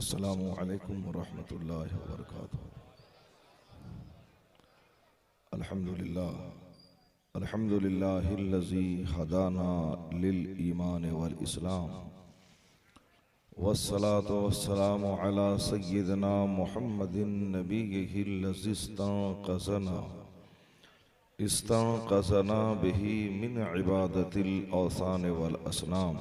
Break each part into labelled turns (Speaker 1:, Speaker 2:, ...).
Speaker 1: अस्सलामु अलैकुम वरहमतुल्लाहि वबरकातुहू। अल्हम्दुलिल्लाह अल्हम्दुलिल्लाहिल्लज़ी हदाना लिल ईमान वल इस्लाम वस्सलातु वस्सलामु अला सय्यिदिना मुहम्मदिन नबिय्यिहिल्लज़ी इस्तंक़ज़ना बिही मिन इबादतिल औसान वल असनाम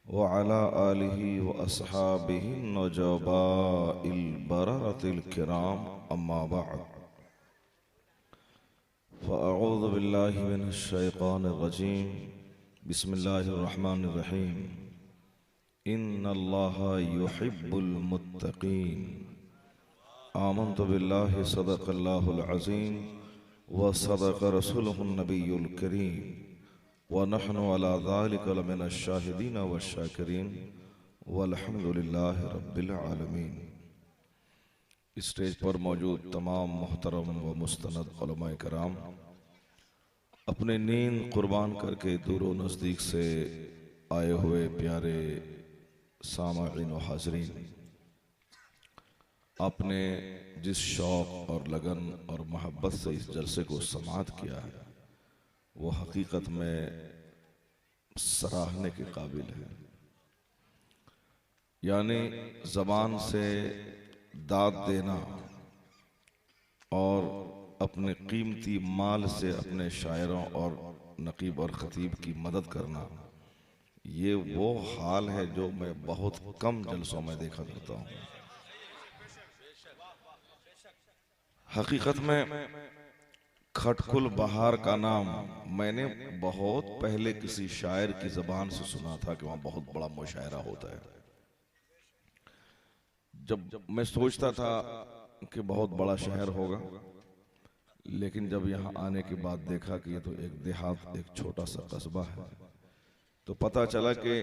Speaker 1: व अला आलिहि व अस्हाबिहि नुजबाइल बरारतिल किराम अम्मा बअद फ़अऊज़ु बिल्लाहि मिनश शैतानिर रजीम बिस्मिल्लाहिर रहमानिर रहीम इन्नल्लाहा युहिब्बुल मुत्तक़ीन आमन्तु बिल्लाहि सदक़ल्लाहुल अज़ीम व सदक़ रसूलुहुन नबियुल करीम व नहनु अला ज़ालिका लमिनश शाहिदीन व शाकिरीन वल्हम्दुलिल्लाहि रब्बिल आलमीन। स्टेज पर मौजूद तमाम मोहतरम व मुस्तनद उलमाए कराम, अपने नींद कुर्बान करके दूरो नज़दीक से आए हुए प्यारे सामाईन व हाज़रीन, आपने जिस शौक़ और लगन और मोहब्बत से इस जलसे को समाअत किया है वो हकीकत में सराहने के काबिल है। यानी ज़बान से दाद देना और अपने कीमती माल से अपने शायरों और नकीब और ख़तीब की मदद करना, ये वो हाल है जो मैं बहुत कम जलसों में देखा करता हूँ। हकीकत में खटकुल बहार का नाम मैंने बहुत पहले किसी शायर की ज़बान से सुना था कि वहाँ बहुत बड़ा मुशायरा होता है। जब मैं सोचता था कि बहुत बड़ा शहर होगा, लेकिन जब यहाँ आने के बाद देखा कि ये तो एक देहात, एक छोटा सा कस्बा है, तो पता चला कि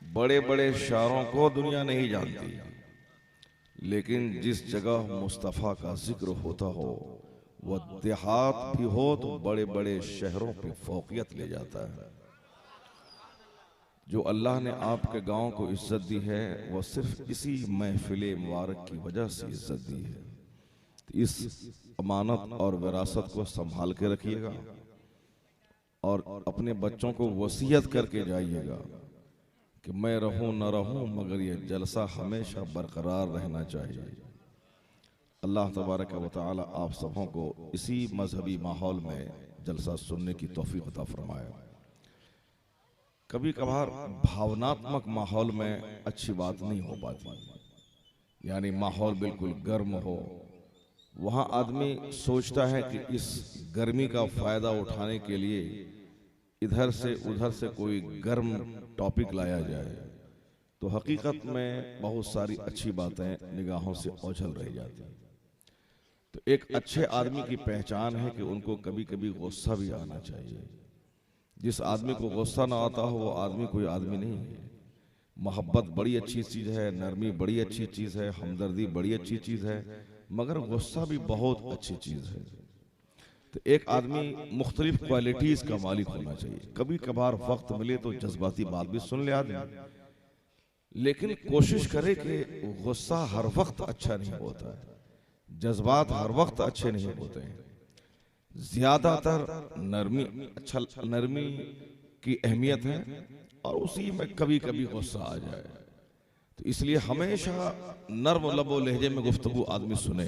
Speaker 1: बड़े बड़े शायरों को दुनिया नहीं जानती, लेकिन जिस जगह मुस्तफ़ा का जिक्र होता हो वह देहात भी हो तो बड़े बड़े शहरों पे फौकियत ले जाता है। जो अल्लाह ने आपके गांव को इज्जत दी है वह सिर्फ इसी महफिल मुबारक की वजह से इज्जत दी है। तो इस अमानत और विरासत को संभाल के रखिएगा और अपने बच्चों को वसीयत करके जाइएगा कि मैं रहूं न रहूं मगर ये जलसा हमेशा बरकरार रहना चाहिए। अल्लाह तबारक व तआला आप सबों को इसी मजहबी माहौल में जलसा सुनने की तौफीक अता फरमाए। कभी कभार भावनात्मक माहौल में अच्छी बात नहीं हो पाती, यानी माहौल बिल्कुल गर्म हो, वहाँ आदमी सोचता है कि इस गर्मी का फायदा उठाने के लिए इधर से उधर से कोई गर्म टॉपिक लाया जाए, तो हकीकत में बहुत सारी अच्छी बातें निगाहों से ओझल रह जाती हैं। तो एक अच्छे आदमी की पहचान है कि उनको कभी कभी गुस्सा भी आना चाहिए। जिस आदमी को गुस्सा ना आता हो वो आदमी कोई आदमी नहीं है। मोहब्बत बड़ी अच्छी चीज़ है, नरमी बड़ी अच्छी चीज़ है, हमदर्दी बड़ी अच्छी चीज़ है, मगर गुस्सा भी बहुत अच्छी चीज़ है। तो एक आदमी मुख्तलिफ क्वालिटीज़ का मालिक होना चाहिए। कभी कभार वक्त मिले तो जज्बाती बात भी सुन ले आदमी, लेकिन कोशिश करे कि गुस्सा हर वक्त अच्छा नहीं होता है, जज्बात हर वक्त अच्छे नहीं होते हैं। ज्यादातर नरमी अच्छा, नरमी की अहमियत है और उसी में कभी कभी गुस्सा आ जाए। तो इसलिए हमेशा नर्म लबो लहजे में गुफ्तगू आदमी सुने।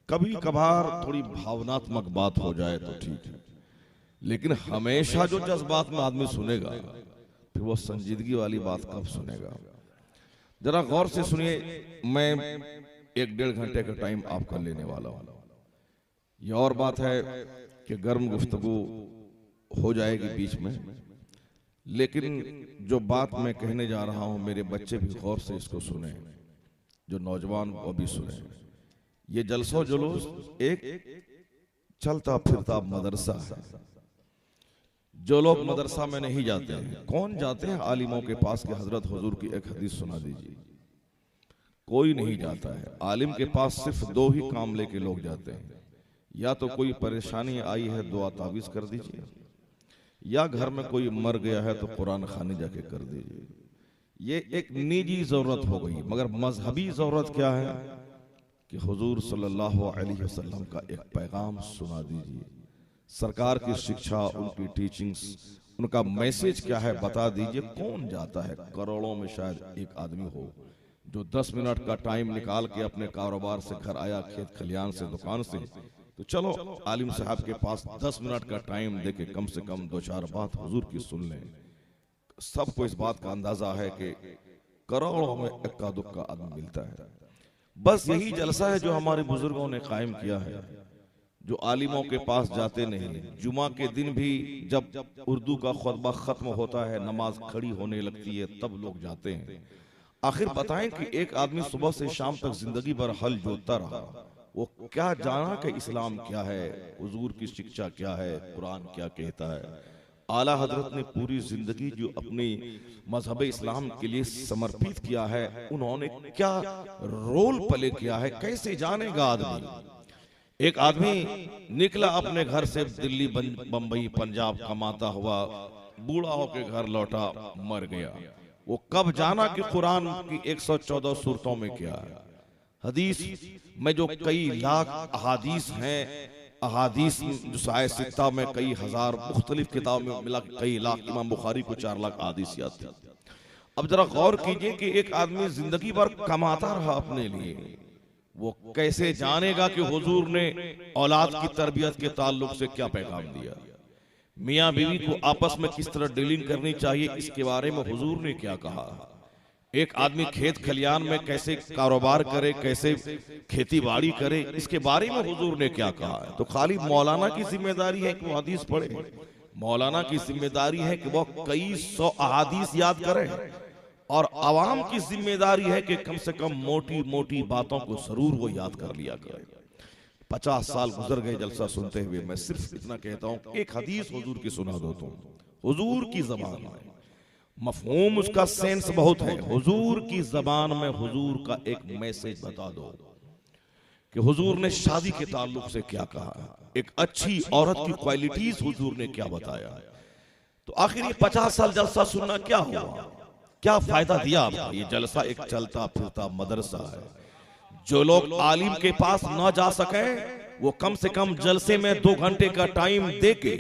Speaker 1: कभी कभार थोड़ी भावनात्मक बात हो जाए तो ठीक है, लेकिन हमेशा जो जज्बात में आदमी सुनेगा फिर वो संजीदगी वाली बात कब सुनेगा। जरा गौर से सुनिए, मैं 1-1.5 घंटे का टाइम आपका लेने वाला हूं। ये और बात है कि गर्म गुफ्तगू हो जाएगी बीच में, लेकिन जो बात मैं कहने जा रहा हूं मेरे बच्चे भी गौर से इसको सुने, जो नौजवान वो भी सुने। ये जलसो जुलूस एक चलता फिरता मदरसा है। जो लोग मदरसा में नहीं जाते हैं, कौन जाते हैं आलिमों के पास कि हजरत हुजूर की एक हदीस सुना दीजिए? कोई नहीं जाता है। आलिम के पास सिर्फ 2 ही काम लेके लोग जाते हैं, या तो कोई परेशानी आई है दुआ तावीज़ कर दीजिए, या घर में कोई मर गया है तो कुरान खानी जाके कर दीजिए, ये एक निजी जरूरत हो गई, मगर मजहबी जरूरत क्या है कि हुजूर सल्लल्लाहु अलैहि वसल्लम का एक पैगाम सुना दीजिए, सरकार की शिक्षा, उनकी टीचिंग्स, उनका मैसेज क्या है बता दीजिए। कौन जाता है, करोड़ों में शायद एक आदमी हो जो 10 मिनट का टाइम निकाल के अपने कारोबार से घर आया, खेत खलियान से, दुकान से, तो चलो आलिम साहब के पास 10 मिनट का टाइम देके कम से कम 2-4 बात हुजूर की सुन लें। सबको इस बात का अंदाजा है कि करोड़ों में इक्का दुक्का आदमी मिलता है। बस यही जलसा है जो हमारे बुजुर्गों ने कायम किया है, जो आलिमों के पास जाते नहीं। जुमा के दिन भी जब उर्दू का खुतबा खत्म होता है, नमाज खड़ी होने लगती है, तब लोग जाते हैं। आखिर बताएं कि एक आदमी सुबह से शाम तक जिंदगी भर हल जोतता रहा, वो क्या जाना कि इस्लाम क्या है, हुजूर की शिक्षा क्या है, कुरान क्या कहता है। आला हजरत ने पूरी जिंदगी जो अपनी मजहब इस्लाम के लिए समर्पित किया है, उन्होंने क्या रोल प्ले किया है, कैसे जानेगा आदमी। एक आदमी निकला अपने घर से, दिल्ली, बंबई, पंजाब कमाता हुआ, बूढ़ा होके घर लौटा, मर गया। वो कब जाना कि कुरान की 114 सूरतों में क्या है, हदीस में जो कई लाख अहादीस हैं, अहादीस जो साए सित्ता में कई हजार मुख्तलिफ किताब में मिला कई लाख, इमाम बुखारी को 4 लाख अहादीस याद थी। अब जरा गौर कीजिए कि एक आदमी जिंदगी भर कमाता रहा अपने लिए, वो कैसे जानेगा कि हुजूर ने औलाद की तरबियत के ताल्लुक से क्या पैगाम दिया, मियाँ बीवी को आपस में किस तरह डीलिंग करनी चाहिए, इसके बारे में हुजूर ने क्या कहा। एक आदमी खेत खलियान में कैसे कारोबार करे, कैसे खेती बाड़ी करे, इसके बारे में हुजूर ने क्या कहा है। तो खाली मौलाना की जिम्मेदारी है कि वो हदीस पढ़े, मौलाना की जिम्मेदारी है कि वो कई 100 अहादीस याद करे, और आवाम की जिम्मेदारी है कि कम से कम मोटी मोटी बातों को जरूर वो याद कर लिया करे। 50 साल गुजर गए जलसा सुनते हुए, मैं सिर्फ इतना कहता हूं, एक हदीस हुजूर की सुना दो तुम, हुजूर की जबान में, मफहूम उसका सेंस बहुत है, हुजूर की जबान में हुजूर का एक मैसेज बता दो कि हुजूर ने शादी के ताल्लुक से क्या कहा, एक अच्छी औरत की क्वालिटीज हुजूर ने क्या बताया। तो आखिर ये 50 साल जलसा सुनना क्या हुआ, क्या फायदा दिया आपको। ये जलसा एक चलता फिरता मदरसा है। जो लोग आलिम के पास न जा सके, वो कम से कम जलसे में 2 घंटे का टाइम देके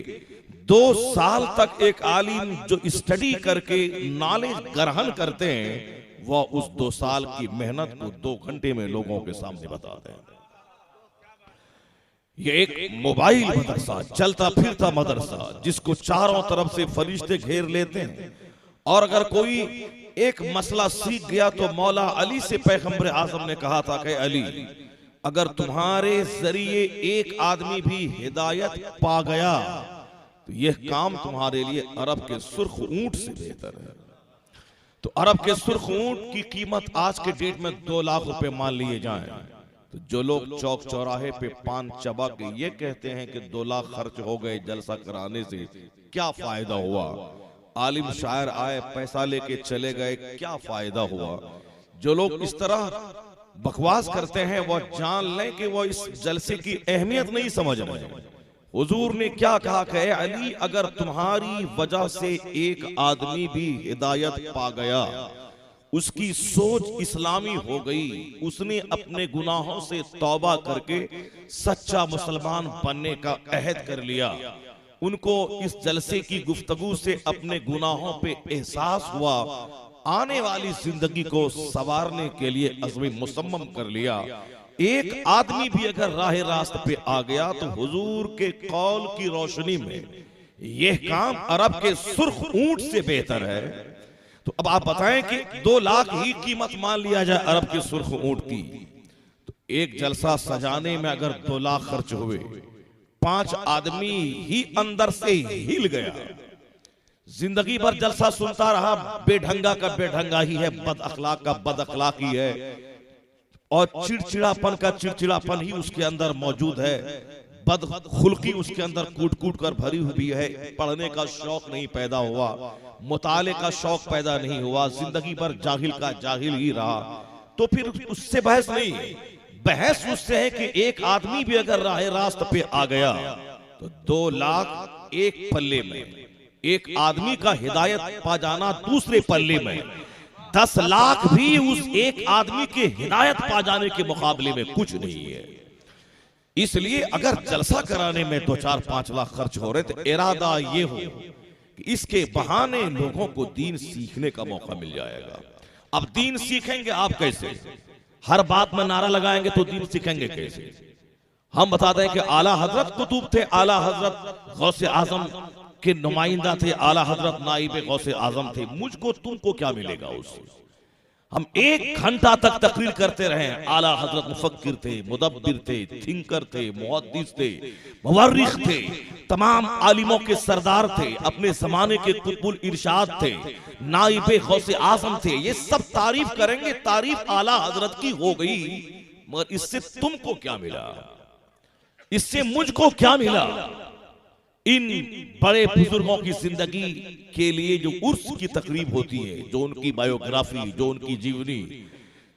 Speaker 1: 2 साल तक एक आलिम जो स्टडी करके नॉलेज ग्रहण करते हैं, वह उस 2 साल की मेहनत को 2 घंटे में लोगों के सामने बताते हैं। ये एक मोबाइल मदरसा, चलता फिरता मदरसा, जिसको चारों तरफ से फरिश्ते घेर लेते हैं, और अगर कोई एक मसला सीख गया तो मौला अली से पैगंबर आजम ने कहा था कि अली, अगर तुम्हारे जरिए एक आदमी भी हिदायत पा गया तो यह काम तुम्हारे लिए अरब के सुर्ख ऊंट से बेहतर है। तो अरब के सुर्ख ऊंट की कीमत आज के डेट में 2 लाख रुपए मान लिए जाएं, तो जो लोग चौक चौराहे पे पान चबा के ये कहते हैं कि 2 लाख खर्च हो गए जलसा कराने से, क्या फायदा हुआ, आलिम शायर आए पैसा लेके चले गए, क्या फायदा हुआ। जो लोग इस तरह बकवास करते हैं वो जान लें कि वो इस जलसे की अहमियत नहीं समझ रहे। हुजूर ने क्या कहा कि अली, अगर तुम्हारी वजह से एक आदमी भी हिदायत पा गया, उसकी सोच इस्लामी हो गई, उसने अपने गुनाहों से तौबा करके सच्चा मुसलमान बनने का अहद कर लिया, उनको इस जलसे की गुफ्तगू से अपने गुनाहों पे एहसास हुआ, आने वाली जिंदगी को संवारने के लिए अज़्म मुसम्मम कर लिया, एक आदमी भी अगर राह रास्त पे आ गया तो हुजूर के कौल की रोशनी में यह काम अरब के सुर्ख ऊंट से बेहतर है। तो अब आप बताएं कि 2 लाख ही कीमत मान लिया जाए अरब के सुर्ख ऊंट की, तो एक जलसा सजाने में अगर 2 लाख खर्च हुए, 5 आदमी ही अंदर से हिल गया, जिंदगी भर जलसा सुनता रहा, बेढंगा का बेढंगा ही है, बद अखलाक का बद अखलाक ही है, और चिड़चिड़ापन का चिड़चिड़ापन ही उसके अंदर मौजूद है, बदखुल्की उसके अंदर कूट कूट कर भरी हुई है, पढ़ने का शौक नहीं पैदा हुआ, मुताले का शौक पैदा नहीं हुआ, जिंदगी भर जाहिल का जाहिल ही रहा। तो फिर उससे बहस नहीं, बहस उससे है कि एक आदमी भी अगर राह रास्त पे आ गया तो 2 लाख एक पल्ले में, एक आदमी का हिदायत पा जाना दूसरे पल्ले में, 10 लाख भी उस एक आदमी के हिदायत पा जाने के मुकाबले में कुछ नहीं है। इसलिए अगर जलसा कराने में 2-4-5 लाख खर्च हो रहे तो इरादा ये हो कि इसके बहाने लोगों को दीन सीखने का मौका मिल जाएगा। अब दीन सीखेंगे आप कैसे? हर बात में नारा लगाएंगे तो दीन सीखेंगे कैसे? हम बताते हैं कि आला हजरत कुतुब थे, आला हजरत गौसे आजम के नुमाइंदा थे, आला हजरत नाइब गौसे आजम थे। मुझको तुमको क्या मिलेगा उससे? हम 1 घंटा तक तकरीर करते रहे। आला हजरत मुफक्किर थे, मुदब्बिर थे, थिंकर थे, मुहद्दिस थे, मुवर्रिख थे, तमाम आलिमों के सरदार थे, अपने जमाने के कुतुबुल इरशाद थे, नाइबे गौसे आजम थे। ये सब तारीफ करेंगे, तारीफ आला हजरत की हो गई, मगर इससे तुमको क्या मिला? इससे मुझको क्या मिला? इन बड़े बुजुर्गों की जिंदगी के लिए जो उर्स की तकरीब होती है, जो उनकी बायोग्राफी, जो उनकी जीवनी,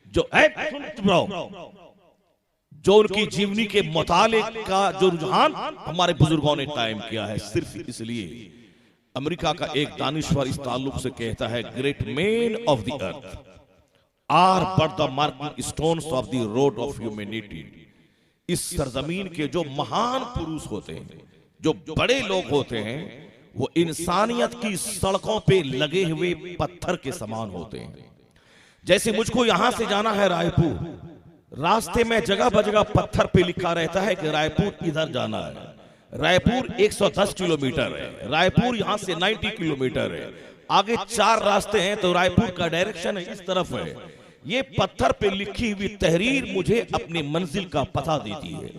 Speaker 1: जो उनकी जीवनी के मुताले का जो रुझान हमारे बुजुर्गों ने कायम किया है, सिर्फ इसलिए अमेरिका का एक दानिश्वर इस ताल्लुक से कहता है, great man of the earth are but the marking stones of the road of humanity. इस सरजमीन के जो महान पुरुष होते हैं, जो बड़े लोग होते हैं, वो इंसानियत की सड़कों पे लगे हुए पत्थर के समान होते हैं। जैसे मुझको यहां से जाना है रायपुर, रास्ते में जगह बजगह पत्थर पे लिखा रहता है कि रायपुर इधर जाना है। रायपुर 110 किलोमीटर है, रायपुर यहां से 90 किलोमीटर है, आगे 4 रास्ते हैं, तो रायपुर का डायरेक्शन इस तरफ है। ये पत्थर पे लिखी हुई तहरीर मुझे अपनी मंजिल का पता देती है।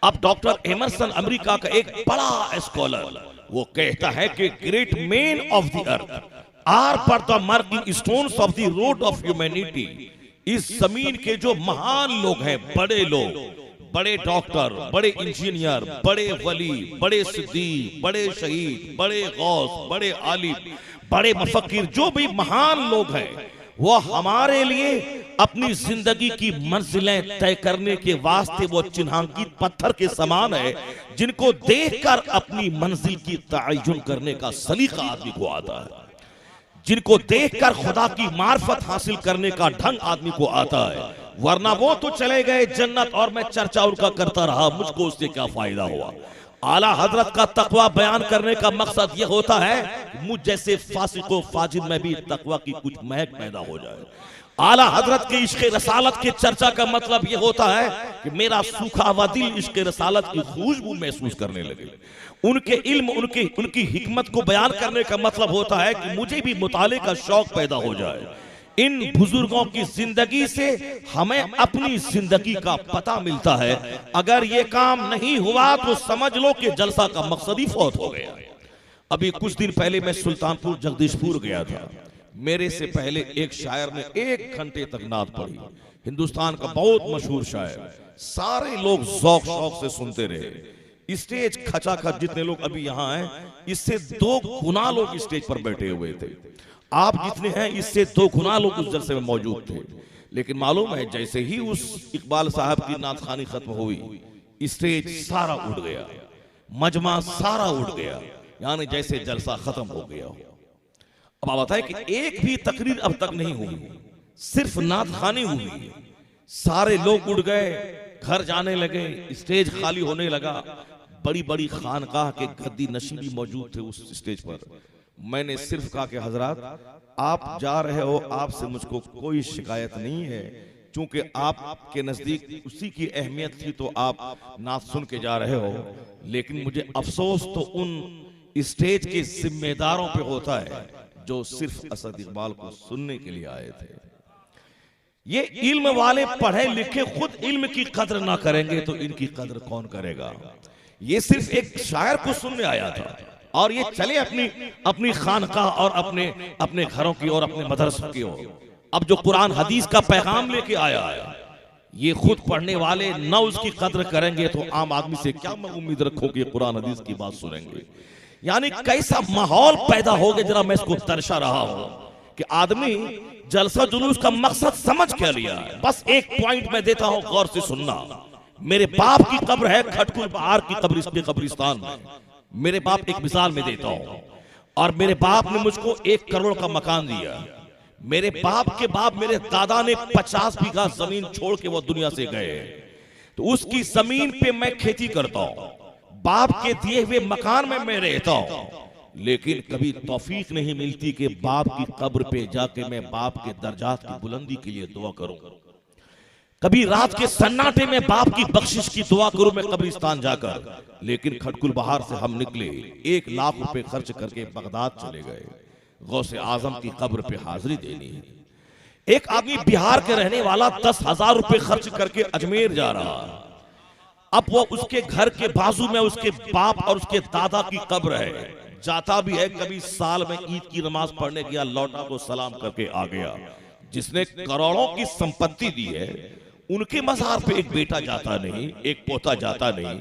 Speaker 1: अब डॉक्टर एमरसन अमेरिका का एक बड़ा स्कॉलर, वो कहता है कि great man of the earth are per the marking stones of the road of humanity. इस जमीन के जो महान लोग हैं, बड़े लोग, बड़े डॉक्टर, बड़े इंजीनियर, बड़े वली, बड़े सिद्दीक, बड़े शहीद, बड़े गौस, बड़े आलिम, बड़े मुफक्किर, जो भी महान लोग हैं, वो हमारे लिए अपनी जिंदगी की मंजिलें तय करने के वास्ते वो चिन्हांकित पत्थर के समान है, जिनको देखकर अपनी मंजिल की तय्युन करने का सलीका आदमी को आता है, जिनको देखकर खुदा की मार्फत हासिल करने का ढंग आदमी को आता है। वरना वो तो चले गए जन्नत और मैं चर्चा उनका करता रहा, मुझको उससे क्या फायदा हुआ? आला हजरत का तकवा बयान करने का मकसद यह होता है मुझ जैसे फासिको फाजिल में भी तकवा की कुछ महक पैदा हो जाए। आला हजरत के इश्क़ रसालत के चर्चा का मतलब यह होता है कि मेरा सूखा हुआ दिल इश्क़ रसालत की खुशबू महसूस करने लगे। उनके इल्म, उनकी हिकमत को बयान करने का मतलब होता है कि मुझे भी मुताले का शौक पैदा हो जाए। इन बुजुर्गों की जिंदगी से हमें अपनी जिंदगी का पता मिलता है। अगर ये काम नहीं हुआ तो समझ लो कि जलसा का मकसद ही फौत हो गया। अभी कुछ दिन पहले मैं सुल्तानपुर जगदीशपुर गया था। मेरे से पहले एक शायर ने 1 घंटे तक नात पढ़ी, हिंदुस्तान का बहुत मशहूर शायर। सारे लोग ज़ौक़ शौक़ से सुनते रहे। स्टेज खचाखच, जितने लोग अभी यहाँ हैं, इससे 2 गुना लोग स्टेज पर बैठे हुए थे। आप जितने हैं इससे 2 गुना लोग उस जलसे में मौजूद थे। लेकिन मालूम है, जैसे ही उस इकबाल साहब की नात खानी खत्म हुई, स्टेज सारा उठ गया, मजमा सारा उठ गया, यानी जैसे जलसा खत्म हो गया हो। अब आप बताएं कि एक भी तकरीर अब तक नहीं हुई, सिर्फ नात खानी हुई। सारे लोग उठ गए, घर जाने लगे, स्टेज खाली होने लगा। बड़ी बड़ी खानकाह के गद्दी नशीं भी मौजूद थे उस स्टेज पर। मैंने सिर्फ कहा कि हजरात, आप जा रहे हो, आपसे मुझको कोई शिकायत नहीं है, क्योंकि आपके नजदीक उसी की अहमियत थी तो आप नात सुन के जा रहे हो। लेकिन मुझे अफसोस तो उन स्टेज के जिम्मेदारों पे होता है जो सिर्फ असद इकबाल को सुनने के लिए आए थे। ये इल्म वाले पढ़े लिखे खुद इल्म की कदर ना करेंगे तो इनकी कदर कौन करेगा? ये सिर्फ एक शायर को सुनने आया था और ये चले अपनी खानकाह और अपने घरों की और अपने मदरसों की ओर। अब जो कुरान हदीस का पैगाम लेके आया है, ये खुद पढ़ने वाले न उसकी कदर करेंगे तो आम आदमी से क्या मैं उम्मीद रखूं कि कुरान हदीस की बात सुनेंगे? यानी कैसा माहौल पैदा हो गया, जरा मैं इसको दर्शा रहा हूं कि आदमी जलसा जुलूस का मकसद समझ क्या लिया है। बस एक पॉइंट मैं देता हूं, गौर से सुनना। मेरे बाप की कब्र है खटकुल बहार की कब्रिस्तान में। मेरे बाप, एक मिसाल में देता हूं, और मेरे बाप ने मुझको 1 करोड़ का मकान दिया। मेरे बाप के बाप मेरे दादा ने 50 बीघा जमीन छोड़ के वो दुनिया से गए, तो उसकी जमीन पे मैं खेती करता हूं, बाप के दिए हुए मकान में मैं रहता हूं, लेकिन कभी तौफीक नहीं मिलती कि बाप की कब्र पे जाके मैं बाप के दर्जात की बुलंदी के लिए दुआ करूं। कभी रात के सन्नाटे में बाप की बख्शिश की दुआ करूं मैं कब्रिस्तान जाकर। लेकिन खटकुल बहार से हम निकले, 1 लाख रुपए खर्च करके बगदाद चले गए, गौसे आजम की कब्र पे हाजिरी देनी है। एक आदमी बिहार के रहने वाला 10,000 रुपए खर्च करके अजमेर जा रहा है। अब वो उसके घर के बाजू में उसके बाप और उसके दादा की कब्र है, जाता भी है, कभी साल में ईद की नमाज पढ़ने गया, लौटा को सलाम करके आ गया। जिसने करोड़ों की संपत्ति दी है उनके मजार पे एक बेटा जाता नहीं, एक पोता जाता नहीं।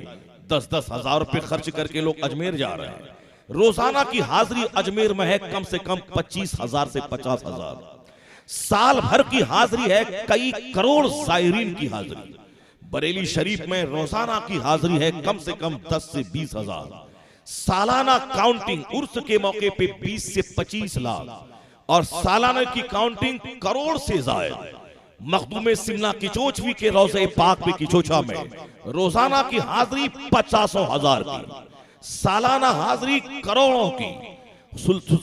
Speaker 1: 10-10 हजार रुपए खर्च करके लोग अजमेर जा रहे हैं। रोजाना की हाजिरी अजमेर में है कम से कम 25,000 से 50,000। साल भर की हाजिरी है कई करोड़ जायरीन की हाजिरी। बरेली शरीफ में रोजाना की हाजिरी है कम से कम 10 से 20,000। सालाना काउंटिंग उर्स के मौके पे 20 से 25 लाख और सालाना की काउंटिंग करोड़ से ज्यादा। मखदूम सिमला किचोचवी के रोज़े पाक पे किचोचा में रोजाना की हाजिरी 50,000 की, सालाना हाजिरी करोड़ों की।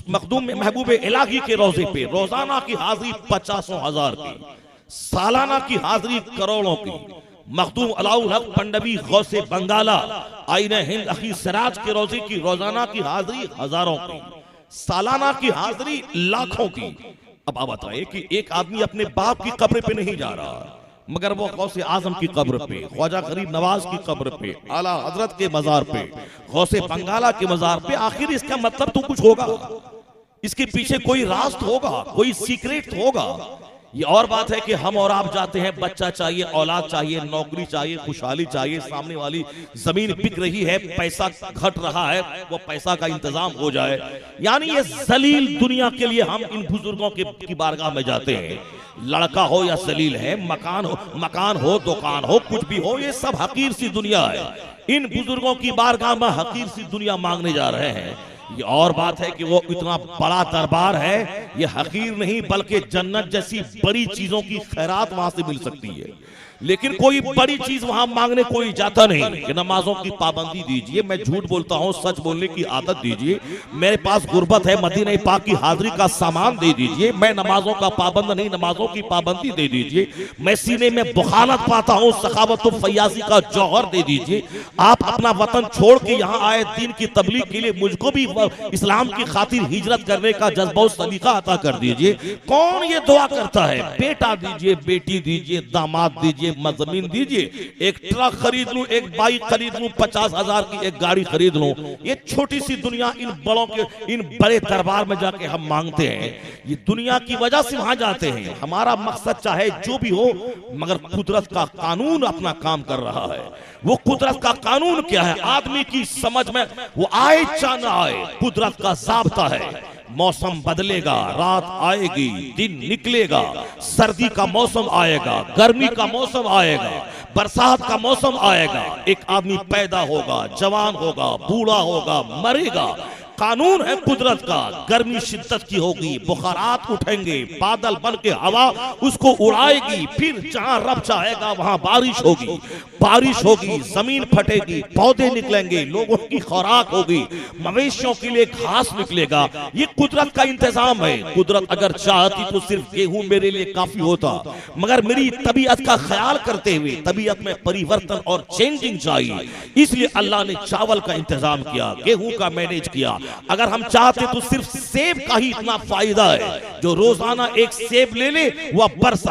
Speaker 1: मखदूम महबूब इलाही के रोजे पे रोजाना की हाजिरी 50,000 की, सालाना की हाजिरी करोड़ों की। मखदूम अलाउल हक पंडवी गौसे बंगाला आईने हिंद अखी सिराज के रोजे की रोजाना की हाजिरी हजारों की, सालाना की हाजिरी लाखों की। अब आप बताइए कि एक आदमी अपने बाप की कब्र पे नहीं जा रहा, मगर वो गौसे आजम की कब्र पे, ख्वाजा गरीब नवाज की कब्र पे, आला हजरत के मजार पे, गौसे बंगाला के मजार पे। आखिर इसका मतलब तो कुछ होगा, इसके पीछे कोई राज होगा, कोई सीक्रेट होगा। ये और बात है कि हम और आप जाते हैं, बच्चा चाहिए, औलाद चाहिए, नौकरी चाहिए, खुशहाली चाहिए, सामने वाली जमीन बिक रही है, पैसा घट रहा है, वो पैसा का इंतजाम हो जाए। यानी ये जलील दुनिया के लिए हम इन बुजुर्गों की बारगाह में जाते हैं। लड़का हो या जलील है, मकान हो दुकान हो, कुछ भी हो, ये सब हकीर सी दुनिया है। इन बुजुर्गों की बारगाह में हकीर सी दुनिया मांगने जा रहे हैं। ये और बात है कि वो इतना बड़ा दरबार है, ये हकीर नहीं बल्कि जन्नत जैसी बड़ी चीजों की खैरात वहां से मिल सकती है। लेकिन कोई बड़ी चीज वहां मांगने कोई जाता नहीं कि नमाजों की पाबंदी दीजिए, मैं झूठ बोलता हूं, सच बोलने की आदत दीजिए, मेरे पास गुर्बत है, मदीना पाक की हाजिरी का सामान दे दीजिए, मैं नमाजों का पाबंद नहीं, नमाजों की पाबंदी दे दीजिए, मैं सीने में बुखारत पाता हूं, सखावत फयाजी का जौहर दे दीजिए। आप अपना वतन छोड़ के यहाँ आए दीन की तबलीग के लिए, मुझको भी इस्लाम की खातिर हिजरत करने का जज्बा और सलीका अता कर दीजिए। कौन ये दुआ करता है? बेटा दीजिए, बेटी दीजिए, दामाद दीजिए, जमीन दीजिए, एक ट्रक खरीद लूं, एक बाइक खरीद लूं, 50,000 की एक गाड़ी खरीद लूं। ये छोटी सी दुनिया इन बड़ों के, इन बड़े दरबार में जाके हम मांगते हैं। ये दुनिया की वजह से वहां जाते हैं। हमारा मकसद चाहे जो भी हो, मगर कुदरत का कानून अपना काम कर रहा है। वो कुदरत का कानून क्या है? आदमी की समझ में वो आए चाहे ना आए, कुदरत का ज़ाब्ता है। मौसम बदलेगा, रात आएगी, दिन निकलेगा, सर्दी का मौसम आएगा, गर्मी का मौसम आएगा, बरसात का मौसम आएगा। एक आदमी पैदा होगा, जवान होगा, बूढ़ा होगा, मरेगा। कानून है कुदरत का। गर्मी शिद्दत की होगी, बुखारात उठेंगे, बादल बन के हवा उसको उड़ाएगी, फिर जहां रब चाहेगा वहां बारिश होगी, बारिश होगी, जमीन फटेगी, पौधे निकलेंगे, लोगों की खुराक होगी, मवेशियों के लिए घास निकलेगा। ये कुदरत का इंतजाम है। कुदरत अगर चाहती तो सिर्फ गेहूं मेरे लिए काफी होता, मगर मेरी तबीयत का ख्याल करते हुए तबीयत में परिवर्तन और चेंजिंग चाहिए, इसलिए अल्लाह ने चावल का इंतजाम किया, गेहूं का मैनेज किया। अगर हम चाहते तो सिर्फ सेब का ही इतना फायदा है, जो रोजाना एक सेब ले ले वह बरस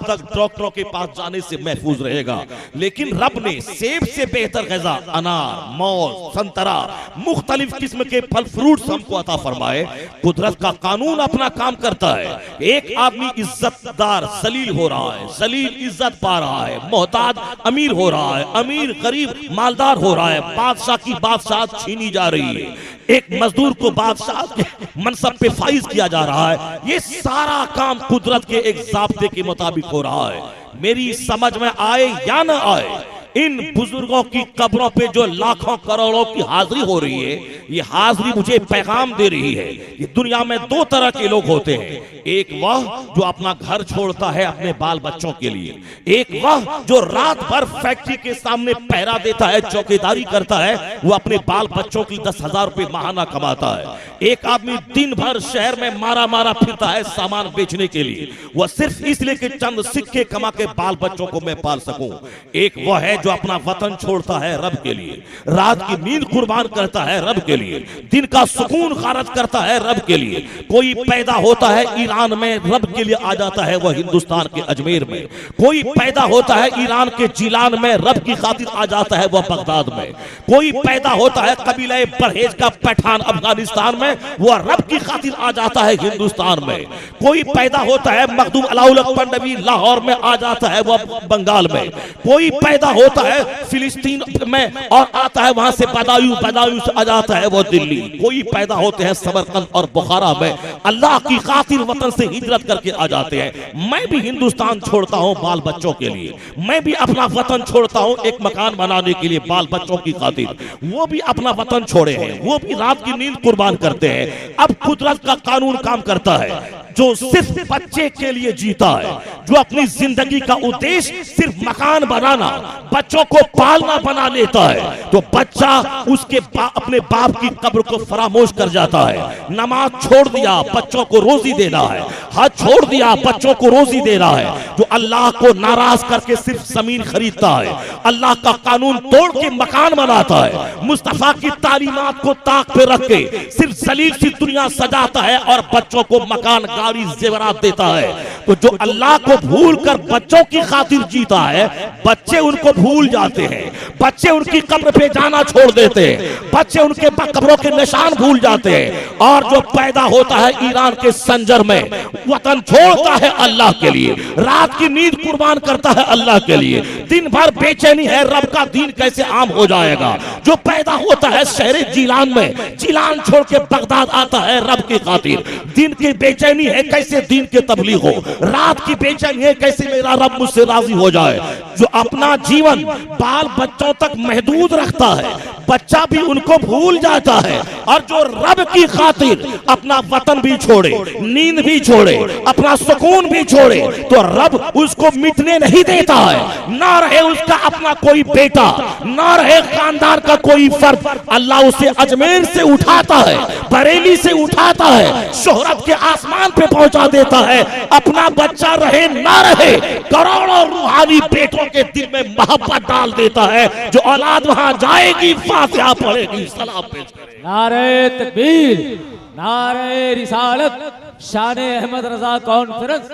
Speaker 1: तक डॉक्टरों के पास जाने से महफूज रहेगा। लेकिन रब ने सेब से बेहतर ग़िज़ा अनार, मौज, संतरा, मुख्तलिफ किस्म के फल फ्रूट्स हमको अता फरमाए। कुदरत का कानून अपना काम करता है। एक आदमी इज्जतदार जलील हो रहा है, जलील इज्जत पा रहा है, मोहताज अमीर हो रहा है, अमीर गरीब मालदार हो रहा है, बादशाह की बादशाहत छीनी जा रही है, एक मजदूर को बादशाह के मनसब पे फाइज किया जा रहा है। ये सारा काम कुदरत के एक ज़ाब्ते के मुताबिक हो रहा है। मेरी समझ में आए या ना आए, इन बुजुर्गों की कब्रों पे जो लाखों करोड़ों की हाजिरी हो रही है,
Speaker 2: ये हाजिरी मुझे पैगाम दे रही है कि दुनिया में दो तरह के लोग होते हैं, एक वह जो अपना घर छोड़ता है अपने बाल बच्चों के लिए, एक वह जो रात भर फैक्ट्री के सामने पहरा देता है, चौकीदारी करता है, वो अपने बाल बच्चों की 10,000 रुपए माहाना कमाता है। एक आदमी दिन भर शहर में मारा मारा फिरता है सामान बेचने के लिए, वह सिर्फ इसलिए कि चंद सिक्के कमा के बाल बच्चों को मैं पाल सकूं। एक वह है जो अपना वतन छोड़ता है रब के लिए, रात की नींद कुर्बान करता है रब के लिए, दिन का सुकून खारिज करता है रब के लिए। कोई पैदा होता है ईरान में, रब के लिए आ जाता है वह हिंदुस्तान के अजमेर में। कोई पैदा होता है ईरान के जिलान में, रब की खातिर आ जाता है वह बगदाद में। कोई पैदा होता है कबीले परहेज का पठान अफगानिस्तान में, वह रब की खातिर आ जाता है हिंदुस्तान में। कोई पैदा होता है मखदूम अलाउल अकबर नबी लाहौर में, आ जाता है वह बंगाल में। कोई पैदा होता है फिलिस्तीन में और आता है वहां से बदायूं से आ जाता है वो दिल्ली। कोई पैदा होते हैं समरकंद और बुखारा में, अल्लाह की खातिर वतन से हिजरत करके आ जाते हैं। मैं भी हिंदुस्तान छोड़ता हूं बाल बच्चों के लिए, मैं भी अपना वतन छोड़ता हूं एक मकान बनाने के लिए बाल बच्चों की खातिर। वो भी अपना वतन छोड़े हैं, वो भी रात की नींद कुर्बान करते हैं। अब कुदरत का कानून काम करता है, जो सिर्फ बच्चे के लिए जीता है, जो अपनी जिंदगी का उद्देश्य सिर्फ मकान बनाना, बच्चों को पालना बना लेता है, तो बच्चा उसके अपने बाप की कब्र को फरामोश कर जाता है। नमाज छोड़ दिया, बच्चों को रोजी देना है, हज छोड़ दिया, बच्चों को रोजी देना है। जो अल्लाह को नाराज करके सिर्फ जमीन खरीदता है, अल्लाह का कानून तोड़ के मकान बनाता है, मुस्तफा की तालीमात को ताक पे रख के सिर्फ जलील सी दुनिया सजाता है और बच्चों को मकान गाड़ी जेवरात देता है, तो जो अल्लाह को भूल कर बच्चों की खातिर जीता है, बच्चे उनको भूल जाते हैं, बच्चे उनकी कब्र पे जाना छोड़ देते हैं, बच्चे उनके कब्रों के निशान भूल जाते हैं। और जो पैदा होता है ईरान के संजर में, वतन छोड़ता है अल्लाह के लिए, रात की नींद कुर्बान करता है अल्लाह के लिए, दिन भर बेचैनी है रब का दीन कैसे आम हो जाएगा। जो पैदा होता है शहर जिलान में, जिलान छोड़ के बगदाद आता है रब की खातिर, दिन की बेचैनी है कैसे दीन के तबलीग हो, रात की बेचैनी है कैसे मेरा रब मुझसे राजी हो जाए। जो अपना जीवन बाल बच्चों तक महदूद रखता है, बच्चा भी उनको भूल जाता है, और जो रब की खातिर अपना वतन भी छोड़े, नींद भी छोड़े, अपना सुकून भी छोड़े, तो रब उसको मिटने नहीं देता है। ना रहे उसका अपना कोई बेटा, ना रहे खानदान का कोई फर्द, अल्लाह उसे अजमेर से उठाता है, बरेली से उठाता है, शोहरत के आसमान पे पहुंचा देता है। अपना बच्चा रहे ना रहे, करोड़ों रूहानी बेटों के दिल में मोहब्बत डाल देता है। जो औलाद वहां जाएगी फातिहा पढ़ेगी, सलाम पेश करेगी।
Speaker 3: नारे तकबीर, नारे रिसालत, शान अहमद रजा conference.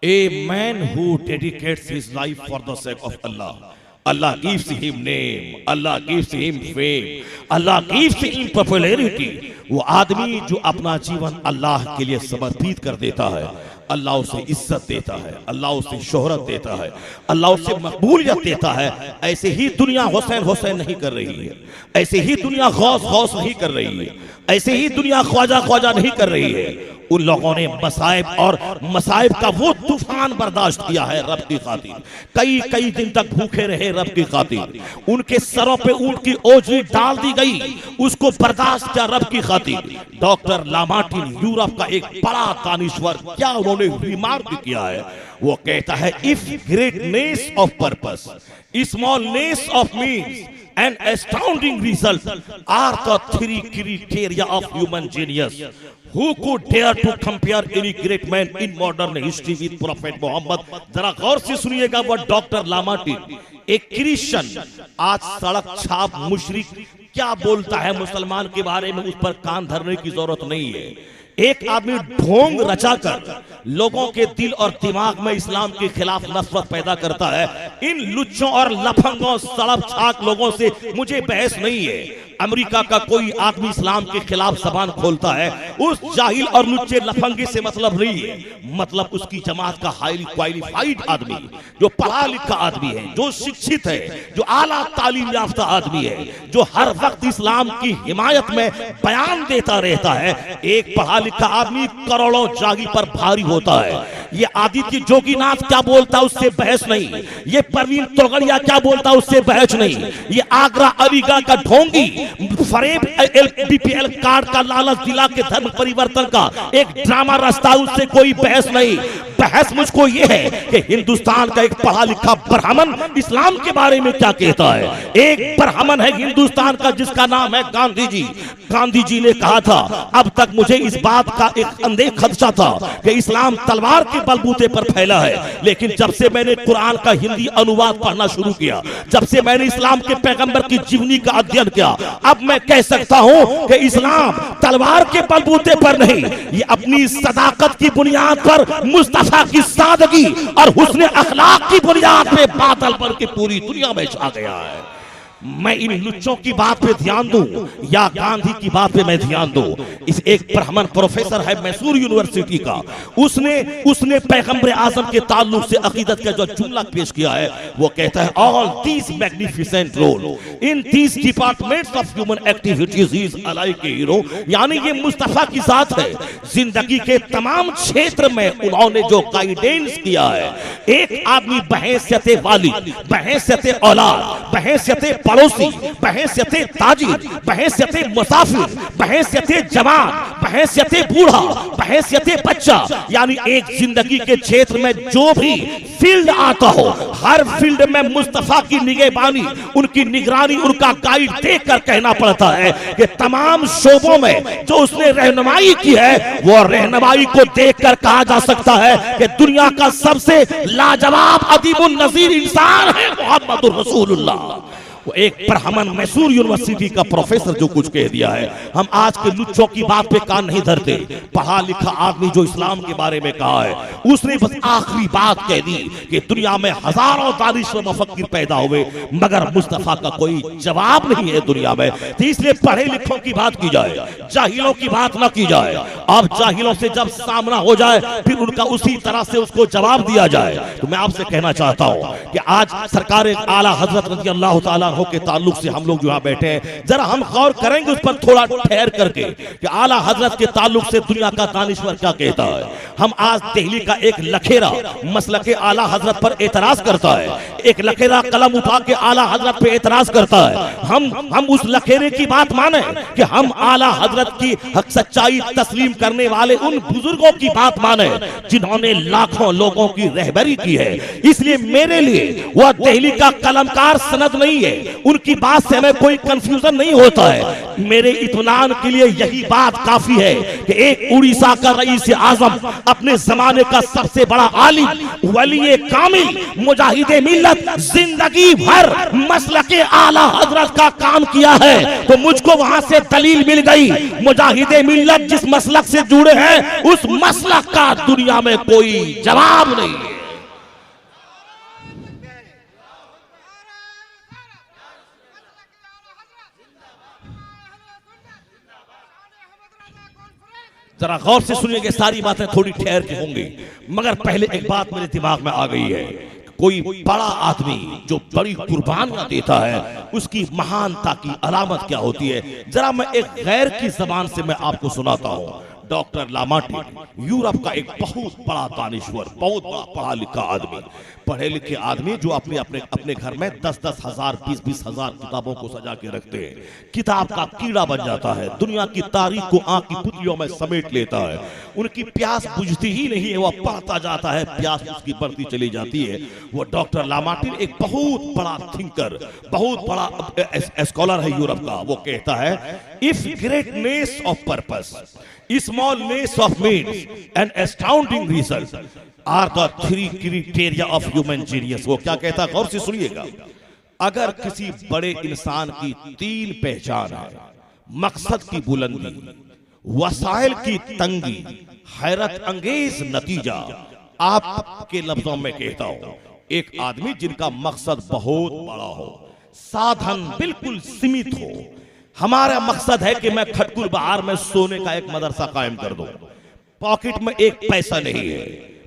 Speaker 2: A man who dedicates his life for the sake of Allah, Allah gives him name, Allah gives him fame, Allah gives him popularity। वो आदमी जो अपना जीवन अल्लाह के लिए समर्पित कर देता है, अल्लाह उसे इज्जत देता है, अल्लाह उसे शोहरत देता है, अल्लाह उसे मकबूलियत देता है। ऐसे ही दुनिया हुसैन नहीं कर रही है, ऐसे ही दुनिया गौस नहीं कर रही है, ऐसे ही दुनिया ख्वाजा नहीं कर रही है। उन लोगों ने मसाइब का वो तूफान बर्दाश्त किया है रब की खातिर, कई दिन तक भूखे रहे रब की खातिर, उनके सरों पे ऊंट की ओझरी डाल दी गई, उसको बर्दाश्त किया रब की खातिर। डॉक्टर लामार्टिन यूरोप का एक बड़ा दानिश्वर, क्या उन्होंने रिमार्क किया है, वो कहता है if greatness of purpose, smallness of means and astounding result are the three criteria of human genius. Who could dare to compare any great man in modern history with Prophet Muhammad? जरा गौर से सुनिएगा वह doctor La Martiniere, एक Christian, आज सड़क छाप मुशरिक क्या बोलता है मुसलमान के बारे में, उस पर कान धरने की जरूरत नहीं है। एक आदमी ढोंग रचाकर लोगों के दिल और दिमाग में इस्लाम के खिलाफ नफरत पैदा करता है। इन लुच्चों और लफंगों सड़क छाक लोगों से मुझे बहस नहीं है। अमेरिका का कोई आदमी इस्लाम के खिलाफ जबान खोलता है, उस जाहिल और लुच्चे लफंगे से मतलब नहीं है, मतलब उसकी जमात का हाईली क्वालिफाइड आदमी, जो पढ़ा लिखा आदमी है, जो शिक्षित है, जो आला तालीम याफ्ता आदमी है, जो हर वक्त इस्लाम की हिमायत में बयान देता रहता है। एक पढ़ा लिखा आदमी करोड़ों जागी पर भारी होता है। ये आदित्य जोगीनाथ क्या बोलता है उससे बहस नहीं, ये परवीन तोगड़िया क्या बोलता है उससे बहस नहीं, ये आगरा अलीगढ़ का ढोंगी फरेब बीपीएल कार्ड का लालच दिला के धर्म परिवर्तन का एक ड्रामा रास्ता, उससे कोई बहस नहीं। बहस मुझको ये है कि हिंदुस्तान का एक पढ़ा लिखा ब्राह्मण इस्लाम के बारे में क्या कहता है। एक ब्राह्मण है हिंदुस्तान का जिसका नाम है गांधी जी। गांधी जी ने कहा था, अब तक मुझे इस बात का एक अंदेह खदशा था कि इस्लाम तलवार के बलबूते पर फैला है, लेकिन जब से मैंने कुरान का हिंदी अनुवाद पढ़ना शुरू किया, जब से मैंने इस्लाम के पैगंबर की जीवनी का अध्ययन किया, अब मैं कह सकता हूं कि इस्लाम तलवार के बलबूते पर नहीं, ये अपनी सदाकत की बुनियाद पर, मुस्तफा की सादगी और हुस्न अखलाक की बुनियाद पे बादल बन के पूरी दुनिया में छा गया है। मैं इन लुच्चों की बात पे ध्यान दूं या गांधी की बात पे मैं ध्यान दूं? इस एक ब्राह्मण प्रोफेसर है मैसूर यूनिवर्सिटी का, उसने पैगंबर आजम के ताल्लुक से अकीदत का जो जुमला पेश किया है, वो कहता है all these magnificent role in these departments of human activities he is alike a hero. यानी ये मुस्तफा की जात है। जिंदगी के तमाम क्षेत्र में उन्होंने जो गाइडेंस किया है, एक आदमी बहैसियत वाली, बहैसियत औलाद, बहैसियत पड़ोसी, बहैसियत ताजिर, बहैसियत मुसाफिर, बहैसियत जवान, बहैसियत बूढ़ा, बहैसियत बच्चा, यानी एक जिंदगी के क्षेत्र में जो भी फील्ड आता हो, हर फील्ड में मुस्तफा की निगहबानी, उनकी निगरानी, उनका गाइड देखकर कहना पड़ता है कि तमाम शोबों में जो उसने रहनुमाई की है, वो रहनुमाई को देखकर कहा जा सकता है कि दुनिया का सबसे लाजवाब अदीबुन नज़ीर इंसान है मोहम्मदुर रसूलुल्लाह। वो एक ब्राह्मण मैसूर यूनिवर्सिटी का प्रोफेसर जो कुछ कह दिया है, हम आज के लुच्चों की बात पे कान नहीं धरते। पढ़ा लिखा आदमी जो इस्लाम के बारे में कहा है, उसने बस आखिरी बात कह दी कि दुनिया में हजारों दानिशवर मुफक्किर पैदा हुए, मगर मुस्तफा का कोई जवाब नहीं है दुनिया में। तो इसलिए पढ़े लिखों की बात की जाए, जाहिलों की बात ना की जाए। अब जाहिलों से जब सामना हो जाए, फिर उनका उसी तरह से उसको जवाब दिया जाए। तो मैं आपसे कहना चाहता हूं कि आज सरकार आला हजरत रज़ी अल्लाह तआला के ताल्लुक से हम लोग जो यहाँ बैठे हैं, जरा हम गौर करेंगे उस पर थोड़ा ठहर करके कि आला हजरत के ताल्लुक से दुनिया का दानिश्वर क्या कहता है। हम आज दिल्ली का एक लखेरा मसलके आला हजरत पर एतराज करता है, एक लखेरा कलम उठा के आला हजरत पे एतराज करता है। हम उस लखेरे की बात माने कि हम आला हजरत की हक सच्चाई तस्लीम करने वाले उन बुजुर्गों की बात माने जिन्होंने लाखों लोगों की रहबरी की है। इसलिए मेरे लिए वह दिल्ली का कलमकार सनद नहीं है, उनकी बात से हमें कोई कंफ्यूजन नहीं होता है। मेरे इत्मीनान के लिए यही बात काफी है कि एक उड़ीसा का रईस आजम, अपने जमाने का सबसे बड़ा आलिम, वली कामिल, मुजाहिदे मिल्लत, जिंदगी भर मसलके आला हजरत का काम किया है। तो मुझको वहां से दलील मिल गई, मुजाहिदे मिल्लत जिस मसलक से जुड़े हैं, उस मसलक का दुनिया में कोई जवाब नहीं है। जरा गौर से सुनिएगा, सारी बातें थोड़ी ठहर के होंगी, मगर पहले एक बात मेरे दिमाग में आ गई है। कोई बड़ा आदमी जो बड़ी कुर्बानियां देता है, उसकी महानता की अलामत क्या होती है? जरा मैं एक गैर की जबान से मैं आपको सुनाता हूं। डॉक्टर लामार्टिन यूरोप का एक बहुत बड़ा दानिश्वर, बहुत बड़ा पढ़ा लिखा आदमी, पढ़े लिखे आदमी जो अपने घर में 10-10 हजार 20-20 हजार किताबों को सजा के रखते हैं। किताब का कीड़ा बन जाता है, दुनिया की तारीख को आंख की पुतलियों में समेट लेता है। उनकी प्यास बुझती ही नहीं है, वह पढ़ता जाता है, प्यास उसकी बढ़ती चली जाती है। वो डॉक्टर लामार्टिन एक बहुत बड़ा थिंकर, बहुत बड़ा स्कॉलर है यूरोप का। वो कहता है if greatness of purpose, smallness of means and astounding result are the three criteria of human genius। वो क्या कहता है, गौर से सुनिएगा। अगर किसी बड़े इंसान की 3 पहचान है, मकसद की बुलंदी, वसाइल की तंगी, हैरत अंगेज नतीजा, आपके लफ्जों में कहता हूं, एक आदमी जिनका मकसद बहुत बड़ा हो, साधन बिल्कुल सीमित हो। हमारा मकसद है कि मैं खटकुल बहार में सोने का एक मदरसा कायम कर दूं, पॉकेट में एक पैसा नहीं है,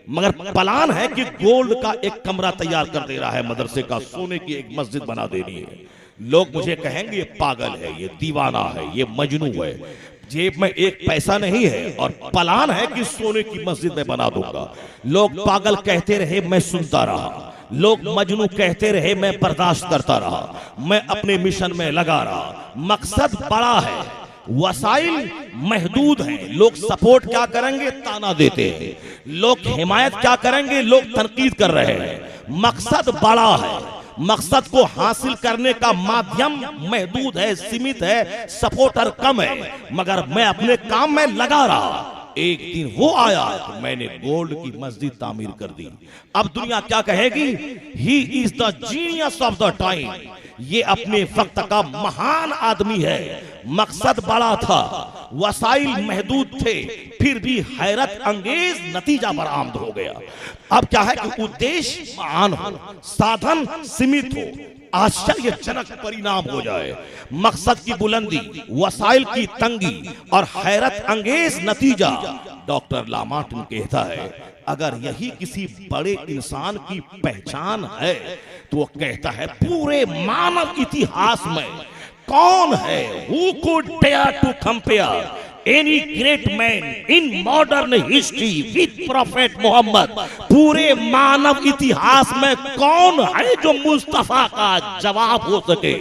Speaker 2: मगर प्लान है कि गोल्ड का एक कमरा तैयार कर दे रहा है मदरसे का, सोने की एक मस्जिद बना देनी है। लोग मुझे कहेंगे ये पागल है, ये दीवाना है, ये मजनू है, जेब में एक पैसा नहीं है और प्लान है कि सोने की मस्जिद में बना दूंगा। लोग पागल कहते रहे, मैं सुनता रहा, लोग मजनू कहते रहे, मैं बर्दाश्त करता रहा, मैं अपने मिशन में लगा रहा। मकसद बड़ा है, वसाइल महदूद हैं। लोग सपोर्ट क्या करेंगे, ताना देते हैं। लोग हिमायत क्या करेंगे, लोग तनकीद कर रहे हैं। मकसद बड़ा है, मकसद को हासिल करने का माध्यम महदूद है, सीमित है, सपोर्टर कम है, मगर मैं अपने काम में लगा रहा। एक दिन वो आया कि मैंने गोल्ड की मस्जिद तामीर कर दी। अब दुनिया क्या कहेगी, he is the genius of the time, ये अपने वक्त का महान आदमी है। मकसद बड़ा था, वसाइल महदूद थे, फिर भी हैरत अंगेज नतीजा बरामद हो गया। अब क्या है कि उद्देश्य महान हो, साधन सीमित हो, आश्चर्यजनक परिणाम हो जाए। मकसद की बुलंदी, वसाइल की तंगी और हैरत अंगेज नतीजा। डॉक्टर लामार्टिन कहता है, अगर यही किसी बड़े इंसान की पहचान है तो वो कहता है पूरे मानव इतिहास में कौन है, who could dare to compare any great man in modern history with Prophet Muhammad? पूरे मानव इतिहास में कौन है जो मुस्तफा का जवाब हो सके।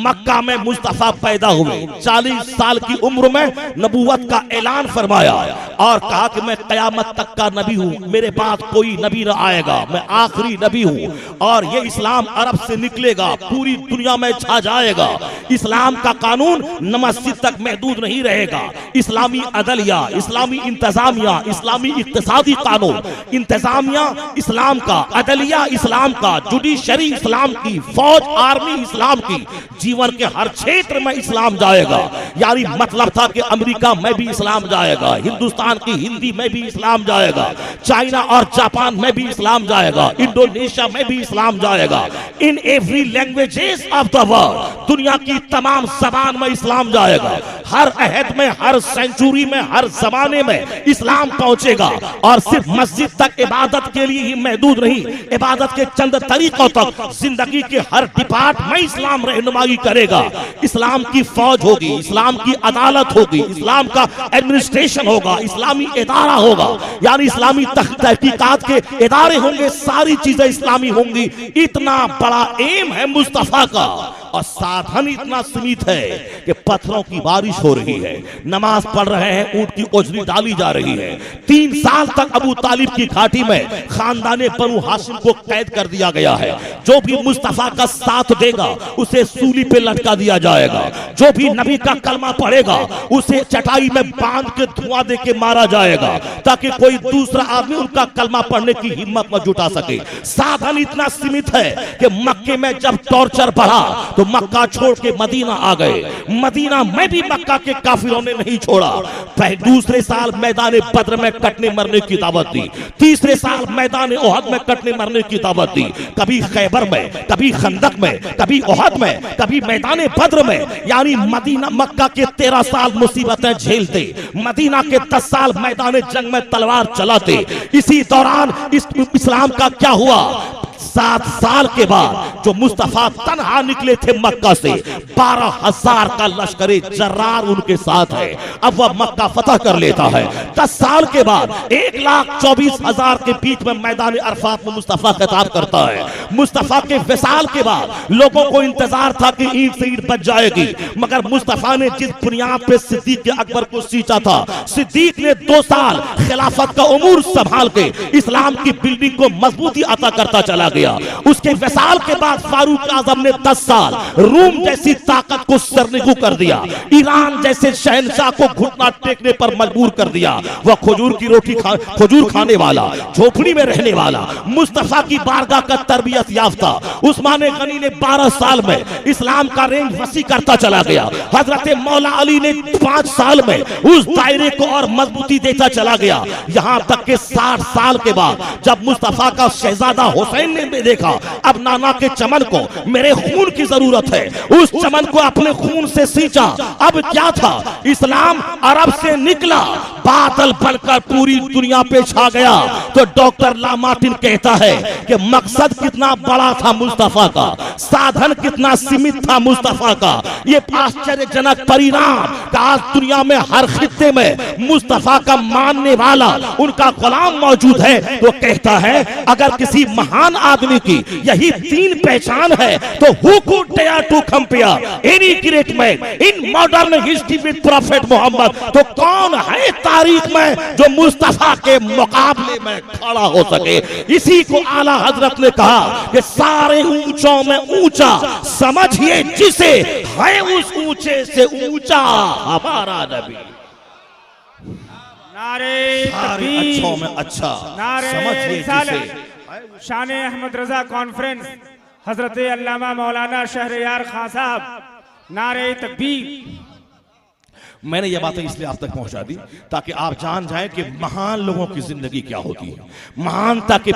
Speaker 2: मक्का में मुस्तफा पैदा हुए, 40 साल की उम्र में नबूवत का ऐलान फरमाया और कहा कि मैं कयामत तक का नबी हूँ, मेरे बाद कोई नबी न आएगा, मैं आखिरी नबी हूँ और ये इस्लाम अरब से निकलेगा, पूरी दुनिया में छा जाएगा। इस्लाम का कानून न मस्जिद तक महदूद नहीं रहेगा। इस्लामी अदलिया, इस्लामी इंतजामिया, इस्लामी इक्तिसादी कानून, इंतजामिया इस्लाम का, अदलिया इस्लाम का, जुडिशरी इस्लाम की, फौज आर्मी इस्लाम की, जीवन के हर क्षेत्र में इस्लाम जाएगा। यानी मतलब था कि अमेरिका में भी इस्लाम जाएगा, हिंदुस्तान की हिंदी में भी इस्लाम जाएगा, चाइना और जापान में भी इस्लाम जाएगा, इंडोनेशिया में भी इस्लाम जाएगा। In every languages of the world, दुनिया की तमाम जबान में इस्लाम जाएगा। हर अहद में, हर सेंचुरी में, हर जमाने में इस्लाम पहुंचेगा और सिर्फ मस्जिद तक इबादत के लिए ही महदूद नहीं, इबादत के चंद तरीकों तक जिंदगी के हर डिपार्ट में इस्लाम रहनुमाई करेगा। इस्लाम की फौज होगी, इस्लाम की अदालत होगी, इस्लाम का एडमिनिस्ट्रेशन होगा, इस्लामी इदारा होगा, यानी इस्लामी तहकीकात के इदारे होंगे, सारी चीजें इस्लामी होंगी। इतना बड़ा एम है मुस्तफा का और साधन इतना सीमित है कि पत्थरों की बारिश हो रही है, नमाज पढ़ रहे हैं, ऊंट की ओजरी डाली जा रही है। 3 साल तक अबू तालिब की घाटी में खानदाने बनु हाशिम को कैद कर दिया गया है। जो भी मुस्तफा का साथ देगा उसे सूली पे लटका दिया जाएगा, जो भी नबी का कलमा पढ़ेगा उसे चटाई में बांध के धुआं दे के मारा जाएगा ताकि कोई दूसरा आदमी उनका कलमा पढ़ने की हिम्मत न जुटा सके। साधन इतना सीमित है कि मक्के में जब टॉर्चर बढ़ा तो मक्का छोड़ के मदीना आ गए। मदीना में भी मक्का के काफिरों ने नहीं छोड़ा। दूसरे साल मैदान बद्र में कटने मरने की दावत दी, तीसरे साल मैदान ओहद में कटने मरने की दावत दी। कभी खैबर में, कभी खंदक में, कभी ओहद में, कभी मैदान बद्र में। यानी मदीना मक्का के 13 साल मुसीबतें झेलते, मदीना के 10 साल मैदान जंग में तलवार चलाते। इसी दौरान इस्लाम का क्या हुआ, 7 साल के बाद जो मुस्तफा तन्हा निकले थे मक्का से, 12,000 का लश्करे जर्रार उनके साथ है। अब वह मक्का फतह कर लेता है। 10 साल के बाद 1,24,000 के बीच में मैदान अरफात में मुस्तफा खिताब करता है। मुस्तफा के विसाल के बाद लोगों को इंतजार था कि ईंट से ईंट बच जाएगी, मगर मुस्तफा ने जिस बुनियाद पे सिद्दीक अकबर को सींचा था, सिद्दीक ने 2 साल खिलाफत का उमूर संभाल के इस्लाम की बिल्डिंग को मजबूती अता करता चला गया। उसके विसाल के बाद फारूक आजम ने 10 साल रूम जैसी ताकत को सरनिगू कर दिया, ईरान जैसे शहंशाह को घुटना टेकने पर मजबूर कर दिया। वह खजूर खाने वाला, झोपड़ी में रहने वाला, मुस्तफा की बारगाह का तरबियत याफ्ता उस्मान गनी ने 12 साल में इस्लाम का रेंज वसी करता चला गया। हजरत मौला अली ने 5 साल में उस दायरे को और मजबूती देता चला गया। यहां तक के 60 साल के बाद जब मुस्तफा का शहजादा हुसैन ने देखा अब नाना के चमन को मेरे खून की जरूरत है, उस चमन को अपने खून से सींचा। अब क्या था, इस्लाम अरब से निकला, बादल बनकर पूरी दुनिया पे छा गया। तो डॉक्टर लामार्टिन कहता है कि मकसद कितना बड़ा था मुस्तफा का, साधन कितना सीमित था मुस्तफा का। ये आश्चर्यजनक परिणाम का आज दुनिया में हर खित्ते में मुस्तफा का मानने वाला, उनका गुलाम मौजूद है। तो कहता है अगर किसी महान आदमी की यही 3 पहचान है, तो who could dare to compare any great man in modern history with prophet Muhammad, तो कौन है तारीख में जो मुस्तफा के मुकाबले में खड़ा हो सके। इसी को आला हजरत ने कहा कि सारे ऊंचों में ऊंचा समझिए जिसे, है उस ऊंचे से ऊंचा हमारा नबी।
Speaker 4: नारे
Speaker 2: सारे अच्छों में अच्छा समझिए जिसे।
Speaker 4: शान अहमद रजा कॉन्फ्रेंस हजरत अल्लामा मौलाना शहरयार खान साहब, नारे तकबीर।
Speaker 2: मैंने ये बातें इसलिए आप तक पहुंचा दी ताकि आप जान जाएं कि महान लोगों की जिंदगी क्या होती है, महानता की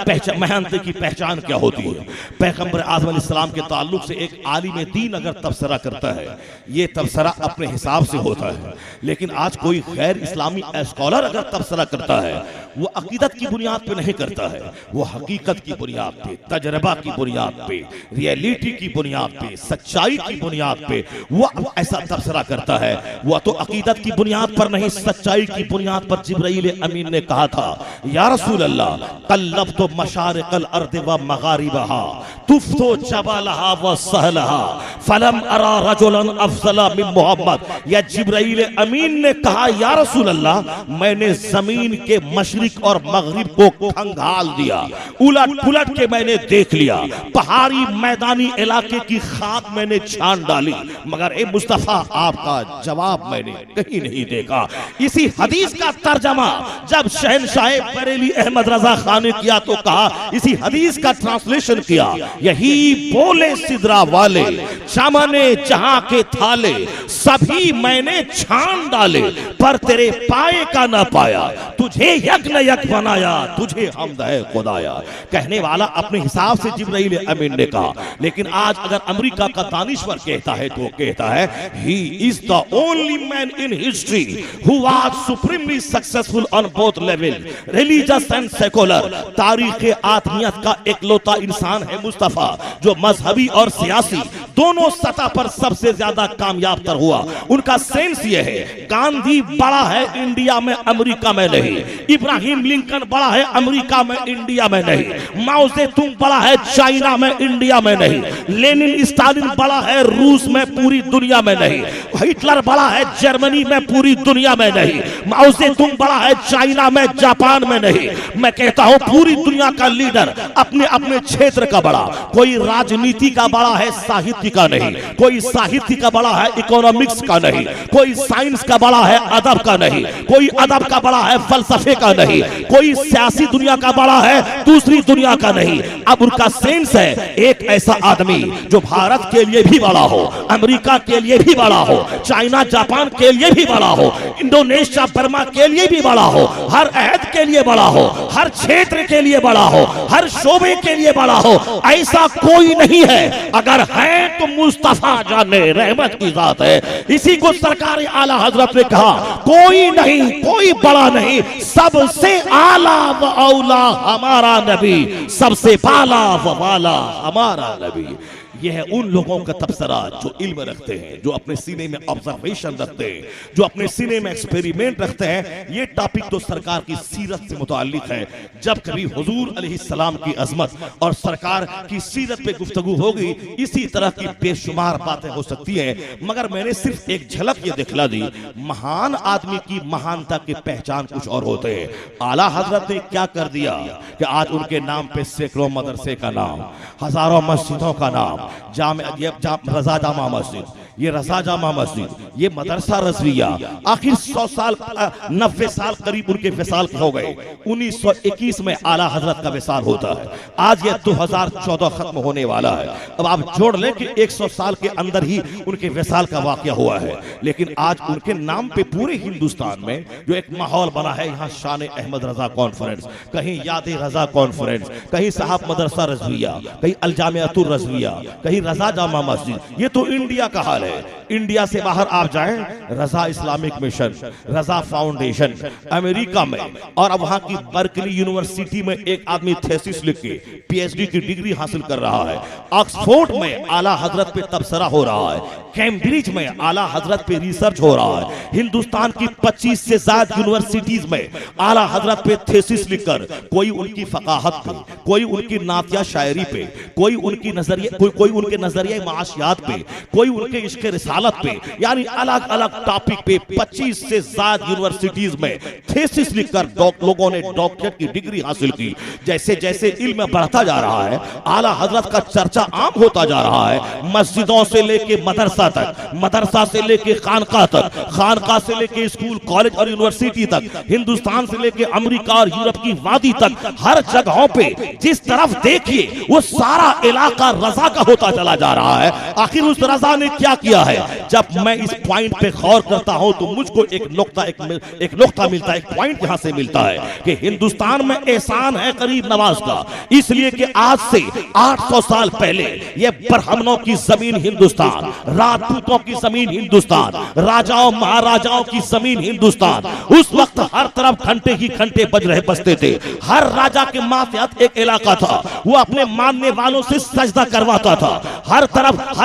Speaker 2: पहचान क्या होती है। पैगंबर आज़म अलैहिस्सलाम के ताल्लुक से एक आलिम दीन अगर तबसरा करता है, ये तबसरा अपने हिसाब से होता है, लेकिन आज कोई गैर इस्लामी स्कॉलर अगर तबसरा करता है, वो अकीदत की बुनियाद पे नहीं करता है, वो हकीकत की बुनियाद पे, तजर्बा की बुनियाद पे, रियलिटी की बुनियाद पे, सच्चाई की बुनियाद पे वो ऐसा तबसरा करता है। वो तो अकीदत की बुनियाद पर नहीं, सच्चाई की बुनियाद पर जिब्राइल अमीन ने कहा था, या रसूल अल्लाह कल्लब्तु मशारिकल अर्द व मगारिबहा तुफ्तु जबालहा व सहलहा फलम अरा रजुलन अफजला मिन मोहम्मद। या जिब्राइल अमीन ने कहा, या रसूल अल्लाह मैंने जमीन के मशरिक और मगरिब को खंगाल दिया, उलट पुलट के मैंने देख लिया, पहाड़ी मैदानी इलाके की खाक मैंने छान डाली, मगर ए मुस्तफा आपका जवाब मैंने कहीं नहीं देखा। इसी हदीस का तर्जमा जब शहनशाह बरेली अहमद रजा खान ने किया तो कहा, इसी हदीस का ट्रांसलेशन किया, यही बोले सिदरा वाले चमने जहां के थाले सभी मैंने छान डाले, पर तेरे पाए का ना पाया, तुझे यज्ञ यज्ञ बनाया, तुझे हमद है खुदाया। कहने वाला अपने हिसाब से जिब्राइल अमीन ने कहा, लेकिन आज अगर अमेरिका का दानिश्वर कहता है तो कहता है he is the only man in history who was supremely successful on both level, religious and secular। तारीख़ आत्मियत का एकलौता इंसान है मुस्तफा जो मजहबी और सियासी दोनों सतह पर सबसे ज्यादा कामयाब तर हुआ। उनका सेंस ये है, गांधी बड़ा है इंडिया में अमेरिका में नहीं, इब्राहिम लिंकन बड़ा है अमेरिका में इंडिया में नहीं, माओ ज़ेतुंग बड़ा है चाइना में इंडिया में नहीं, लेनिन स्टालिन बड़ा है रूस में पूरी दुनिया में नहीं, हिटलर बड़ा है जर्मनी में पूरी दुनिया में नहीं, माओ ज़ेतुंग बड़ा है चाइना में जापान में नहीं। मैं कहता हूं पूरी दुनिया का लीडर अपने अपने क्षेत्र का बड़ा, कोई राजनीति का बड़ा है साहित्य का नहीं, कोई साहित्य का बड़ा है इकोनॉमिक्स का नहीं, कोई साइंस का बड़ा है अदब का नहीं, कोई अदब का बड़ा है फलसफे का नहीं, कोई सियासी दुनिया का बड़ा है दूसरी दुनिया का नहीं। अब उनका सेंस है एक ऐसा आदमी जो भारत के लिए भी बड़ा हो, अमेरिका के लिए भी बड़ा हो, चाइना जापान के लिए भी बड़ा हो, इंडोनेशिया बर्मा के लिए भी बड़ा हो, हर अहद के लिए बड़ा हो, हर क्षेत्र के लिए बड़ा हो, हर शोबे के लिए बड़ा हो, ऐसा कोई नहीं है। अगर है तो मुस्तफा जाने रहमत की जात है। इसी को सरकार आला हजरत ने कहा, कोई नहीं, कोई बड़ा नहीं, सबसे आला व औला हमारा नबी, सबसे बाला व वाला हमारा नबी। यह है उन लोगों का तबसरा जो इल्म रखते हैं, जो अपने सीने में ऑब्जर्वेशन रखते हैं, जो अपने सीने में एक्सपेरिमेंट रखते हैं। ये टॉपिक तो सरकार की सीरत से मुताल्लिक है। जब कभी हुजूर अलैहिस्सलाम की अजमत और सरकार की सीरत पे गुफ्तगू होगी, इसी तरह की बेशुमार बातें हो सकती हैं, मगर मैंने सिर्फ एक झलक ये दिखला दी। महान आदमी की महानता की पहचान कुछ और होते हैं। आला हजरत ने क्या कर दिया कि आज उनके नाम पे सैकड़ों मदरसे का नाम, हजारों मस्जिदों का नाम, रजा जामा मस्जिद, ये रजा जामा मस्जिद, ये मदरसा रज़विया, आखिर 100 साल 90 साल करीब उनके विसाल हो गए। 1921 में आला हजरत का विसाल होता है। आज ये 2014 खत्म होने वाला है। अब आप जोड़ लें कि 100 साल के अंदर ही उनके विसाल का वाकया हुआ है। लेकिन आज उनके नाम पे पूरे हिंदुस्तान में जो एक माहौल बना है, यहाँ शान अहमद रजा कॉन्फ्रेंस, कहीं याद रजा कॉन्फ्रेंस, कहीं साहब मदरसा रज़विया, कहीं अलजामियातुर रज़विया, कहीं रजा जामा मस्जिद। ये तो इंडिया का हाल है। इंडिया से बाहर आप जाएं, रजा इस्लामिक मिशन, रजा फाउंडेशन अमेरिका में, और अब वहां की बर्कली यूनिवर्सिटी में एक आदमी थेसिस लिख के पीएचडी की डिग्री हासिल कर रहा है। ऑक्सफोर्ड में आला हजरत पे तबसरा हो रहा है। कैम्ब्रिज में आला हजरत पे रिसर्च हो रहा है। हिंदुस्तान की 25 से ज्यादा यूनिवर्सिटीज में आला हजरत पे थेसिस लिखकर, कोई उनकी फकाहत पे, कोई उनकी नातिया शायरी पे, कोई उनकी नजरिए कोई उनके नजरिए माशियात पे, कोई उनके इश्क रिसालत पे, यानी अलग अलग टॉपिक पे 25 से ज्यादा यूनिवर्सिटीज में थेसिस लिखकर लोगों ने डॉक्टरेट की डिग्री हासिल की। जैसे जैसे इल्म बढ़ता जा रहा है, आला हजरत का चर्चा आम होता जा रहा है। मस्जिदों से लेके मदरसा तक, मदरसा से लेके खानका तक, खानका से लेके स्कूल कॉलेज और यूनिवर्सिटी तक, हिंदुस्तान से लेके अमेरिका और यूरोप की वादी तक, हर जगहों पे जिस तरफ देखिए वो सारा इलाका रजा का होता चला जा रहा है। आखिर उस रजा ने क्या किया है? जब मैं इस पॉइंट पे गौर करता हूं तो मुझको एक नुक्ता मिलता है, एक पॉइंट यहां से मिलता है कि हिंदुस्तान में एहसान है गरीब नवाज का, इसलिए कि आज से 800 साल पहले ये ब्राह्मणों की जमीन हिंदुस्तान, राजपूतों की जमीन हिंदुस्तान, राजाओं महाराजाओं की जमीन हिंदुस्तान, उस वक्त हर तरफ घंटे ही घंटे बजते थे। हर राजा के मातहत एक इलाका था, वो अपने मानने वालों से सजदा करवाता था। हर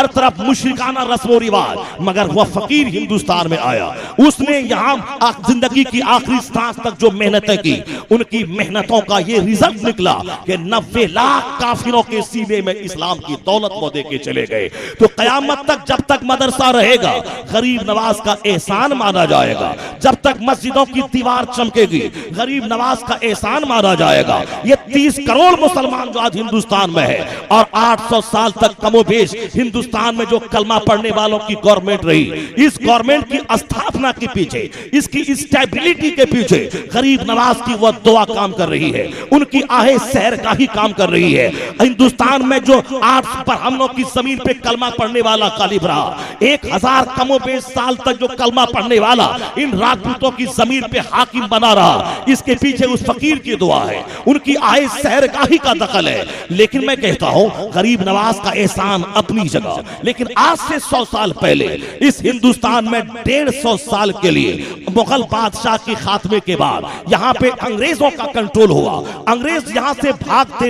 Speaker 2: तरफ मुशरिकाना रस्म रिवाज, मगर वह फकीर हिंदुस्तान में आया, उसने यहाँ जिंदगी की आखिरी सांस तक जो मेहनतें की, उनकी मेहनतों का ये रिजल्ट निकला कि 90 लाख काफिरों के सीने में इस्लाम की दौलत वो दे के चले गए। तो कयामत तक जब तक मदरसा रहेगा गरीब नवाज का एहसान माना जाएगा, जब तक मस्जिदों की दीवार चमकेगी गरीब नवाज का एहसान माना जाएगा। ये 30 करोड़ मुसलमान जो आज हिंदुस्तान में है और 800 साल तक कमोबेश हिंदुस्तान में जो कलमा पढ़ने वालों की गवर्नमेंट रही, इस गवर्नमेंट की स्थापना के पीछे, इसकी स्टेबिलिटी के पीछे गरीब नवाज की वह दुआ काम कर रही है, उनकी आहे सहरगाही काम कर रही है। हिंदुस्तान में जो 8 ब्राह्मणों की जमीन पे कलमा पढ़ने वाला गालिब रहा, 1000 कमोबेश साल तक जो कलमा पढ़ने वाला इन राजपूतों की जमीन पे हाकिम बना रहा, इसके पीछे उस फकीर की दुआ है, उनकी आहे सहरगाही का दखल है। लेकिन मैं कहता हूं गरीब नवाज का एहसान अपनी जगह, लेकिन आज से 100 साल पहले इस हिंदुस्तान में 150 साल के लिए मुगल बादशाह के खात्मे के बाद यहाँ पे अंग्रेजों का कंट्रोल हुआ। अंग्रेज यहाँ से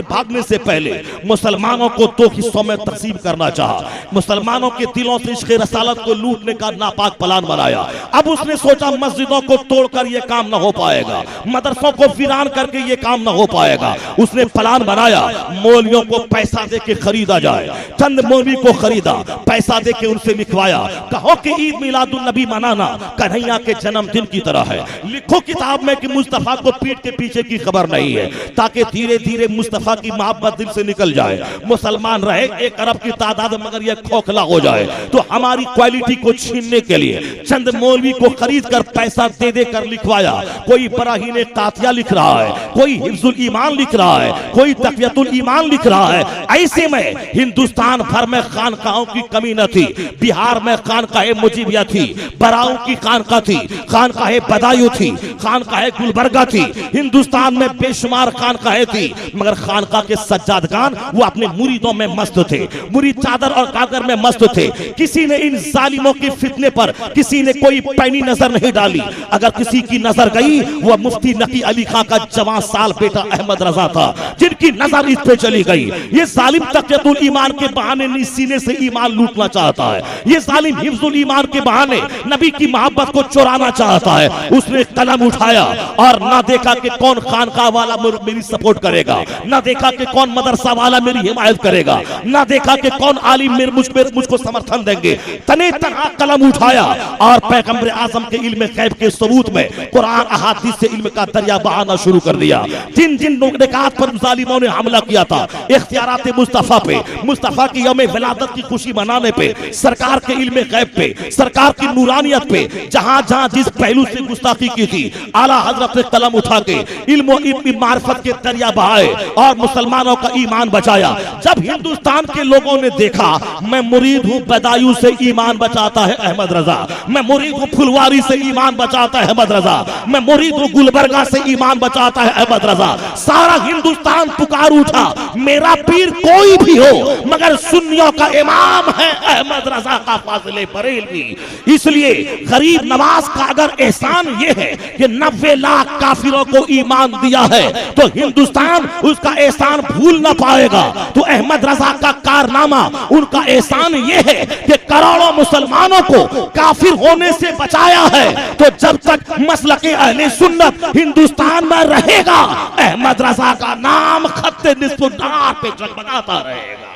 Speaker 2: भागने से पहले मुसलमानों को 2 हिस्सों में तकसीम करना चाहा, मुसलमानों के दिलों से इश्क़ रसालत को लूटने का नापाक प्लान बनाया। अब उसने सोचा मस्जिदों को तोड़कर यह काम न हो पाएगा, मदरसों को वीरान करके यह काम न हो पाएगा। उसने प्लान बनाया मौलवियों को पैसा दे के खरीदा जाए। चंद मौलवी को खरीदा, पैसा दे के उनसे लिखवाया, कहो कि ईद मिलादुन नबी मनाना कन्हैया के जन्मदिन की तरह है, लिखो किताब में कि मुस्तफा को पीठ के पीछे की खबर नहीं है, ताकि धीरे धीरे मुस्तफा की मोहब्बत दिल से निकल जाए। मुसलमान रहे 1 अरब की तादाद मगर यह खोखला हो जाए। तो हमारी क्वालिटी को छीनने के लिए चंद मौलवी को खरीद कर पैसा दे दे कर लिखवाया। कोई बराहीने तातिया लिख रहा है, कोई हिफ्जुल ईमान लिख रहा है, कोई तक़वियतुल ईमान लिख रहा है। ऐसे में हिंदुस्तान भर में खानकाहों की कमी न थी। बिहार में खानकाहे मुजीबिया थी, बराऊ की खानका थी, खानकाहे बदायूं थी, खानकाहे गुलबर्गा थी, हिंदुस्तान में बेशुमार खानकाहे थी, मगर खानका के सज्जादगान वो अपने मुरीदों में मस्त थे, मुरीद चादर और कागर में मस्त थे। किसी ने इन जालिमों के फितने पर किसी ने कोई पैनी नजर नहीं डाली। अगर किसी की नजर गई वह मुफ्ती नकी अली खां का जवान साल बेटा अहमद रजा था, जिनकी नजर इस पे चली गई। ये जालिम तक़ियतुल ईमान के बहाने सीने से ईमान लूटना चाहता है, ये जालिम हिफ्जुल ईमान के बहाने नबी की मोहब्बत को चुराना चाहता है। उसने कलम उठाया और ना देखा कि कौन खानका वाला मेरी सपोर्ट करेगा, ना देखा कि कौन मदरसा वाला मेरी हिमायत करेगा, ना देखा कि कौन आलिम मुझको समर्थन देंगे। तने तना कलम उठाया और पैगंबर आजम के इल्म गैब के सबूत में कुरान अहादीस से इल्म का दरिया बहाना शुरू कर दिया। जिन जिन निकात पर जालिमों ने हमला किया था, इख्तियारात मुस्तफा पे, मुस्तफा की यौम विलादत की खुशी मनाने पे, सरकार के इल्म गैब पे, सरकार की नूरानियत पे, जहां जहां जिस पहलू से गुस्ताखी की थी, आला हजरत ने कलम उठा के इल्म मार्फत के दरिया बहाए और मुसलमानों का ईमान बचाया। जब हिंदुस्तान के लोगों ने देखा मैं मुरीद हूं बदायूं से ईमान बचाता है अहमद रजा, मैं मुरीद हूं फुलवारी से ईमान बचाता है अहमद रजा, मैं मुरीद हूं गुलबर्गा से ईमान बचाता है अहमद रजा, सारा हिंदुस्तान पुकार उठा मेरा पीर कोई भी हो मगर सुन्नियों का इमाम है अहमद रजा का फाजिले बरेलवी। इसलिए गरीब नवाज का अगर एहसान ये है कि 90 लाख काफिरों को ईमान दिया है तो हिंदुस्तान उसका एहसान भूल ना पाएगा। तो अहमद रजा का कारनामा, उनका एहसान ये है कि करोड़ों मुसलमानों को काफिर होने से बचाया है। तो जब तक मसलके अहले सुन्नत हिंदुस्तान में रहेगा, अहमद रजा का नाम खत्ते निस्फुन्नार पे जगमगाता रहेगा।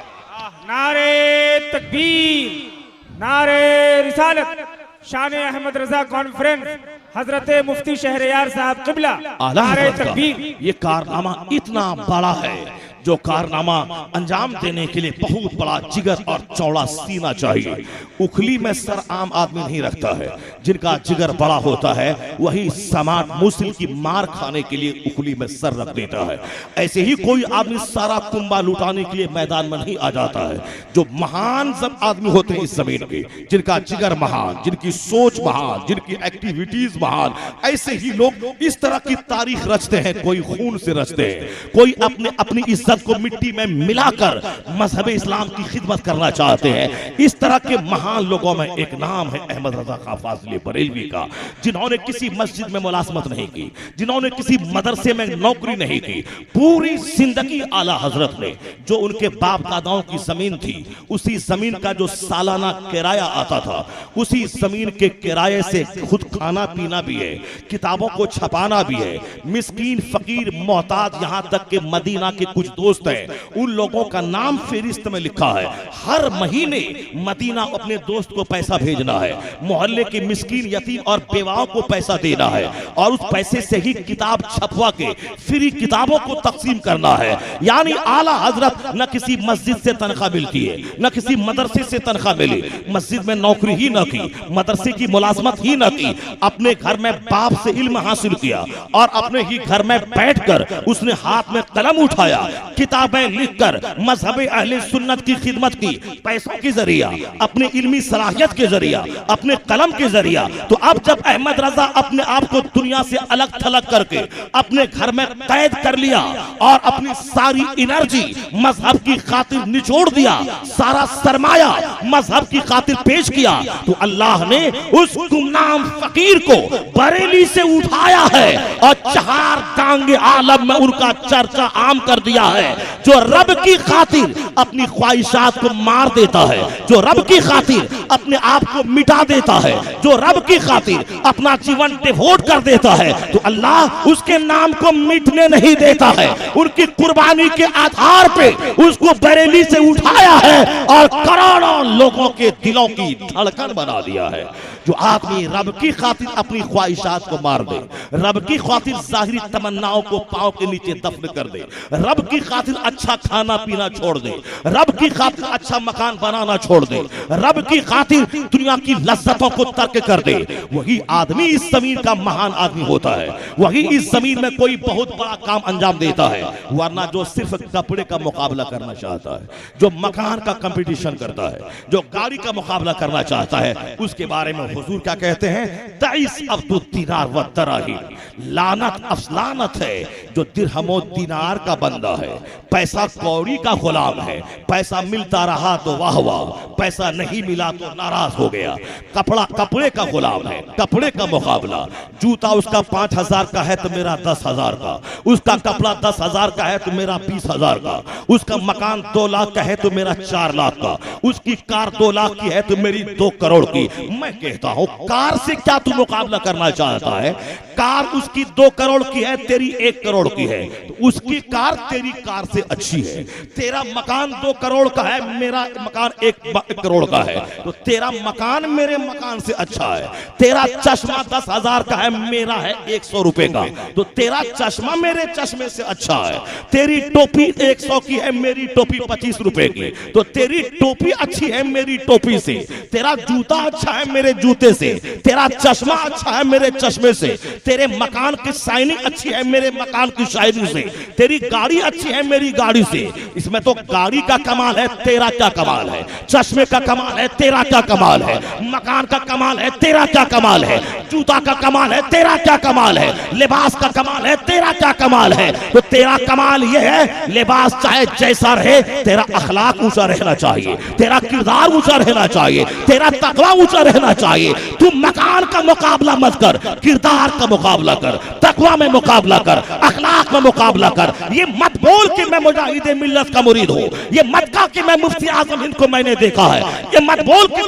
Speaker 4: नारे तकबीर, नारे रिसालत, शान अहमद रजा कॉन्फ्रेंस, हजरत मुफ्ती शहरयार साहब क़िबला, नारे तकबीर।
Speaker 2: ये कारनामा इतना बड़ा है, जो कारनामा अंजाम देने के लिए बहुत बड़ा जिगर और चौड़ा सीना चाहिए। उखली में सर आम आदमी नहीं रखता है, जिनका जिगर बड़ा होता है वही समाट मुस्लिम की मार खाने के लिए उखली में सर रख देता है। ऐसे ही कोई आदमी सारा कुंबा लुटाने के लिए मैदान में नहीं आ जाता है। जो महान सब आदमी होते हैं इस जमीन के, जिनका जिगर महान, जिनकी सोच महान, जिनकी एक्टिविटीज महान, ऐसे ही लोग इस तरह की तारीख रचते हैं। कोई खून से रचते हैं, कोई अपनी इज्जत को मिट्टी में मिलाकर मजहब इस्लाम की खिदमत करना चाहते हैं। इस तरह के महान लोगों में एक नाम है अहमद रजा खां फाजिले बरेलवी का, जिन्होंने किसी मस्जिद में मुलाजमत नहीं की, जिन्होंने किसी मदरसे में नौकरी नहीं की। पूरी जिंदगी आला हजरत ने, जो उनके बाप दादाओं की जमीन थी, उसी जमीन का जो सालाना किराया आता था, उसी जमीन के किराए से खुद खाना पीना भी है, किताबों को छपाना भी है। मिस्कीन फकीर मोहताज, यहां तक के मदीना के कुछ दोस्त हैं, उन लोगों का नाम फेरिस्त में लिखा है। हर महीने मदीना अपने दोस्त को पैसा भेजना है, मोहल्ले के मिस्कीन यतीम और बेवाओं को पैसा देना है, और उस पैसे से ही किताब छपवा के फ्री किताबों को तकसीम करना है। यानी आला हजरत न किसी मस्जिद से तनख्वाह मिलती है, न किसी मदरसे से तनख्वाह मिली, मस्जिद में नौकरी ही न की, मदरसे की मुलाजमत ही न की, अपने घर में बाप से इल्म हासिल किया और अपने ही घर में बैठकर उसने हाथ में कलम उठाया, किताबें लिखकर मजहब अहले सुन्नत की खिदमत की, पैसों के जरिया, अपने इल्मी सलाहियत के जरिया, अपने कलम के जरिया। तो अब जब अहमद रजा अपने आप को दुनिया से अलग थलग करके अपने घर में कैद कर लिया और अपनी सारी एनर्जी मजहब की खातिर निचोड़ दिया, सारा सरमाया मजहब की खातिर पेश किया, तो अल्लाह ने उस गुमनाम फकीर को बरेली से उठाया है और चार टांगे आलम में उनका चर्चा आम कर दिया है। जो रब की खातिर अपनी ख्वाहिशात को मार देता है, जो रब की खातिर अपने आप को मिटा देता है, जो रब की खातिर अपना जीवन डिवोट कर देता है, तो अल्लाह उसके नाम को मिटने नहीं देता है। उनकी कुर्बानी के आधार पे उसको बरेली से उठाया है और करोड़ों लोगों के दिलों की धड़कन बना दिया है। जो आदमी रब की खातिर अपनी ख्वाहिशात को मार दे, रब की खातिर जाहिरी तमन्नाओं को पांव के नीचे दफन कर दे, रब की खातिर अच्छा खाना पीना छोड़ दे, रब की खातिर अच्छा मकान बनाना छोड़ दे, रब की खातिर दुनिया की लज्जतों को तर्क कर दे, वही आदमी इस जमीन का महान आदमी होता है। वही इस जमीन में कोई बहुत बड़ा काम अंजाम देता है। वरना जो सिर्फ कपड़े का मुकाबला करना चाहता है, जो मकान का कंपटीशन करता है, जो गाड़ी का मुकाबला करना चाहता है, उसके बारे में हुजूर क्या कहते हैं? ताइस अब्दुल दिनार व दराही, लानत अफलानत है जो दिरहमो दिनार का बंदा है, पैसा कौड़ी का गुलाम है। पैसा मिलता रहा तो वाह वाह, पैसा नहीं मिला तो नाराज हो गया। कपड़ा कपड़े का गुलाम है, कपड़े का मुकाबला। जूता उसका 5000 का है तो मेरा 10,000 का, उसका कपड़ा 10,000 का है तो मेरा 20,000 का, उसका मकान 2 लाख का है तो मेरा 4 लाख का, उसकी कार 2 लाख की है तो मेरी 2 करोड़ की। मैं कहता हूं कार से क्या तू मुकाबला करना चाहता है? कार उसकी 2 करोड़ की है, तेरी 1 करोड़ की है, तो उसकी कार तेरी कार से अच्छी है। तेरा मकान 2 करोड़ का है, मेरा मकान 1 करोड़ का है, तो तेरा मकान मेरे मकान से अच्छा है। तेरा चश्मा 10,000 का है, मेरा है 100 रुपए का, तो तेरा चश्मा मेरे चश्मे से अच्छा है। तेरी टोपी 100 की है, मेरी टोपी 25 रुपए की, तो तेरी टोपी अच्छी है मेरी टोपी से। तेरा जूता अच्छा है मेरे जूते से, तेरा चश्मा अच्छा है मेरे चश्मे से, तेरे मकान की शाइनिंग अच्छी है मेरे मकान की शाइनिंग से, तेरी गाड़ी अच्छी है मेरी गाड़ी से। इसमें तो गाड़ी का कमाल है, तेरा क्या कमाल है? चश्मे का कमाल है, तेरा क्या कमाल है? मकान का कमाल है, तेरा क्या कमाल है? जूता का कमाल है, तेरा क्या कमाल है? लिबास का कमाल है, तेरा क्या कमाल है? तो तेरा कमाल यह है, लिबास चाहे जैसा रहे, तेरा अखलाक ऊंचा रहना चाहिए, तेरा किरदार ऊंचा रहना चाहिए, तेरा तकवा ऊंचा रहना चाहिए। तू मकान का मुकाबला मत कर, किरदार का मुकाबला कर, तकवा में मुकाबला कर, अखलाक में मुकाबला कर। ये मत बोल कि मैं मुजाहिदे मिल्लत का मुरीद हूं, ये मत कह कि मैं मुफ्ती आजम हिंद को मैंने देखा है, ये मत बोल कि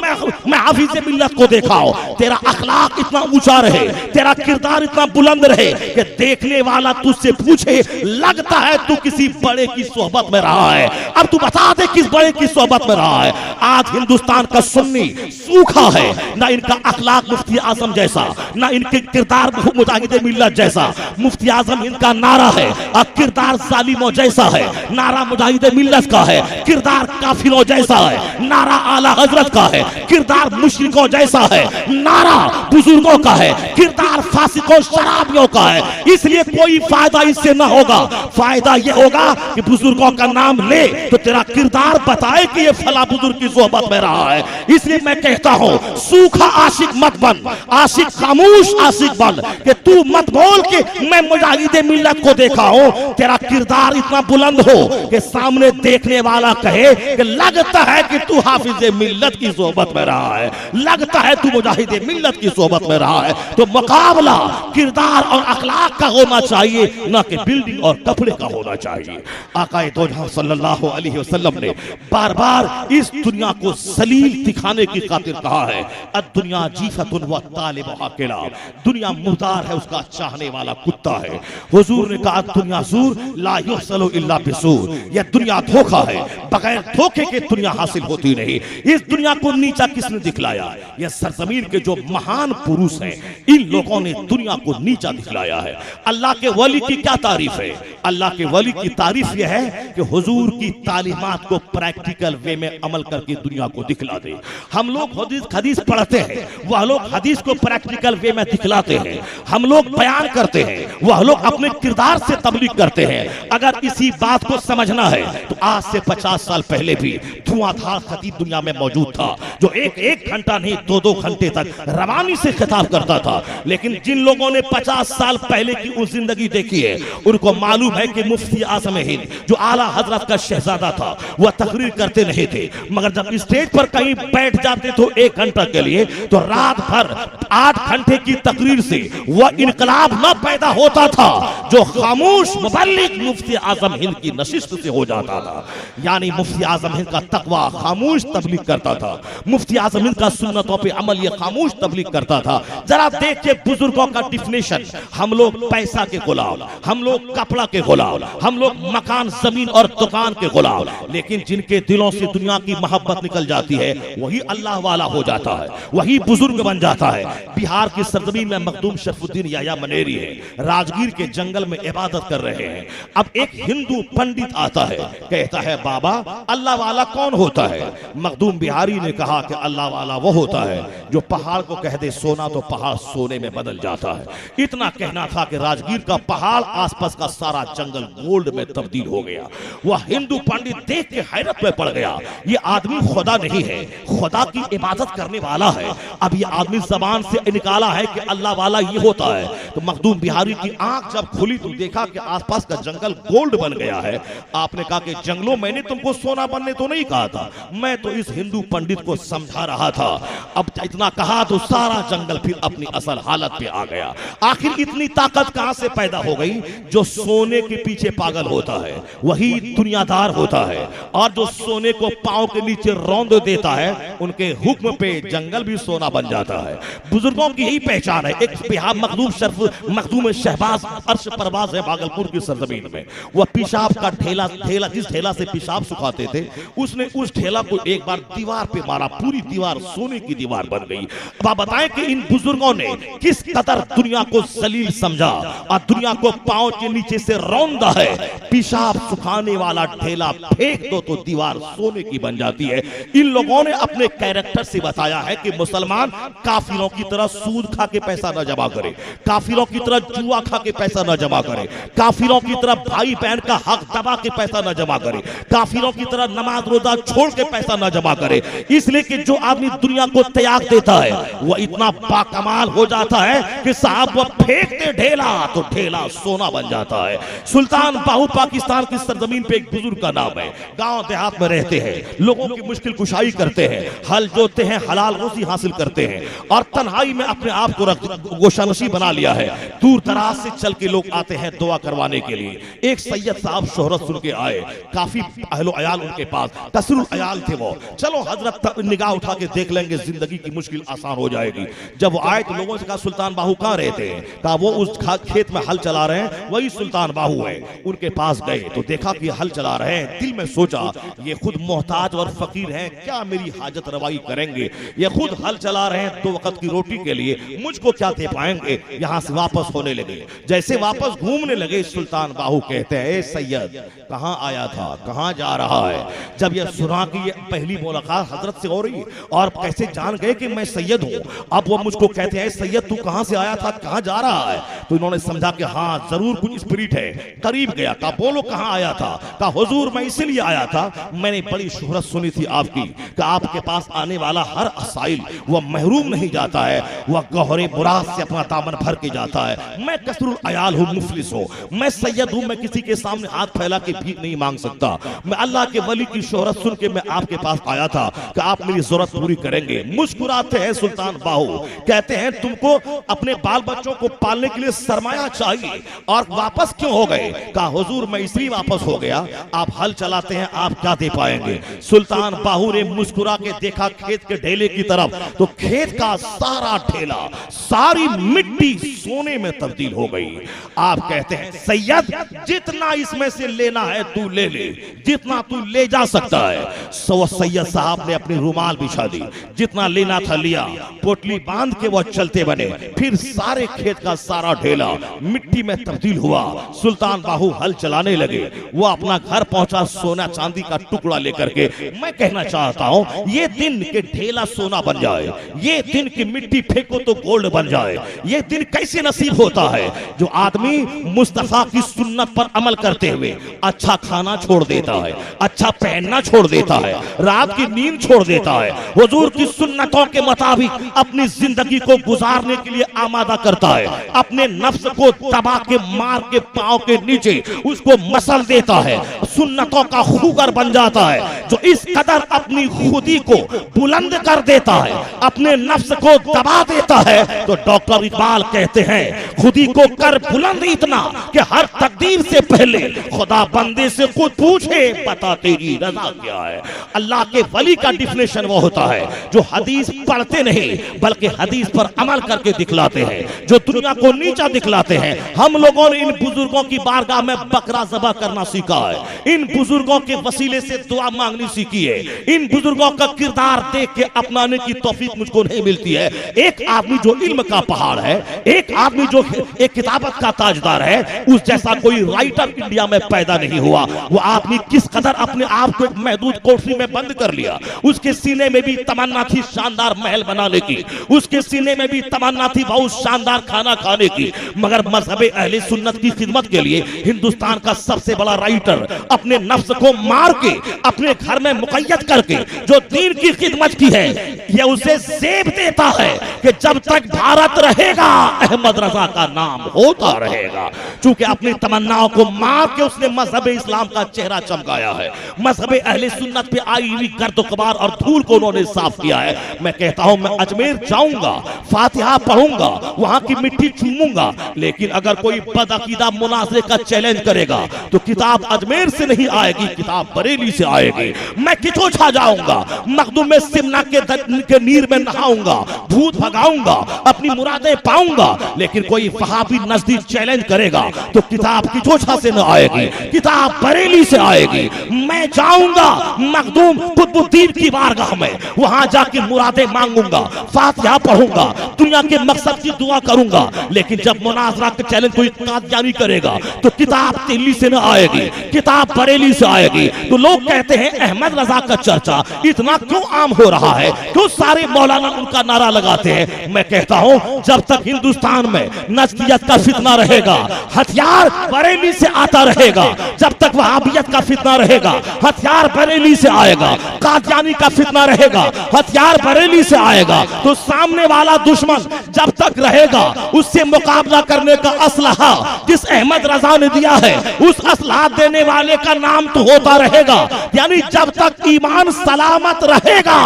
Speaker 2: मैं हाफिज़े मिल्लत को देखा हूं। तेरा अखलाक इतना ऊंचा रहे, तेरा किरदार इतना बुलंद रहे कि देखने वाला तुझसे पूछे लगता है तू किसी बड़े की सोहबत में रहा है। अब तू बता दे किस बड़े की सोहबत में रहा है। आज हिंदुस्तान का सुन्नी सूखा है, ना इनका अखलाक मुफ्ती आजम जैसा, ना इनके किरदार मुजाहिदे मिल्लत जैसा। मुफ्ती आजम इनका नारा है और किरदार जालिमों जैसा है। नारा मुजाहिदे मिल्लत का है, किरदार काफिरों जैसा है। नारा आला हजरत का है, किरदार मुशरिकों जैसा है। नारा बुजुर्गों का है, किरदार फासिकों शराबियों का है। इसलिए कोई फायदा इससे ना होगा। फायदा यह होगा कि बुजुर्गों का नाम ले तो तेरा किरदार बताए कि ये फला बुजुर्ग की सोहबत में रहा है। इसलिए मैं कहता हूं, सूखा आशिक मत बन, आशिक खामोश आशिक बन कि तू मत बोल कि मैं मुजाहिदे मिल्लत को देखा हूं। तेरा किरदार इतना बुलंद हो कि सामने देखने वाला कहे कि लगता है कि तू हाफिज़े मिल्लत की सोहबत में रहा है, लगता है तू मुजाहिदे मिल्लत की सोहबत में रहा है। तो मुकाबला किरदार और अखलाक का होना चाहिए, ना कि बिल्डिंग और कपड़े का होना चाहिए। आकाए दो जहां सल्लल्लाहु अलैहि वसल्लम ने बार बार इस दुनिया को जलील दिखाने की खातिर कहा है, अद्दुनिया जीफतुन व तालिबुहा किलाब, दुनिया मुर्दार है, उसका चाहने वाला कुत्ता है। हुजूर ने कहा दुनिया ज़ूर ला युहसलु इल्ला बिसूर, यह दुनिया धोखा है, बगैर धोखे के दुनिया हासिल होती नहीं। इस दुनिया को नीचा किसने दिखलाया? यह सरजमीन के जो महान पुरुष हैं, इन लोगों ने दुनिया को नीचा दिखलाया है। अल्लाह के वली की क्या तारीफ है? अल्लाह के वली की तारीफ यह है कि हुजूर की तालीमात को प्रैक्टिकल वे में अमल करके दुनिया को दिखला दे। हम लोग हदीस पढ़ते हैं, वह लोग हदीस को प्रैक्टिकल वे में दिखलाते हैं। हम लोग बयान करते हैं, वह लोग अपने किरदार से तबलीग करते हैं। अगर इसी बात को समझना है तो आज से 50 साल पहले भी धुआंधार खतीब दुनिया में मौजूद था, जो एक घंटा नहीं 2-2 घंटे तक रवानी से खिताब करता था। लेकिन जिन लोगों ने 50 साल पहले की उस जिंदगी देखी है, उनको मालूम है कि मुफ्ती आज़म हिंद जो आला हजरत का शहजादा था, वह तकरीर करते नहीं थे, मगर जब स्टेज पर कहीं बैठ जाते तो 1 घंटा के लिए, तो रात भर 8 घंटे की तकरीर से वह इनकलाब न पैदा होता था जो खामोश मुबल्लिग मुफ्ती आज़म हिंद की नशिस्त से हो जाता था। यानी मुफ्ती आज़म हिंद का तकवा खामोश तबलीग करता था, मुफ्ती आज़म हिंद का सुन्नतों पे अमल ये खामोश तबलीग करता था। जरा देखिए बुजुर्गों का डिफिनेशन, हम लोग पैसा के गुलाम, हम लोग कपड़ा के गुलाम, हम लोग मकान जमीन और दुकान के गुलाम, लेकिन जिनके दिलों से दुनिया की मोहब्बत निकल जाती है वही अल्लाह वाला हो जाता है, वही बुजुर्ग बन जाता है। बिहार की सरजमीन में मखदूम शरफुद्दीन याया मनेरी है, राजगीर के जंगल में इबादत कर रहे हैं। अब एक हिंदू पंडित आता है, कहता है बाबा अल्लाह वाला कौन होता है? मखदूम बिहारी ने कहा कि अल्लाह वाला वो होता है जो पहाड़ को कह दे सोना तो पहाड़ सोने में बदल जाता है। इतना कहना था कि राजगीर का पहाड़ आसपास का सारा जंगल गोल्ड में तब्दील हो गया। वह हिंदू पंडित देख के हैरत में पड़ गया, ये आदमी खुदा नहीं है, खुदा की इबादत करने वाला है। अब ये आदमी जबान से निकाला है कि अल्लाह वाला ये होता है। तो मखदूम बिहारी की आंख जब खुली तो देखा कि आसपास का जंगल गोल्ड बन गया है। आपने कहा कि जंगलों मैंने तुमको सोना बनने तो नहीं कहा था, मैं तो इस हिंदू पंडित को समझा रहा था। अब इतना कहा तो सारा जंगल फिर अपनी असल हालत पे आ गया। आखिर इतनी ताकत कहां से पैदा हो गई? जो सोने के पीछे पागल होता है वही दुनियादार होता है, और जो सोने को पांव के नीचे रौंद देता है उनके हुक्म पे जंगल भी सोना बन जाता है। बुजुर्गों की यही पहचान है। एक बिहार मखदूम शहबाज अर्श परवाज है भागलपुर की सरजमीन में, वह पेशाब का ठेला जिस ठेला से पेशाब सुखाते थे, उसने उस ठेला को एक बार दीवार पे मारा, पूरी दीवार सोने की दीवार बन गई। अब आप बताएं कि इन बुजुर्गों ने किस कदर दुनिया को जलील समझा और दुनिया को पांव के नीचे से रौंदा है। पेशाब सुखाने वाला ठेला फेंक दो तो दीवार सोने की बन जाती है। इन लोगों ने अपने कैरेक्टर से बताया है कि मुसलमान काफिरों की तरह सूद खा के पैसा न जमा करे, काफिरों की तरह जुआ खा के पैसा न जमा करे, काफिरों की तरह भाई बहन बहन का हक दबा के पैसा न जमा करे, काफिरों की तरह नमाज रोजा छोड़ के पैसा न जमा करे, इसलिए कि जो आदमी दुनिया को त्याग देता है वह इतना बाकमाल हो जाता है कि साहब वह फेंकते ढेला तो ढेला सोना बन जाता है। सुल्तान बाहू पाकिस्तान की सरजमीन पे एक बुजुर्ग का नाम है, गांव देहात में रहते हैं, लोगों की मुश्किल कुशाई करते हैं, हल जोते हैं, हलाल रोजी हासिल करते हैं और तन्हाई में अपने आप को गोशानशी बना लिया है। दूर दराज से चल के लोग आते हैं दुआ करवाने के लिए। एक सैयद साहब शोहरत सुन के आए, काफी अहलो अयाल उनके पास, कसरुल अयाल थे वो। चलो हजरत निगाह उठा के देख लेंगे, जिंदगी की मुश्किल आसान हो जाएगी। जब वो आए तो लोगों से कहा सुल्तान बाहू कहाँ रहते हैं? कहा वो उस खेत में हल चला रहे हैं, वही सुल्तान बाहू है। उनके पास गए तो देखा कि हल चला रहे हैं। दिल में सोचा ये खुद मोहताज और फकीर हैं, क्या मेरी हाजत रवाई करेंगे? ये खुद हल चला रहे हैं 2 वक्त की रोटी के लिए, मुझको क्या दे पाएंगे? यहां से वापस होने लगे। जैसे वापस घूमने लगे, सुल्तान बाहू कहते हैं ए सैयद कहां आया था, कहां जा रहा है? जब यह सुना कि ये पहली मुलाकात हजरत से हो रही और कैसे जान गए कि मैं सैयद हूं, अब वो मुझको कहते हैं सैयद तू कहां से आया था, कहां जा रहा है? तो इन्होंने समझा कि हाँ जरूर कुछ स्पिरिट है। करीब गया, कहा बोलो कहां आया था? कहा हुजूर मैं इसलिए आया था, मैंने बड़ी शोहरत सुनी थी आपकी कि आपके पास आने वाला हर असाइल वह महरूम नहीं जाता है, वह गहरे मुराद से अपना दामन भर के जाता है। मैं कसरुल अयाल हूं, मुफलिस हूं, मैं सैयद हूं, मैं किसी के सामने हाथ फैला के भीख नहीं मांग सकता। मैं अल्लाह के वली की शोहरत सुन के मैं आपके पास आया था कि आप मेरी जरूरत पूरी करेंगे। मुस्कुराते हैं सुल्तान बाहू, कहते हैं तुमको अपने बाल बच्चों को पालने के लिए सरमाया चाहिए और वापस क्यों हो गए? कहा हुजूर मैं इसलिए वापस हो गया, आप हल चलाते हैं, आप क्या दे पाएंगे? सुल्तान बाहू ने मुस्कुरा के देखा खेत के ढेले की तरफ, तो खेत का सारा ढेला, सारी मिट्टी सोने में तब्दील हो गई। आप कहते हैं सैयद जितना इसमें से लेना है तू ले ले, जितना तू ले जा सकता है। सो सैयद साहब ने अपनी रुमाल बिछा दी, जितना लेना था लिया, पोटली बांध के वो चलते बने। फिर सारे खेत का सारा ढेला मिट्टी में तब्दील हुआ। सुल्तान बाहू हल चलाने लगे, वो अपना घर पहुंचा सोना चांदी का टुकड़ा लेकर के। मैं कहना चाहता हूं ये दिन के ढेला सोना बन जाए, ये दिन की मिट्टी फेंको तो गोल्ड बन जाए, ये दिन कैसे नसीब होता है जो आदमी मुस्तफा की सुन्नत पर अमल करते हुए अच्छा खाना छोड़ देता है, अच्छा पहनना छोड़ देता है, रात की नींद छोड़ देता है, हुजूर की सुन्नतों के मुताबिक अपनी जिंदगी को गुजारने के लिए आमादा करता है, अपने नफ्स को दबा के मार के पांव के नीचे उसको मसल देता है, सुन्नतों का खूगर बन जाता है। जो इस कदर अपनी खुदी को बुलंद कर देता है, अपने नफ्स को दबा देता है, तो डॉक्टर इकबाल कहते हैं खुदी को कर बुलंद इतना कि हर तकदीर से पहले खुदा बंदे से खुद पूछे बता तेरी रजा क्या है। अल्लाह के वली का डिफिनेशन वो होता है जो हदीस पढ़ते नहीं बल्कि हदीस पर अमल करके दिखलाते हैं, जो दुनिया को नीचा दिखलाते हैं। हम लोगों ने इन बुजुर्गों की बारगाह में बकरा ज़बह करना सीखा है, इन बुजुर्गों के वसीले से दुआ मांगनी सीखी है, इन बुजुर्गों का किरदार देख के अपनाने की तौफीक मुझको नहीं मिलती है। एक आदमी जो इल्म का पहाड़ है, एक आदमी जो एक किताबत का ताजदार है, उस जैसा कोई राइटर इंडिया में पैदा नहीं हुआ। वो आदमी किस कदर अपने आप को एक महदूद कोठरी में बंद कर लिया। उसके सीने में भी तमन्ना थी शानदार महल बनाने की, उसके सीने में भी तमन्ना थी बहुत शानदार खाना खाने की, मगर मजहब अहले सुन्नत की खिदमत के लिए हिंदुस्तान का सबसे बड़ा राइटर अपने नफ्स को मार के अपने घर में मुकय्यद करके जो दीन की खिदमत की है, यह उसे जेब देता है कि जब तक भारत रहेगा अहमद रजा का नाम होता रहेगा। चूंकि अपनी तमन्नाओं को मार के उसने मजहब इस्लाम का चेहरा चमकाया है, मजहब अहले सुन्नत पे आई हुई गर्द गुबार और धूल को उन्होंने साफ किया है। मैं कहता हूं मैं अजमेर जाऊंगा, फातिहा पढ़ूंगा, वहां की मिट्टी चूमूंगा, लेकिन अगर कोई बदअकीदा मुनाज़रे का चैलेंज करेगा तो किताब अजमेर से नहीं आएगी, किताब बरेली से आएगी। मैं किचोछा जाऊंगा, मखदूम सिमना के नीर में नहाऊंगा, भूत भगाऊंगा, अपनी मुरादें पाऊंगा, लेकिन कोई वहाबी नजदीक चैलेंज करेगा तो किताब किचोछा से न आएगी, किताब बरेली से आएगी। मैं जाऊंगा मखदूम कुतुबुद्दीन की बारगाह में, वहां जाके मुरादें मांगूंगा, फातिहा पढ़ूंगा, दुनिया के मकसद की दुआ करूंगा, लेकिन जब मुनाजरा का चैलेंज कोई कादियानी करेगा तो किताब दिल्ली से न आएगी, किताब बरेली से आएगी। तो लोग कहते हैं अहमद रजा का चर्चा इतना क्यों आम हो रहा है, क्यों सारे मौलाना उनका नारा लगाते हैं? मैं कहता हूं जब तक हिंदुस्तान में नजदियत का फितना रहेगा, हथियार बरेली से आता रहेगा, जब तक वहाबियत का फितना रहेगा हथियार बरेली से आएगा, कादियानी का फितना रहेगा हथियार बरेली से आएगा, तो सामने वाला दुश्मन जब तक रहेगा उससे मुकाबला करने का असलहा जिस अहमद रजा ने दिया है उस असलहा देने वाले का नाम तो होता रहेगा। यानी जब तक ईमान सलामत रहेगा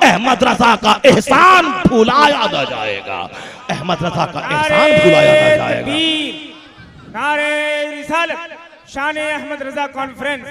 Speaker 2: अहमद रजा का एहसान भुलाया न जाएगा, अहमद रजा का एहसान भुलाया न जाएगा।
Speaker 4: नारे रिसालत शान अहमद रजा कॉन्फ्रेंस।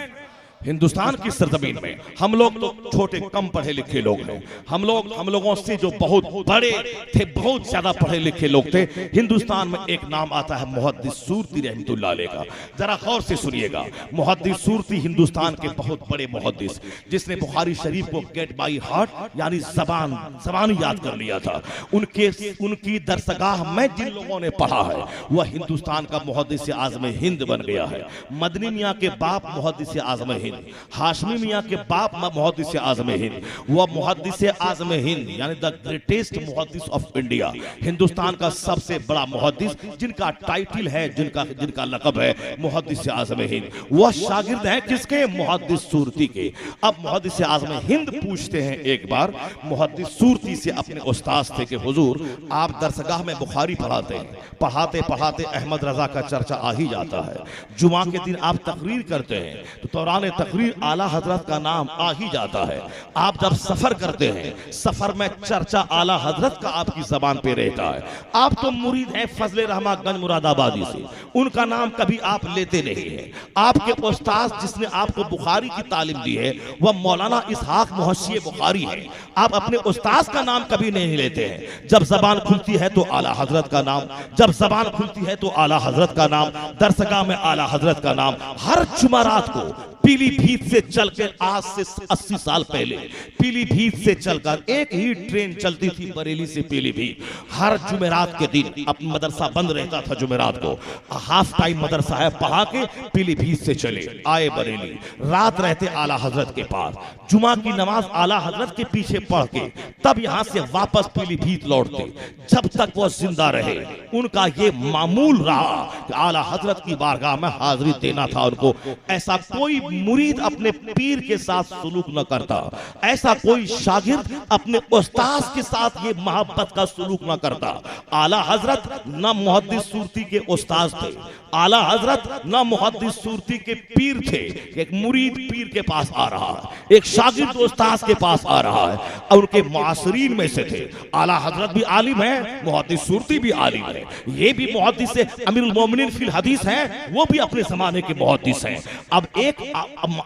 Speaker 2: हिंदुस्तान की सरजमीन में हम लोग तो छोटे कम पढ़े लिखे लोग हैं, हम लोगों से जो बहुत बड़े थे, बहुत ज्यादा पढ़े लिखे लोग थे। हिंदुस्तान में एक नाम आता है मुहद्दिस सूरती रहमतुल्लाह अलैह का, जरा गौर से सुनिएगा। मुहद्दिस सूरती हिंदुस्तान के बहुत बड़े मुहद्दिस, जिसने बुखारी शरीफ को गेट बाई हार्ट यानी जबान याद कर लिया था। उनकी दरसगाह में जिन लोगों ने पढ़ा है वह हिंदुस्तान का मुहद्दिस आज़म हिंद बन गया है। मदनी मियाँ के बाप मुहद्दिस आज़म हिंद, हाशमी मियाँ के बाप मुहद्दिस आज़म हिंद, वह मुहद्दिस आज़म हिंद यानी the greatest Muhaddis of India, Hindustan का सबसे बड़ा मुहद्दिस, जिनका टाइटल है, जिनका लक़ब है मुहद्दिस आज़म हिंद। वह शागिर्द हैं किसके? मुहद्दिस सूरती के। अब मुहद्दिस आज़म हिंद पूछते हैं एक बार मुहद्दिस सूरती से अपने उस्ताद से कि हुजूर आप दरसगाह में बुखारी पढ़ाते हैं, पढ़ाते पढ़ाते अहमद रजा का चर्चा आ ही जाता है, जुमा के दिन आप तकरीर करते हैं तो दौरान तकरीर आला हजरत का नाम आ ही जाता है, आप जब सफर करते हैं सफर में चर्चा आला हजरत का आपकी जबान पे रहता है। आप तो मुरीद हैं फजले रहमा गंज मुरादाबादी से, उनका नाम कभी आप लेते नहीं है। आपके उस्ताद जिसने आपको बुखारी की तालीम दी है वह मौलाना इसहाक मुहस्सी बुखारी है, आप अपने उस्ताद का नाम कभी नहीं लेते हैं। जब जबान खुलती है तो आला हजरत का नाम, जब जबान खुलती है तो आला हजरत का नाम, दरसगाह में आला हजरत का नाम। हर जुमेरात को पीलीभीत से चलकर आज से 80 साल पहले पीलीभीत से चलकर एक ही ट्रेन चलती थी बरेली से पीलीभीत। हर जुमेरात के दिन अपना मदरसा बंद रहता था, जुमेरात को हाफ टाइम मदरसा है पढ़ा के पीलीभीत से चले आए बरेली, रात रहते आला हजरत के पास, जुमा की नमाज आला हजरत के पीछे पढ़ के तब यहां से वापस पीलीभीत लौटते। जब तक वो जिंदा रहे उनका ये मामूल रहा कि आला हजरत की बारगाह में हाजिरी देना था उनको। ऐसा कोई मुरीद अपने पीर के साथ सुलूक न करता, ऐसा कोई शागिर्द अपने उस्ताद के साथ ये मोहब्बत का सुलूक न करता। आला हजरत न मुहद्दिस सूरती के उस्ताद थे, आला हजरत न मुहद्दिस सूरती के पीर थे। एक मुरीद पीर के पास आ रहा है, एक शागिर्द उस्ताद के पास आ रहा है और उनके मुआसरीन में से थे। आला हजरत भी आलिम है, मुहद्दिस सूरती भी आलिम है, ये भी मुहद्दिस अमीरुल मोमिनीन फिल हदीस हैं, वो भी अपने जमाने के मुहद्दिस हैं। अब एक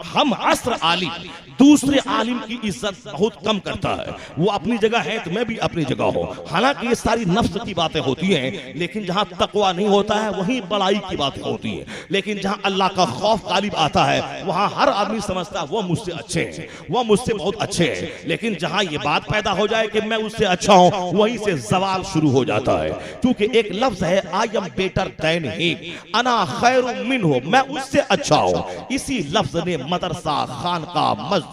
Speaker 2: हम असर आलिम दूसरे आलिम की इज्जत बहुत कम करता है, वो अपनी जगह है तो मैं भी अपनी जगह हूं। हालांकि ये सारी नफ्स की बातें होती हैं, लेकिन जहां तकवा नहीं होता है वहीं बड़ाई की बातें होती हैं। लेकिन जहां अल्लाह का खौफ गालिब आता है वहां हर आदमी समझता है वो मुझसे अच्छे हैं, वो मुझसे बहुत अच्छे हैं। लेकिन जहां ये बात पैदा हो जाए कि मैं उससे अच्छा हूं, वहीं से जवाल शुरू हो जाता है। क्योंकि एक लफ्ज है I am better than he, अना खैरुम मिन्हु, मैं उससे अच्छा हूं। इसी लफ्ज ने मदरसा, खानका, मस्जिद,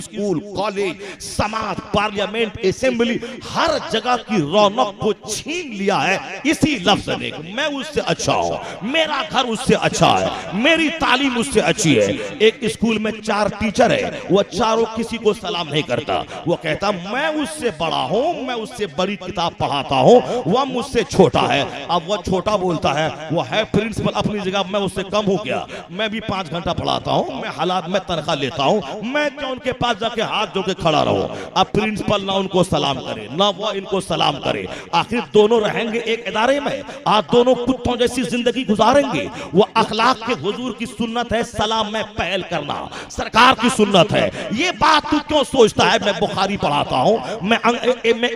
Speaker 2: स्कूल, कॉलेज, समाज, पार्लियामेंट, असेंबली हर जगह की रौनक को छीन लिया है इसी लफ्ज ने। मैं उससे अच्छा हूं, मेरा घर उससे अच्छा है, मेरी तालीम उससे अच्छी है। एक स्कूल में 4 टीचर है, वो चारों किसी को सलाम नहीं करता, वो कहता मैं उससे बड़ा हूं, मैं उससे बड़ी किताब पढ़ाता हूं, वह मुझसे छोटा है। अब वह छोटा बोलता है, वो है प्रिंसिपल अपनी जगह, मैं उससे कम हो गया, मैं भी 5 घंटा पढ़ाता हूं, मैं हालात में तनख्वाह लेता हूं, मैं क्यों उनके पास जाके हाथ जोड़ के खड़ा रहूं। अब प्रिंसिपल ना उनको सलाम करे ना वो इनको सलाम करे, आखिर दोनों रहेंगे एक इदारे में, आज दोनों कुत्तों जैसी जिंदगी गुजारेंगे। वो अखलाक के हुजूर की सुन्नत है सलाम में पहल करना, सरकार की सुन्नत है। ये बात तू क्यों सोचता है मैं बुखारी पढ़ाता हूं, मैं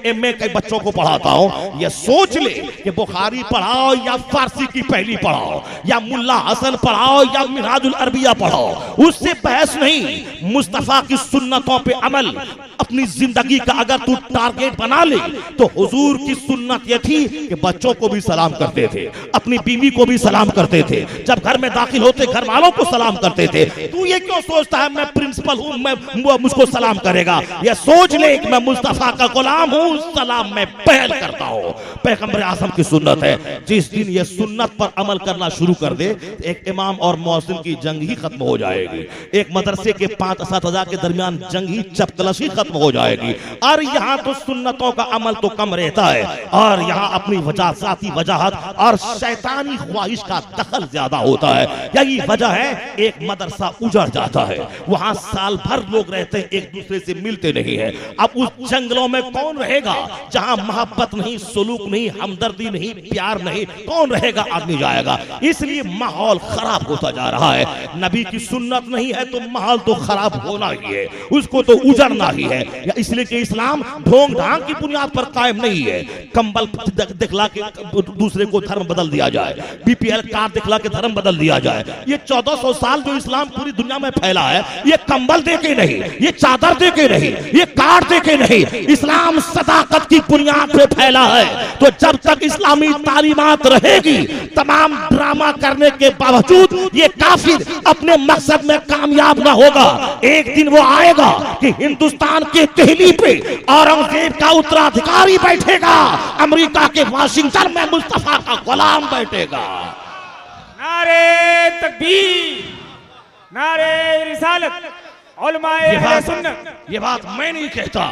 Speaker 2: एमए के बच्चों को पढ़ाता हूं। ये सोच ले कि बुखारी पढ़ाओ या फारसी की पहली पढ़ाओ या मुल्ला हसन पढ़ाओ या मिनहाजुल अरबिया पढ़ाओ, उससे बहस नहीं। मुस्तफा की सुन्नतों पे अमल अपनी जिंदगी का अगर तू टारगेट बना ले तो हुजूर की सुन्नत यह थी कि बच्चों को भी सलाम करते थे, अपनी बीवी को भी सलाम करते थे, जब घर में दाखिल होते घर वालों को सलाम करते थे। तू ये क्यों सोचता है मैं प्रिंसिपल हूं, मैं मुझको सलाम करेगा? ये सोच ले कि मैं मुस्तफा का गुलाम हूं, सलाम मैं पहल करता हूं। पैगंबर आज़म की सुन्नत है। जिस दिन ये सुन्नत पर अमल करना शुरू कर दे, एक इमाम और मौज़िन की जंग ही खत्म हो जाएगी। एक मदरसे के 5 असातिज़ा के दरमियान जंग ही चपकलशी खत्म हो जाएगी। और यहाँ तो सुन्नतों का अमल तो कम रहता है, और यहाँ अपनी वजाहती वजाहत और शैतानी ख्वाहिश का दखल ज्यादा होता है। यही वजह है एक मदरसा उजड़ जाता है, वहां साल भर लोग रहते हैं, एक दूसरे से मिलते नहीं है। अब उस जंगलों में कौन रहेगा जहां मोहब्बत नहीं, सुलूक नहीं, हमदर्दी नहीं, प्यार नहीं, कौन रहेगा? आदमी जाएगा। इसलिए माहौल खराब होता जा रहा है। नबी की सुन्नत नहीं है तो माहौल तो खराब होना ही है, उसको तो उजड़ना ही है। या इसलिए कि इस्लाम ढोंग ढांग की बुनियाद पर कायम नहीं है। कंबल दिखला के दूसरे को धर्म बदल दिया जाए, बीपीएल कार्ड दिखला के धर्म बदल दिया जाए। ये 1400 साल जो इस्लाम पूरी दुनिया में फैला है, ये कंबल दे के नहीं, ये चादर दे के नहीं, ये कार्ड दे के नहीं, इस्लाम सदाकत की बुनियाद पे फैला है। तो जब तक इस्लामी तालीमात रहेगी, तमाम ड्रामा करने के बावजूद ये काफिर अपने मकसद में कामयाब ना होगा। एक दिन वो आएगा कि हिंदुस्तान के दिल्ली पे औरंगजेब का उत्तराधिकारी बैठेगा, अमेरिका के वाशिंगटन में मुस्तफा का गुलाम बैठेगा।
Speaker 4: नारे तकबीर, नारे रिसालत, उलमाए अहले सुन्नत।
Speaker 2: ये बात मैं नहीं कहता,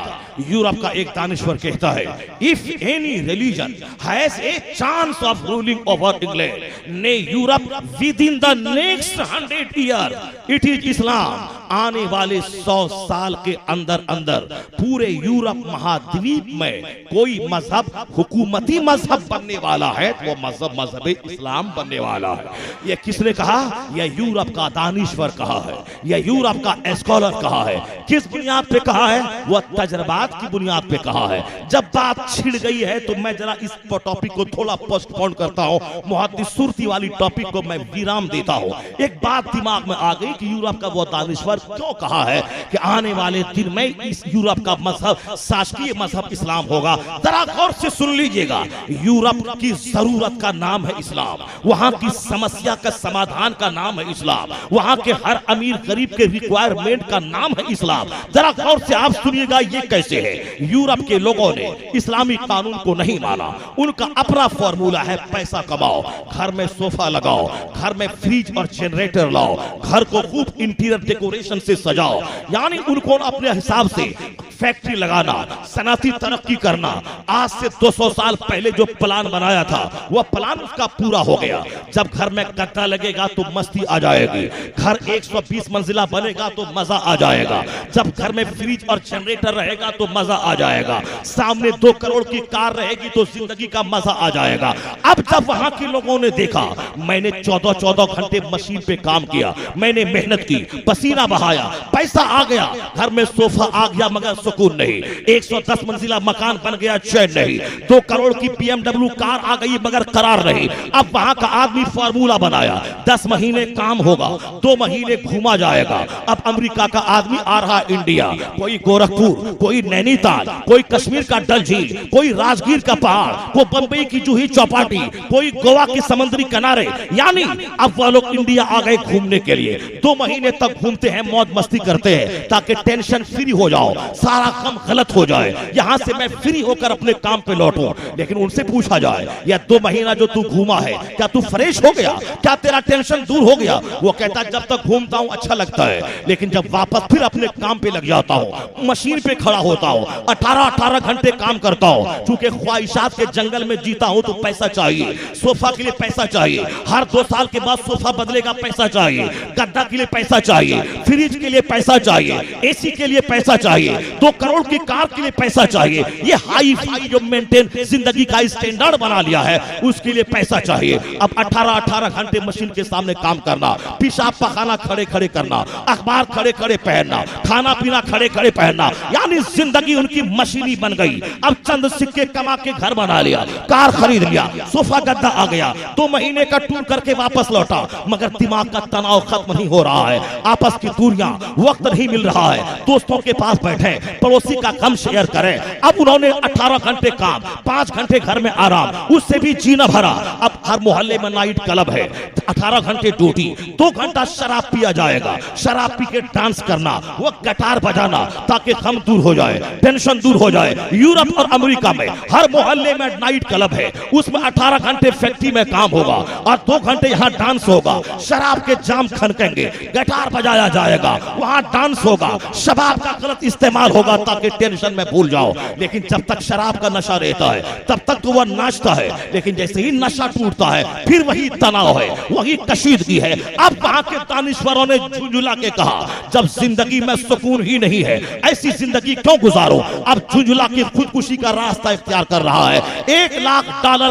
Speaker 2: यूरोप का एक दानिश्वर कहता है, if any religion has a chance of ruling over England nay Europe within the next 100 year, it is Islam. आने वाले 100 साल के अंदर अंदर पूरे यूरोप महाद्वीप में कोई मजहब हुकूमती मजहब बनने वाला है, वो मजहब इस्लाम बनने वाला है। ये किसने कहा? यह यूरोप का दानिश्वर कहा है, यह यूरोप का स्कॉलर कहा है। किस बुनियाद पे कहा है? वह तजर्बात की बुनियाद पे कहा है। जब बात छिड़ गई है तो मैं जरा इस टॉपिक को थोड़ा पोस्टपोन करता हूं, मुहद्दिस सुरती वाली टॉपिक को मैं विराम देता हूं। एक बात दिमाग में आ गई कि यूरोप का वो दानिश्वर क्यों कहा है कि आने वाले दिन में इस यूरोप का मजहब शासकीय मजहब इस्लाम होगा। जरा गौर से सुन लीजिएगा, यूरोप की जरूरत का नाम है इस्लाम, वहां की समस्या का समाधान का नाम है इस्लाम, वहां के हर अमीर गरीब के रिक्वायरमेंट का नाम है इस्लाम। जरा गौर से आप सुनिएगा ये कैसे है। यूरोप के लोगों ने इस्लामी कानून को नहीं माना, उनका अपना फॉर्मूला है पैसा कमाओ, घर में सोफा लगाओ, घर में फ्रिज और जनरेटर लाओ, घर को खूब इंटीरियर डेकोरेशन से सजाओ। यानी उनको अपने हिसाब से फैक्ट्री लगाना, सनअती तरक्की करना। आज से 200 साल पहले जो प्लान बनाया था वह प्लान उसका पूरा हो गया। जब घर में गद्दा लगेगा तो मस्ती आ जाएगी, घर 120 मंजिला बनेगा तो मजा आ जाएगा, जब घर में फ्रिज और जनरेटर रहेगा तो मजा आ जाएगा, सामने 2 करोड़ की कार रहेगी तो जिंदगी का मजा आ जाएगा। अब जब वहां के लोगों ने देखा, मैंने 14 घंटे मशीन पे काम किया, मैंने मेहनत की, पसीना बहाया, पैसा आ गया, घर में सोफा आ गया मगर सुकून नहीं, 110 मंजिला मकान बन गया चैन नहीं, 2 करोड़ की BMW कार आ गई मगर करार नहीं। अब वहां का आदमी फार्मूला बनाया, 10 महीने काम होगा, 2 महीने घूमा जाएगा। अब अमेरिका का आदमी आ रहा इंडिया, कोई गोरखपुर, कोई नैनीताल, कोई कश्मीर का डल झील, कोई राजगीर का पहाड़, कोई बंबई की जूही चौपाटी, कोई गोवा के समुद्री किनारे। यानी अब वह लोग इंडिया आ गए घूमने के लिए, 2 महीने तक घूमते हैं, मौज मस्ती करते हैं ताकि टेंशन फ्री हो जाओ, सारा काम गलत हो जाए, यहां से मैं फ्री होकर अपने काम पे लौटूं। लेकिन उनसे पूछा जाए, या 2 महीना जो तू घूमा है क्या तू फ्रेश हो गया, क्या तेरा टेंशन दूर हो गया? वो कहता जब तक घूमता हूं अच्छा लगता है, लेकिन जब वापस फिर अपने काम पे लग जाता हूं, मशीन पे खड़ा होता हूं, 18 घंटे काम करता हूं, चूंकि ख्वाहिशात के जंगल में जीता हूं तो पैसा चाहिए, सोफा के लिए पैसा चाहिए, हर 2 साल के बाद सोफा बदलेगा पैसा चाहिए, गद्दा के लिए पैसा चाहिए, फ्रिज के लिए पैसा चाहिए, एसी के लिए पैसा चाहिए, 2 करोड़ की कार के लिए पैसा चाहिए, ये हाई फाई जो मेंटेन जिंदगी का स्टैंडर्ड बना लिया है उसके लिए पैसा चाहिए। अब 18 घंटे मशीन के सामने काम करना, पेशाब पखाना खड़े खड़े करना, अखबार खड़े खड़े पहनना, खाना पीना खड़े खड़े पहनना, यानी जिंदगी उनकी मशीनी बन गई। अब चंद सिक्के कमा के घर बना लिया, कार खरीद लिया, सोफा गद्दा आ गया, 2 महीने का टूर करके वापस लौटा, मगर दिमाग का तनाव खत्म नहीं हो रहा है, आपस की दूरियां, वक्त नहीं मिल रहा है, दोस्तों के पास बैठे, पड़ोसी का गम शेयर करें। अब उन्होंने 18 घंटे काम, 5 घंटे घर में आराम, उससे भी जीना भरा। अब हर मोहल्ले में नाइट क्लब है, 18 घंटे ड्यूटी, 2 घंटा शराब पिया जाएगा, शराब पी के डांस करना, वो गिटार बजाना ताकि गम दूर हो जाए, टेंशन दूर हो जाए। यूरोप और अमेरिका में हर मोहल्ले में नाइट क्लब है, उसमें 18 घंटे फैक्ट्री में काम होगा और 2 घंटे यहाँ डांस होगा, शराब के जाम खनकेंगे, गिटार बजाया जाएगा, वहां डांस होगा, शराब का गलत इस्तेमाल होगा ताकि टेंशन में भूल जाओ। लेकिन जब तक शराब का नशा रहता है तब तक तो वह नाचता है, लेकिन जैसे ही नशा टूटता है फिर वही तनाव है, वही कशीदगी है। अब वहां के दानिश्वरों ने झुंझुला के कहा, जब जिंदगी में सुकून ही नहीं है ऐसी जिंदगी क्यों गुजारो। अब झुंझुला की खुदकुशी का रास्ता इख्तियार कर रहा है। $1 लाख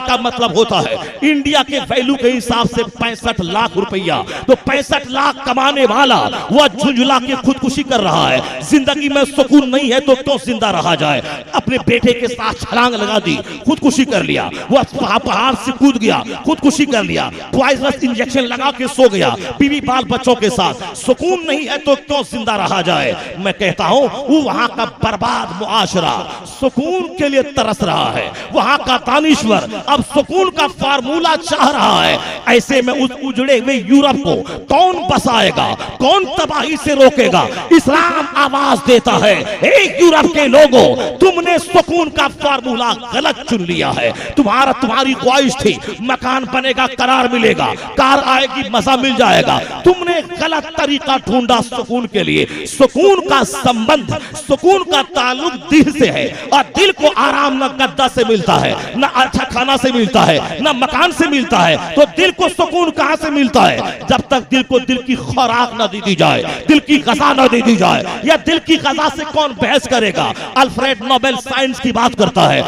Speaker 2: का मतलब होता है इंडिया के वैल्यू के हिसाब से 65 लाख रुपया, तो 65 लाख कमाने वाला वह झुंझुला के खुदकुशी कर रहा है। जिंदगी में सुकून नहीं है तो क्यों जिंदा रहा जाए। अपने बेटे के साथ छलांग लगा दी, खुदकुशी कर लिया, वह पहाड़ से कूद गया, खुदकुशी कर लिया, पॉइजनस इंजेक्शन लगा के सो गया, बीवी बाल बच्चों के साथ। सुकून नहीं है तो क्यों जिंदा रहा जाए। मैं कहता हूं वो वहां का बर्बाद मुआशरा सुकून के लिए तरस रहा है, वहां का दानिश्वर अब सुकून का फार्मूला चाह रहा है। ऐसे में उस उजड़े हुए यूरोप को कौन बसाएगा, कौन तबाही से रोकेगा। इस्लाम आवाज देता है, एक यूरोप के लोगों, तुमने सुकून का फार्मूला गलत चुन लिया है। तुम्हारी ख्वाहिश थी मकान बनेगा, करार मिलेगा, कार आएगी, मजा मिल जाएगा। तुमने गलत तरीका ढूंढा सुकून के लिए। सुकून का संबंध, सुकून का ताल्लुक दिल से है, और दिल को आराम न गद्दा से मिलता है, न अच्छा खाना से मिलता है, न मकान से मिलता है। तो दिल को सुकून कहां से मिलता है? जब तक दिल को दिल की खुराक न दे दी जाए, दिल की ग़िज़ा न दे दी जाए। या दिल की ग़िज़ा से कौन बहस करेगा। अल्फ्रेड नोबेल साइंस की बात करता है,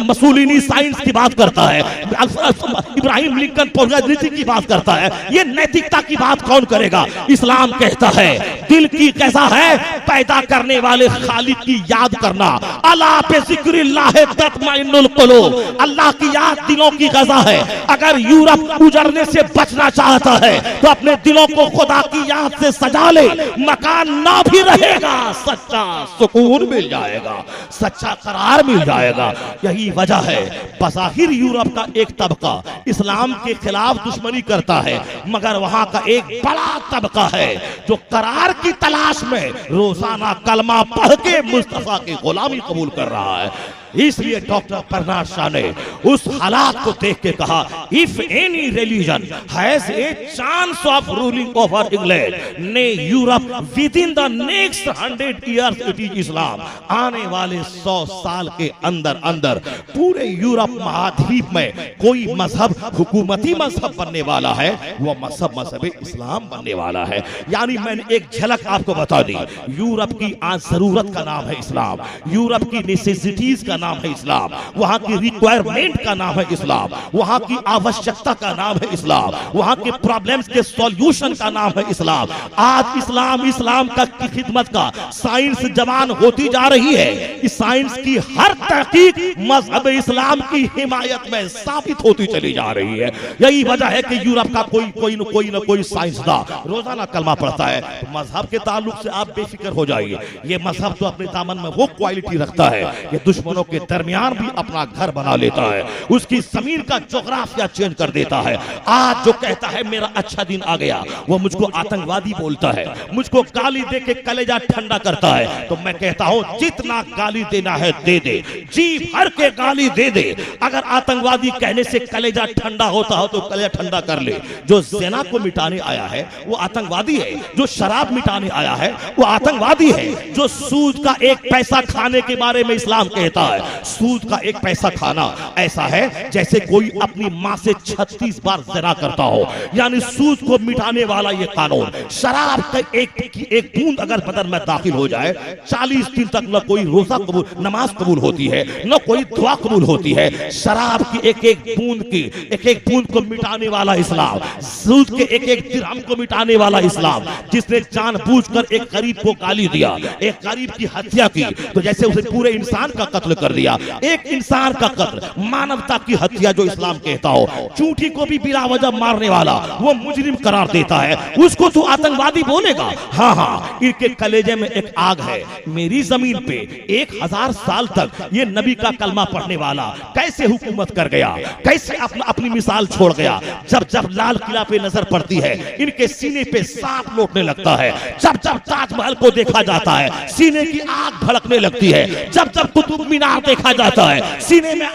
Speaker 2: मसूलिनी साइंस की बात करता है, इब्राहिम लिंकन राजनीति की बात करता है। ये नैतिकता की बात कौन करेगा? इस्लाम कहता है दिल की ग़िज़ा है पैदा करने वाले खालिक की याद करना। अला पे ज़िक्रिल्लाह तत्मइन्नुल क़ुलूब, अल्लाह की याद दिलों की ग़िज़ा है। अगर यूरोप उजड़ने से बचना चाहता है तो अपने दिलों को खुदा की याद से सजा ले, मकान ना भी रहेगा, सच्चा सुकून मिल जाएगा, सच्चा करार मिल जाएगा। यही वजह है बज़ाहिर यूरोप का एक तबका इस्लाम के खिलाफ दुश्मनी करता है, मगर वहां का एक बड़ा तबका है जो करार की तलाश में रोजाना कलमा पढ़ के मुस्तफा की गुलामी कबूल कर रहा है। इसलिए डॉक्टर बर्नार्ड शॉ ने उस हालात को देख के कहा, if any religion has a chance of ruling over England nay Europe within the next 100 years it is Islam. आने वाले 100 साल के अंदर अंदर पूरे यूरोप महाद्वीप में कोई मजहब हुकूमती मजहब बनने वाला है, वो मजहब इस्लाम बनने वाला है। यानी मैंने एक झलक आपको बता दी। यूरोप की आज जरूरत का नाम है इस्लाम, यूरोप की नेसेसिटीज का नाम है इस्लाम, वहां की रिक्वायरमेंट का नाम है इस्लाम, वहां की आवश्यकता का नाम है इस्लाम, वहां के प्रॉब्लम्स के सॉल्यूशन का नाम है इस्लाम। आज इस्लाम का की खिदमत का साइंस जवान होती जा रही है। इस साइंस की हर तहकीक मजहब इस्लाम की हिमायत में साबित होती चली जा रही है। यही वजह है कि यूरोप का कोई न कोई साइंसदान रोजाना कलमा पढ़ता है। तो मजहब के ताल्लुक से आप बेफिक्र हो जाइए, ये मजहब तो अपने दामन में वो क्वालिटी रखता है, ये दुश्मनों के दरमियान भी अपना घर बना लेता है, उसकी जमीन का जोग्राफिया चेंज कर देता है। आज जो कहता है मेरा अच्छा दिन आ गया, वो मुझको आतंकवादी बोलता है, मुझको गाली दे के कलेजा ठंडा करता है। तो मैं कहता हूं जितना गाली देना है दे दे, जी भर के गाली दे दे। अगर आतंकवादी कहने से कलेजा ठंडा होता हो तो कलेजा ठंडा कर ले। जो ज़िना को मिटाने आया है वो आतंकवादी है, जो शराब मिटाने आया है वो आतंकवादी है, जो सूद का 1 पैसा खाने के बारे में इस्लाम कहता है है। सूद का एक पैसा खाना ऐसा है जैसे कोई अपनी माँ से 36 बार ज़िना करता हो, यानी सूद को मिटाने वाला ये कानून। शराब का एक बूंद अगर बदन में दाखिल हो जाए 40 दिन तक न कोई रोजा कबूल, नमाज कबूल होती है, न कोई दुआ कबूल होती है। शराब की एक एक बूंद को मिटाने वाला इस्लाम, सूद के एक एक दिरहम को मिटाने वाला इस्लाम, जिसने जानबूझकर एक गरीब को गाली दिया, एक गरीब की हत्या की, तो जैसे उसे पूरे इंसान का कत्ल कर दिया। एक इंसान का कत्ल, मानवता की हत्या जो इस्लाम कहता हो। चूंटी को भी बिला वजह मारने वाला वो मुजरिम करार देता है, उसको तो आतंकवादी बोलेगा। हाँ हाँ, इनके कलेजे में एक आग है। मेरी जमीन पे 1000 साल तक ये नबी का कलमा पढ़ने वाला कैसे हुकूमत कर गया, कैसे अपनी मिसाल छोड़ गया। जब जब लाल किला पे नजर पड़ती है, इनके सीने पे सांप लौटने लगता है। जब जब ताजमहल को देखा जाता है, सीने की आग भड़कने लगती है। जब जब कुतुब मीनार देखा जाता है, सीने में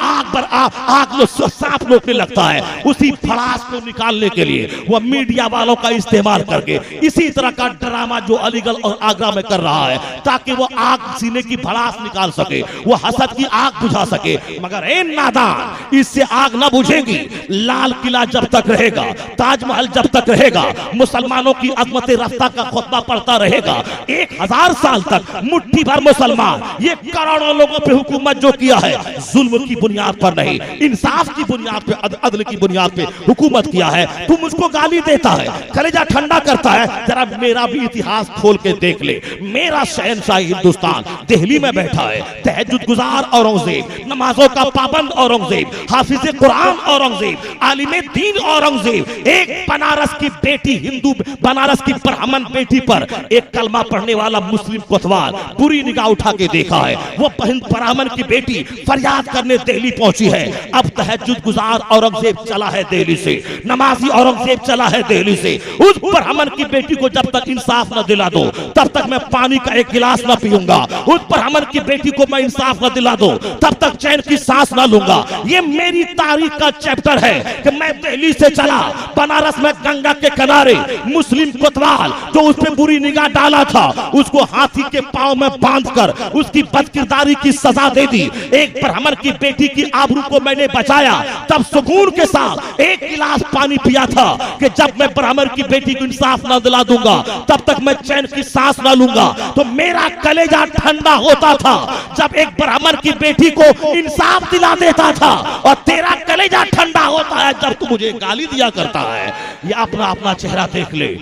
Speaker 2: सांप लौटने लगता है। उसी भड़ास को निकालने के लिए वह मीडिया वालों का इस्तेमाल करके इसी तरह का ड्रामा जो अलीगढ़ और आगरा में कर रहा है, ताकि वो आग सीने की भड़ास निकाल सके, वो हसद की आग बुझा सके। मगर ए नादान, इससे आग ना बुझेगी। लाल किला जब तक रहेगा, ताजमहल जब तक रहेगा, मुसलमानों की अजमत रफ्ता का खुतबा पढ़ता रहेगा। 1000 साल तक मुट्ठी भर मुसलमान, ये करोड़ों लोगों पे हुकूमत जो किया है, जुल्म की बुनियाद पर नहीं, इंसाफ की बुनियाद पे, अदल की बुनियाद पे हुकूमत किया है। तू मुझको गाली देता है, कलेजा ठंडा करता है। जरा मेरा भी इतिहास खोल के देख ले। मेरा शहंशाही हिंदुस्तान दिल्ली में बैठा है। तहज्जुद गुजार औरंगजेब, नमाजों का पाबंद औरंगजेब, हाफिज कुरान औरंगजेब, आलिम दीन औरंगजेब, एक बनारस की बेटी, हिंदू बनारस की ब्राह्मण बेटी पर एक कलमा पढ़ने वाला मुस्लिम कोतवाल बुरी निगाह उठा के देखा है। वो ब्राह्मण की बेटी फरियाद करने दिल्ली पहुंची है। अब तहज्जुद गुजार औरंगजेब चला है दिल्ली से, नमाजी औरंगजेब चला है दिल्ली से। उस ब्राह्मण की बेटी को जब तक इंसाफ न दिला दो, तब तक मैं पानी का एक गिलास न पीऊंगा। उस ब्राह्मण की बेटी को मैं इंसाफ न दिला दो, तब तक चैन की सांस न लूंगा। ये मेरी तारीख का चैप्टर है कि मैं दिल्ली से चला, बनारस में गंगा के किनारे मुस्लिम कोतवाल जो उस पे बुरी निगाह डाला था, उसको हाथी के पांव में बांधकर उसकी बदकिरदारी की सजा दे दी। एक ब्राह्मण की बेटी की आबरू को मैंने बचाया, तब सुकून के साथ एक गिलास पानी पिया था कि जब मैं ब्राह्मण की बेटी को इंसाफ न दिला दूंगा, तब तक मैं चैन की सांस न लूंगा। तो मेरा कलेजा ठंडा होता था जब एक ब्राह्मण की बेटी को इंसाफ दिला देता था, और तेरा कलेजा ठंडा होता है जब तू मुझे गाली दिया करता है। ये अपना अपना चेहरा देख ले।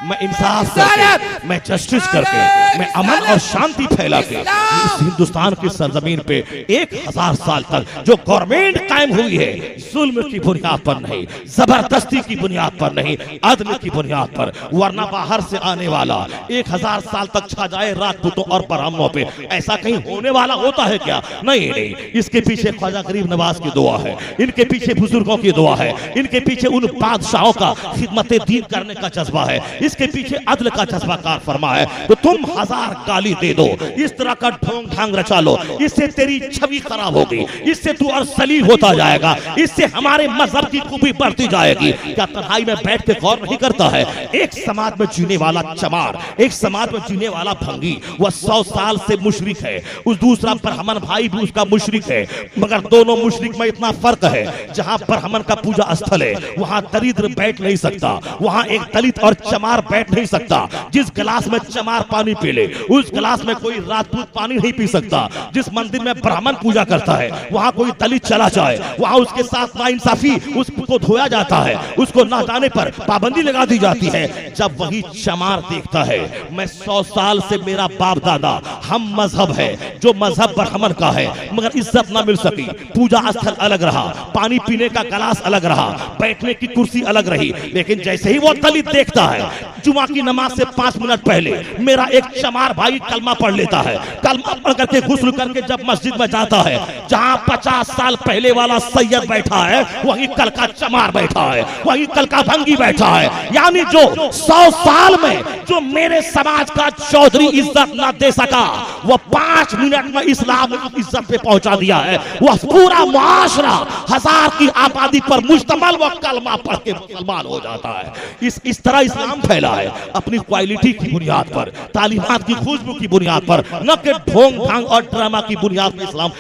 Speaker 2: मैं इंसाफ करके, मैं जस्टिस करके, मैं अमन और शांति फैला के इस हिंदुस्तान की सरजमीन पे 1000 साल तक जो गवर्नमेंट कायम हुई है, जुल्म की बुनियाद पर नहीं, जबरदस्ती की बुनियाद पर नहीं, अदल की बुनियाद पर। वरना बाहर से आने वाला 1000 साल तक छा जाए राजपूतों और ब्राह्मणों पे, ऐसा कहीं होने वाला होता है क्या? नहीं नहीं, इसके पीछे ख्वाजा गरीब नवाज की दुआ है, इनके पीछे बुजुर्गों की दुआ है, इनके पीछे उन बादशाहों का खिदमत दीन करने का जज्बा है, इसके पीछे अदल का जज्बा कार फरमा है। तो तुम 1000 गाली दे दो, इस तरह का ढोंग ढांग रचा लो, इससे तेरी छवि खराब होगी, इससे तू और सलीम होता जाएगा, इससे हमारे मजहब की खूबी बढ़ती जाएगी। क्या तन्हाई में बैठ के गौर नहीं करता है? एक समाज में जीने वाला चमार, एक समाज में जीने वाला भंगी, वह 100 साल से मुशरिक है, उस दूसरा ब्राह्मण भाई भी उसका मुशरिक है। मगर दोनों मुशरिक में इतना फर्क है, जहां ब्राह्मण का पूजा स्थल है वहां दरिद्र बैठ नहीं सकता, वहां एक दलित और चमार बैठ नहीं सकता। जिस गिलास में चमार पानी पी ले, उस गिलास में कोई राजपूत पानी नहीं पी सकता। जिस मंदिर में ब्राह्मण पूजा करता है, वहां कोई दलित चला जाए, वहां उसके साथ नाइंसाफी, उसको धोया जाता है, उसको ना जाने पर पाबंदी लगा दी जाती है। जब वही चमार देखता है, मैं 100 साल से मेरा बाप दादा हम मजहब है, जो मजहब ब्राह्मण का है, मगर इज्जत ना मिल सकी, पूजा स्थल अलग रहा, पानी पीने का गिलास अलग रहा, बैठने की कुर्सी अलग रही। लेकिन जैसे ही वो दलित देखता है, जुमा की नमाज से 5 मिनट पहले मेरा एक चमार भाई कलमा पढ़ लेता है, कलमा पढ़ करके गुस्ल करके जब मस्जिद में जाता है, जहां 50 साल पहले वाला सैयद बैठा है, वहीं कल का चमार बैठा है, वहीं कल का भंगी बैठा है। यानी जो 100 साल में जो मेरे समाज का चौधरी इज्जत ना दे सका, वो 5 मिनट में इस्लाम इज्जत पे पहुंचा दिया है। वह पूरा मुआशरा 1000 की आबादी पर मुश्तमल वो कलमा पढ़ के मुसलमान हो जाता है। इस तरह इस्लाम फैला है अपनी क्वालिटी की बुनियाद पर, तालीमात की खुशबू की बुनियाद पर, न कि ढोंग ढांग और ड्रामा की बुनियाद पर इस्लाम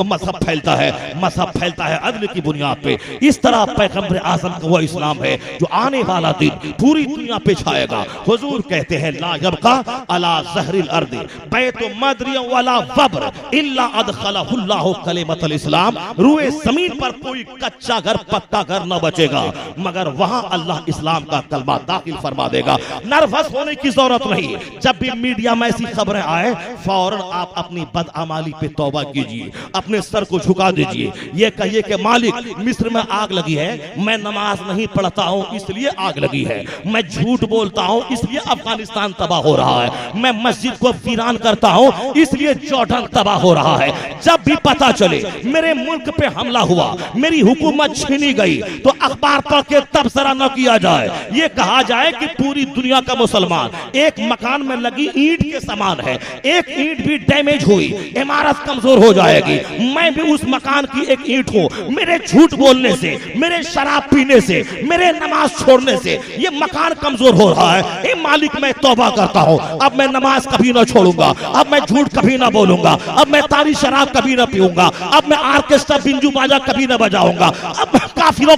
Speaker 2: मजहब फैलता है। मजहब फैलता है अदल की बुनियाद पे। इस तरह पैगंबर आज़म का वो इस्लाम है जो आने वाला दिन पूरी दुनिया पे छाएगा। हुजूर कहते हैं ला यबका अला ज़हरिल अर्दी बैतु मदरिया वला वब्र इल्ला अदखलहुल्लाहु कलिमतल इस्लाम। रूए जमीन पर कोई कच्चा घर पक्का घर न बचेगा मगर वहां अल्लाह इस्लाम का कलमा दाखिल फरमा देगा। नर्वस होने की जरूरत नहीं। जब भी मीडिया में ऐसी खबरें आए फौरन आप अपनी बदअमाली पे तौबा कीजिए, अपने सर को झुका दीजिए। ये कहिए कि मालिक मिस्र में आग लगी है, मैं नमाज नहीं पढ़ता हूं इसलिए आग लगी है, मैं झूठ बोलता हूं इसलिए अफगानिस्तान तबाह हो रहा है, मैं मस्जिद को वीरान करता हूं इसलिए जॉर्डन तबाह हो रहा है। जब भी पता चले मेरे मुल्क पे हमला हुआ, मेरी हुकूमत छीनी गई, तो अखबार पढ़ के तबसरा न किया जाए। ये कहा जाए कि पूरी दुनिया का मुसलमान एक मकान में लगी ईंट के समान है, एक ईंट भी डैमेज हुई इमारत कमजोर हो जाएगी। मैं भी उस मकान की एक ईंट हूं। मेरे झूठ बोलने से, मेरे शराब पीने से, मेरे नमाज छोड़ने से ये मकान कमजोर हो रहा है। ए मालिक मैं तौबा करता हूं, अब मैं नमाज कभी ना छोड़ूंगा, अब मैं झूठ कभी ना बोलूंगा, अब मैं तारी शराब कभी ना पीऊंगा, अब मैं आर्केस्ट्रा बिंजू बाजा कभी ना बजाऊंगा, अब मैं काफिरों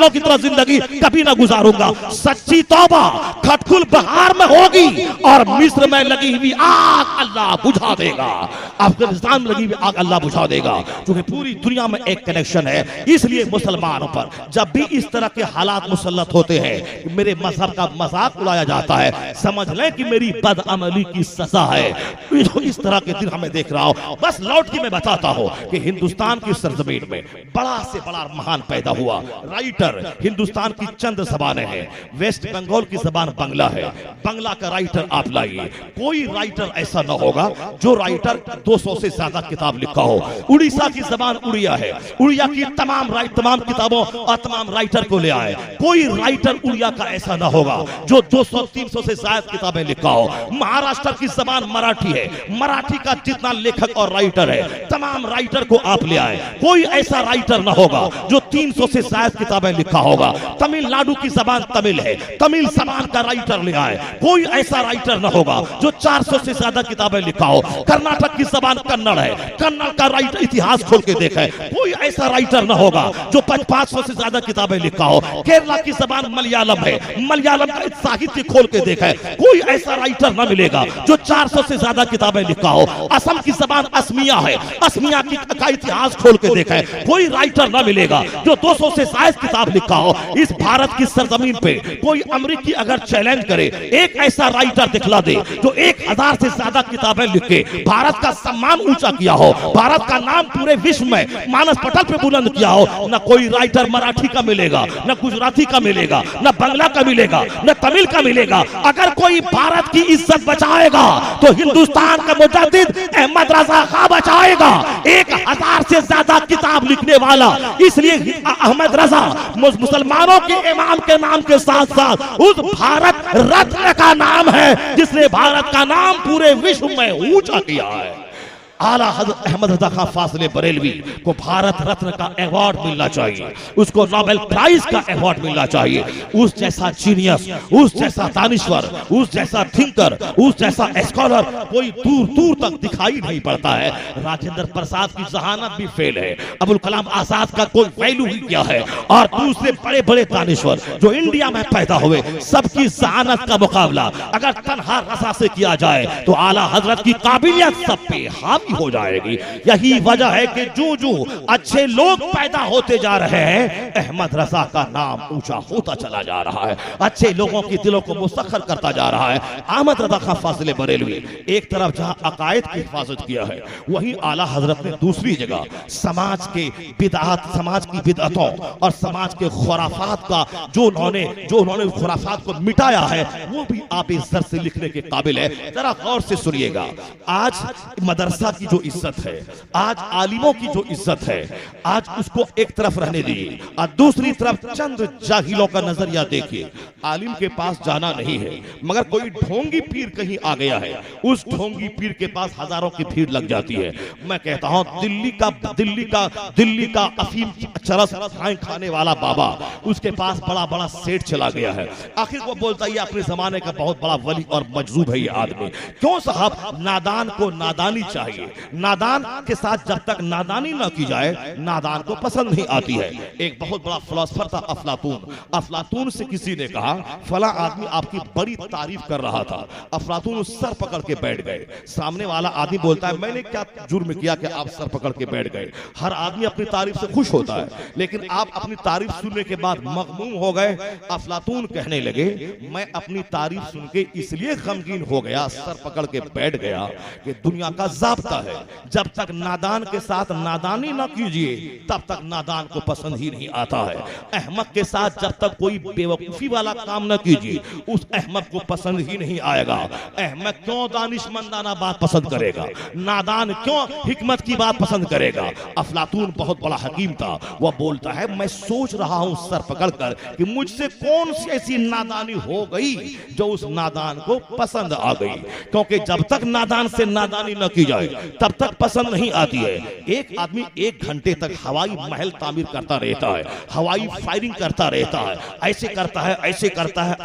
Speaker 2: की तरह जिंदगी कभी ना गुजारूंगा। सच्ची तौबा खटकुल बहार में होगी और मिस्र में लगी हुई आग अल्लाह बुझा देगा, अफगानिस्तान में लगी हुई आग अल्लाह बुझा देगा। क्योंकि पूरी दुनिया में एक कनेक्शन है। इसलिए मुसलमानों पर जब भी इस तरह के हालात मुसल्लत होते हैं, मेरे मजहब का मजाक उड़ाया जाता है, समझ लें कि मेरी बदअमली की सजा है। इस तरह के दिन हमें देख रहा हूं। बस लौट के मैं बताता हूं कि हिंदुस्तान की सरजमीन में बड़ा से बड़ा महान पैदा हुआ राइटर। हिंदुस्तान की चंद जबानें हैं। वेस्ट बंगाल की जबान बांग्ला है, बांग्ला का राइटर आप लाइए, कोई राइटर ऐसा ना होगा जो राइटर 200 से ज्यादा किताब लिखा हो। उड़ीसा की जबान उड़िया है, उड़िया की तमाम किताबों और तमाम राइटर को ले आए। कोई राइटर उड़िया का ऐसा ना होगा जो 200-300 से ज्यादा किताबें लिखा हो। महाराष्ट्र की जबान मराठी है, मराठी का जितना लेखक और राइटर है तमाम राइटर को आप ले आए। कोई ऐसा राइटर ना होगा जो 300 से ज्यादा किताबें लिखा होगा। तमिलनाडु की जबान तमिल है, तमिल जबान का राइटर ले आए। कोई ऐसा राइटर ना होगा जो 400 से ज्यादा किताबें लिखा हो। कर्नाटक की जबान कन्नड़ है, कन्नड़ का राइटर इतिहास खोल के देखा है। कोई ऐसा राइटर ना होगा जो 500 से ज्यादा किताबें लिखा हो। केरला की जबान मलयालम है, मलयालम का साहित्य खोल के देखा है। कोई ऐसा राइटर ना मिलेगा जो 400 से ज्यादा किताबें लिखा हो। असम की जबान असमिया है, असमिया का इतिहास खोल के देखा है। कोई राइटर ना मिलेगा जो 200 से ज्यादा किताब लिखा हो। इस भारत की सरजमीन पे कोई अमेरिकी अगर चैलेंज करे, एक ऐसा राइटर दिखला दे जो 1000 से ज्यादा किताबें लिख के भारत का सम्मान ऊंचा किया हो, भारत का नाम पूरे विश्व में मानस पटल पे बुलंद किया हो। न कोई राइटर मराठी का मिलेगा, न गुजराती का मिलेगा, न बांग्ला का मिलेगा, न तमिल का मिलेगा। अगर कोई भारत की इज्जत बचाएगा तो हिंदुस्तान का मुजद्दिद अहमद रजा खां बचाएगा। 1000 से ज्यादा किताब लिखने वाला, इसलिए अहमद रजा मुसलमानों के इमाम के नाम के साथ साथ उस भारत रत्न का नाम है जिसने भारत का नाम पूरे विश्व में ऊंचा किया है। आला हज़रत अहमद रज़ा खां फाज़िले बरेलवी को भारत रत्न का अवार्ड मिलना चाहिए, उसको नोबेल प्राइज का अवार्ड मिलना चाहिए। उस जैसा जीनियस, उस जैसा दानिश्वर, उस जैसा थिंकर, उस जैसा स्कॉलर कोई दूर दूर तक दिखाई नहीं पड़ता है। राजेंद्र प्रसाद की जहानत भी फेल है, अबुल कलाम आजाद का कोई वैल्यू ही क्या है, और दूसरे बड़े बड़े दानिश्वर जो इंडिया में पैदा हुए सबकी जहानत का मुकाबला अगर तन्हा रज़ा से किया जाए तो आला हजरत की काबिलियत सब पे हावी हो जाएगी। यही वजह है कि जो जो अच्छे लोग पैदा होते जा रहे हैं, अहमद रजा का नाम ऊंचा होता चला जा रहा है, अच्छे लोगों की दिलों को मुसख्खर करता जा रहा है। अहमद रजा खां फाज़िले बरेलवी एक तरफ जहां अकायद की हिफाजत किया है, वहीं आला हजरत ने दूसरी जगह समाज के बिदअत, समाज की बिदअतों और समाज के खुराफात का जो उन्होंने खुराफात को मिटाया है वो भी आप इस दर से लिखने के काबिल है। जरा गौर से सुनिएगा। आज मदरसा की जो इज्जत है, आज आलिमों की जो इज्जत है, आज उसको एक तरफ रहने दीजिए और दूसरी तरफ चंद जाहिलों का नजरिया देखिए। आलिम के पास जाना नहीं है, मगर कोई ढोंगी पीर कहीं आ गया है, उस ढोंगी पीर के पास हजारों की भीड़ लग जाती है। मैं कहता हूं दिल्ली का अफीम चरस खाने वाला बाबा, उसके पास बड़ा बड़ा सेठ चला गया है। आखिर वो बोलता है ये अपने जमाने का बहुत बड़ा वली और मजरूब है ये आदमी। क्यों साहब? नादान को नादानी चाहिए, नादान के साथ जब तक नादानी ना की जाए नादान को पसंद नहीं आती है। एक बहुत बड़ा फिलोसोफर था अफलातून से किसी ने कहा फला आदमी आपकी बड़ी तारीफ कर रहा था। अफलातून उस सर पकड़ के बैठ गए। सामने वाला आदमी बोलता है मैंने क्या जुर्म किया कि आप सर पकड़ के बैठ गए? हर आदमी अपनी तारीफ से खुश होता है, लेकिन आप अपनी तारीफ सुनने के बाद मगमूम हो गए। अफलातून कहने लगे मैं अपनी तारीफ सुन के इसलिए गमगीन हो गया, सर पकड़ के बैठ गया कि दुनिया का ज़ाब्ता है जब तक नादान के साथ नादानी ना कीजिए तब तक नादान को पसंद ही नहीं आता है। अहमक के साथ जब तक कोई बेवकूफी वाला काम ना कीजिए उस अहमक को पसंद ही नहीं आएगा। अहमक क्यों दानिशमंदाना बात पसंद करेगा? नादान क्यों हिकमत की बात पसंद करेगा? अफलातून बहुत बड़ा हकीम था, वह बोलता है मैं सोच रहा हूं सर पकड़कर कि मुझसे कौन सी ऐसी नादानी हो गई जो उस नादान को पसंद आ गई, क्योंकि जब तक नादान से नादानी न की जाए तब तक पसंद नहीं आती है। एक आदमी 1 घंटे तक हवाई महल तामीर करता रहता है, हवाई फायरिंग करता रहता है, ऐसे करता है, ऐसे करता है,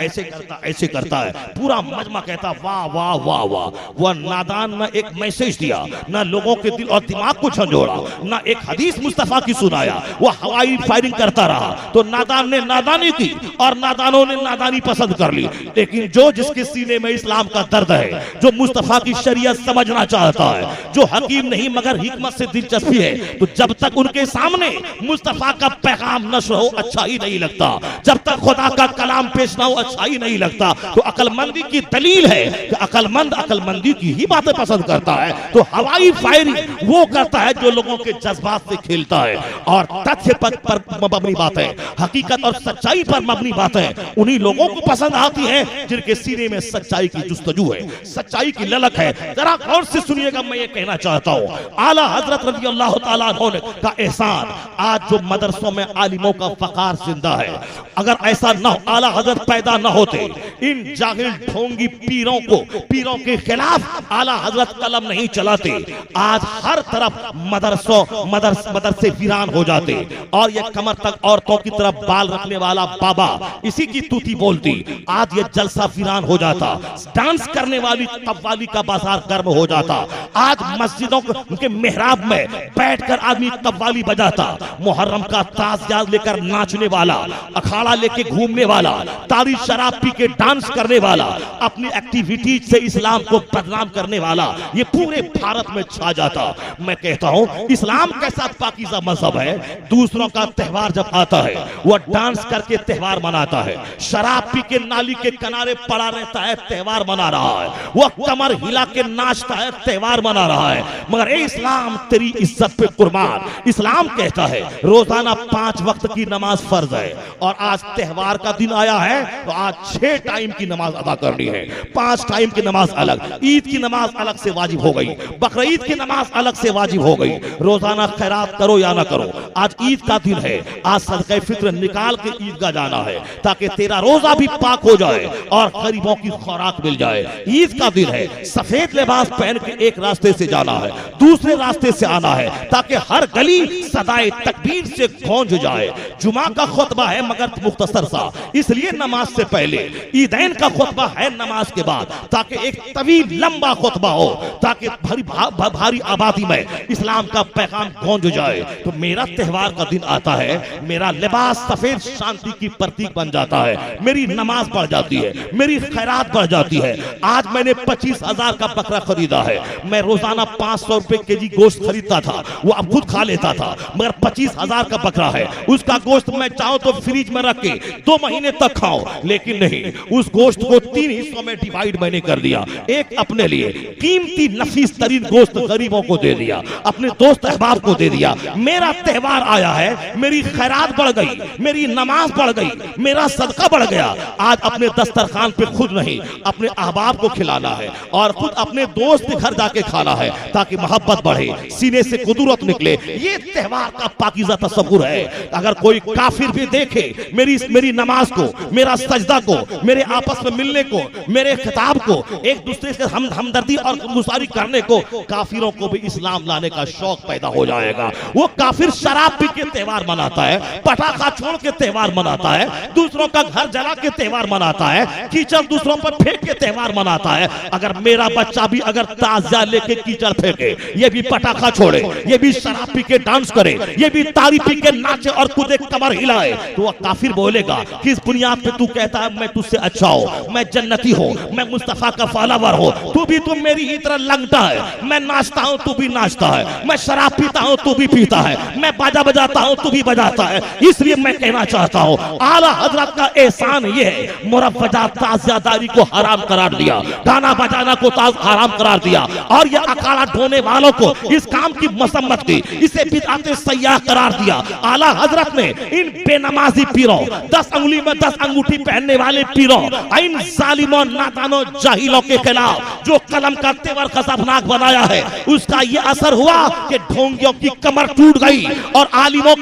Speaker 2: ऐसे करता है, पूरा मजमा कहता वाह वाह वाह वाह। वह नादान न एक मैसेज दिया, न लोगों के दिल और दिमाग को झंझोड़ा, न एक हदीस मुस्तफा की सुनाया, वह हवाई फायरिंग करता रहा। तो नादान ने नादानी की और नादानों ने नादानी पसंद कर ली। लेकिन जो जिसके सीने में इस्लाम का दर्द है, जो मुस्तफा की शरीयत समझना चाहता है, जो हकीम नहीं मगर हिकमत से दिलचस्पी है, तो जब तक उनके सामने मुस्तफा का पैगाम नश्र हो अच्छा ही नहीं लगता, जब तक खुदा का कलाम पेश ना हो अच्छा ही नहीं लगता। तो अकलमंदी की दलील है कि अकलमंद अकलमंदी की ही बातें पसंद करता है। तो हवाई फायरिंग वो करता है जो लोगों के जज्बात से खेलता है और तथ्य पर मबनी बातें, हकीकत और सच्चाई पर मबनी बातें उन्हीं लोगों को पसंद आती है जिनके सीने में सच्चाई की जुस्तजू है, सच्चाई की ललक है। जरा गौर से सुनिएगा, मैं ये कहना चाहता हूँ आला हजरत रज़ी अल्लाह तआला अन्हु का एहसान, आज जो मदरसों में आलिमों का फकार जिंदा है, अगर ऐसा न हो, आला हजरत पैदा न होते, इन जाहिल ढोंगी पीरों के खिलाफ आला हजरत कलम नहीं चलाते, आज हर तरफ मदरसे वीरान हो जाते और ये कमर तक औरतों की तरफ बाल रखने वाला बाबा इसी की तूती बोलती, आज ये जलसा वीरान हो जाता, डांस करने वाली कव्वाली का बाजार गर्म हो जाता, आज मस्जिदों के मेहराब में बैठकर आदमी कव्वाली बजाता, मुहर्रम का ताज़िया लेकर नाचने वाला, अखाड़ा लेके घूमने वाला, तारी शराब पी के डांस करने वाला, अपनी एक्टिविटीज से इस्लाम को बदनाम करने वाला, ये पूरे भारत में छा जाता। मैं कहता हूं इस्लाम कैसा पाकीज़ा मजहब है, दूसरों का त्योहार जब आता है वह डांस करके त्योहार मनाता है, शराब पी के नाली के किनारे पड़ा रहता है त्योहार मना रहा है, वह कमर हिला के नाचता है त्योहार मना रहा है। मगर ए इस्लाम तेरी इज्जत पे कुर्बान, इस्लाम कहता है रोजाना 5 वक्त की नमाज फर्ज है और आज त्योहार का दिन आया है तो आज 6 टाइम की नमाज अदा करनी है, 5 टाइम की नमाज अलग, ईद की नमाज अलग से वाजिब हो गई, बकरीद की नमाज अलग से वाजिब हो गई। रोजाना खैरात करो या ना करो, आज ईद का दिन है, आज सदका फित्र निकाल के ईदगाह जाना है ताकि तेरा रोजा भी पाक हो जाए और गरीबों की खुराक मिल जाए। ईद का दिन है, सफेद लिबास पहन के एक रास्ते से जाना है, दूसरे रास्ते से आना है ताकि हर गली सदाए तकबीर से गूंज जाए। जुमा का खुतबा है मगर मुख्तसर सा, इसलिए नमाज से पहले, ईदैन का खुतबा है नमाज के बाद, ताकि एक तवील लंबा खुतबा हो ताकि भारी आबादी में इस्लाम का पैगाम गूंज जाए। तो मेरा त्योहार का दिन आता है, मेरा लिबास सफेद शांति की प्रतीक बन जाता है, मेरी नमाज बढ़ जाती है, मेरी खैरात बढ़ जाती है। आज मैंने 25,000 का बकरा खरीदा है, मैं रोजाना 500 रुपए केजी गोश्त खरीदता था, वो अब खुद खा लेता था, मगर 25,000 का बकरा है, उसका गोश्त मैं चाहूं तो फ्रिज में रख के 2 महीने तक खाऊं, लेकिन नहीं, उस गोश्त को 3 हिस्सों में डिवाइड मैंने कर दिया, एक अपने लिए कीमती नफीस तरीन गोश्त गरीबों को दे दिया, अपने दोस्त अहबाब को दे दिया। मेरा त्योहार आया है, मेरी खैरात बढ़ गई, मेरी नमाज बढ़ गई, मेरा सदका बढ़ गया। आज अपने दस्तरखान पे खुद नहीं अपने अहबाब को खिलाना है और खुद अपने दोस्त के घर जाके खाना है। है ताकि मोहब्बत बढ़े, सीने से कुदरत निकले। ये त्योहार का पाकीज़ा तस्वुर है। अगर कोई काफिर भी देखे मेरी नमाज को, मेरा सजदा को, मेरे आपस में मिलने को, मेरे खिताब को, एक दूसरे से हमदर्दी और गुजारी करने को, काफिरों को भी इस्लाम लाने का शौक पैदा हो जाएगा। वो काफिर शराब पी के त्योहार मनाता है, पटाखा छोड़ के त्योहार मनाता है, दूसरों का घर जला के त्योहार मनाता है, कीचड़ दूसरों पर फेंक के त्योहार मनाता है। अगर मेरा बच्चा भी अगर ताजिया लेके कीचड़ फेंके, ये भी पटाखा छोड़े, ये भी शराब पी के डांस करे, ये भी तारी पी के नाचे और कूदे कमर हिलाए, तो वह काफिर बोलेगा कि इस बुनियाद पे तू कहता है मैं तुझसे अच्छा हूं, मैं जन्नती हूं, मैं मुस्तफा का फॉलोवर हूं, तू भी तो मेरी ही तरह लंगटा है, मैं नाचता हूं तू भी नाचता है, मैं शराब पीता हूं तू भी पीता है, मैं बाजा बजाता हूं तू भी बजाता है। इसलिए मैं कहना चाहता हूं आला हजरत का एहसान ये है, मुरव्वजात ताज़ियादारी को हराम करार दिया, गाना बजाना को हराम करार दिया, और ये अखाड़ा ढोने वालों को इस काम की मसम्मत की, इसे बिदअत सय्याह करार दिया। आला हजरत ने इन बेनमाजी पीरों, 10 अंगुली में 10 अंगूठी पहनने वाले पीरों, इन जालिमों नादानों जाहिलों के खिलाफ जो कलम का तेवर खतरनाक बनाया है, उसका यह असर हुआ कि ढोंगियों की कमर टूट गई और आलिमों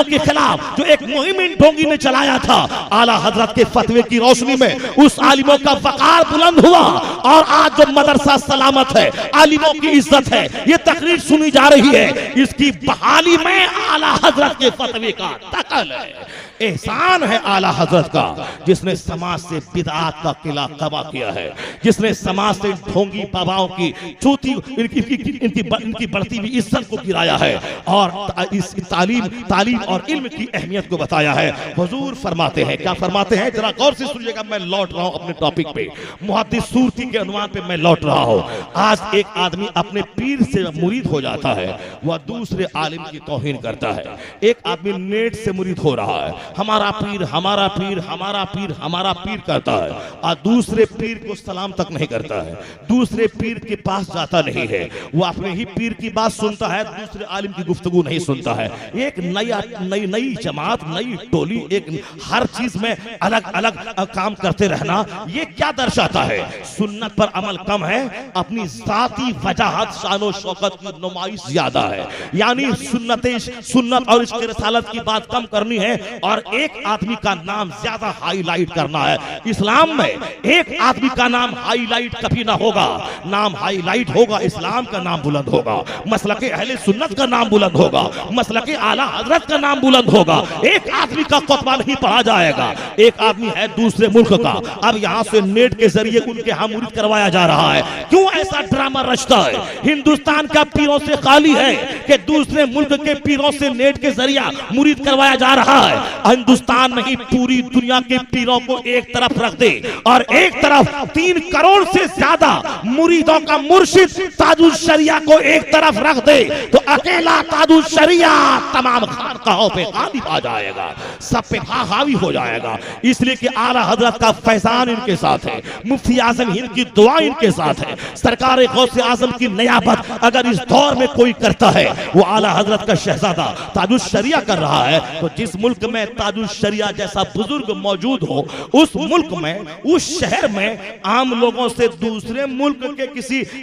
Speaker 2: के खिलाफ जो एक मुहिम इन ढोंगी ने चलाया था, आला हजरत के फतवे की रोशनी में उस आलिमों का वकार बुलंद हुआ। और आज जो मदरसा सलामत है, आलिमों की इज्जत है, ये तकरीर सुनी जा रही है, इसकी बहाली में आला हजरत के फतवे का दखल है। एहसान है आला हजरत का, जिसने समाज से बिदअत का किला तबाह किया है, जिसने समाज से ढोंगी बाबाओं की चूती इनकी बढ़ती हुई इज्जत को गिराया है और इस तालीम और इल्म की अहमियत को बताया है। हुजूर फरमाते हैं, क्या फरमाते हैं, जरा गौर से सुनिएगा। मैं लौट रहा हूं अपने टॉपिक पे, मुहद्दिस सूरती के उन्वान पे मैं लौट रहा हूं। आज एक आदमी अपने पीर से मुरीद हो जाता है, वह दूसरे आलिम की तौहीन करता है। एक आदमी नेट से मुरीद हो रहा है, हमारा पीर हमारा पीर हमारा पीर हमारा पीर करता है, और दूसरे पीर को सलाम तक नहीं करता है, दूसरे पीर के पास जाता नहीं है, वो अपने ही पीर की बात सुनता है, दूसरे आलिम की गुफ्तगू नहीं सुनता है। एक नई जमात, नई टोली, एक हर चीज में अलग अलग काम करते रहना, ये क्या दर्शाता है? सुन्नत पर अमल कम है, अपनी जाती वजाहत शानो शौकत की नुमाइश ज्यादा है। यानी सुन्नत और इसके रसालत की बात कम करनी है और एक आदमी का नाम ज्यादा हाईलाइट करना है। इस्लाम में एक आदमी का नाम हाईलाइट कभी ना होगा, नाम हाईलाइट होगा, इस्लाम का नाम बुलंद होगा, मसलके अहले सुन्नत का नाम बुलंद होगा, मसलके आला हजरत का नाम बुलंद होगा। एक आदमी का खुतबा नहीं पढ़ा जाएगा। एक आदमी है दूसरे मुल्क का, अब यहां से नेट के जरिए उनके यहां मुरीद करवाया जा रहा है। क्यों ऐसा ड्रामा रचता है? हिंदुस्तान का पीरों से खाली है कि दूसरे मुल्क के पीरों से नेट के जरिया मुरीद करवाया जा रहा है। हिंदुस्तान नहीं, पूरी दुनिया के पीरों को एक तरफ रख दे और एक तरफ 3 करोड़ से ज्यादा मुरीदों का मुर्शिद ताजुल शरिया को एक तरफ रख दे, तो अकेला ताजुल शरिया तमाम खानकाहों पे गालिब आ जाएगा, सब पे हावी हो जाएगा। इसलिए कि आला हजरत का फैजान इनके साथ है, मुफ्ती आजम हिंद की दुआ इनके साथ है, सरकार गौसे आजम की नियाबत अगर इस दौर में कोई करता है, वो आला हजरत का शहजादा ताजुल शरिया कर रहा है। तो जिस मुल्क में ताजुल शरिया जैसा बुजुर्ग मौजूद हो, उस मुल्क में, उस शहर में आम लोगों से दूसरे मुल्क के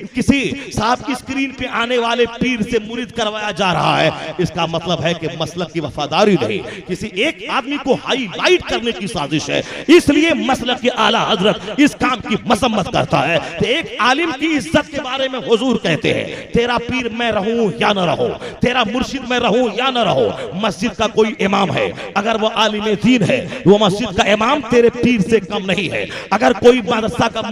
Speaker 2: किसी साहब की स्क्रीन पे आने वाले पीर से मुरीद करवाया जा रहा है। इसका मतलब है कि मसलक की वफादारी नहीं, किसी एक आदमी को हाईलाइट करने की साजिश है। इसलिए मसलक के आला हजरत इस काम की मसम्मत करता है। तो एक आलिम की इज्जत के बारे में हुजूर कहते हैं, तेरा पीर मैं रहूं या न रहूं, तेरा मुर्शिद मैं रहूं या न रहूं, मस्जिद का कोई इमाम है, अगर वो आलिम दीन है, वो मस्जिद का इमाम तेरे पीर से कम नहीं है। अगर कोई मदरसा का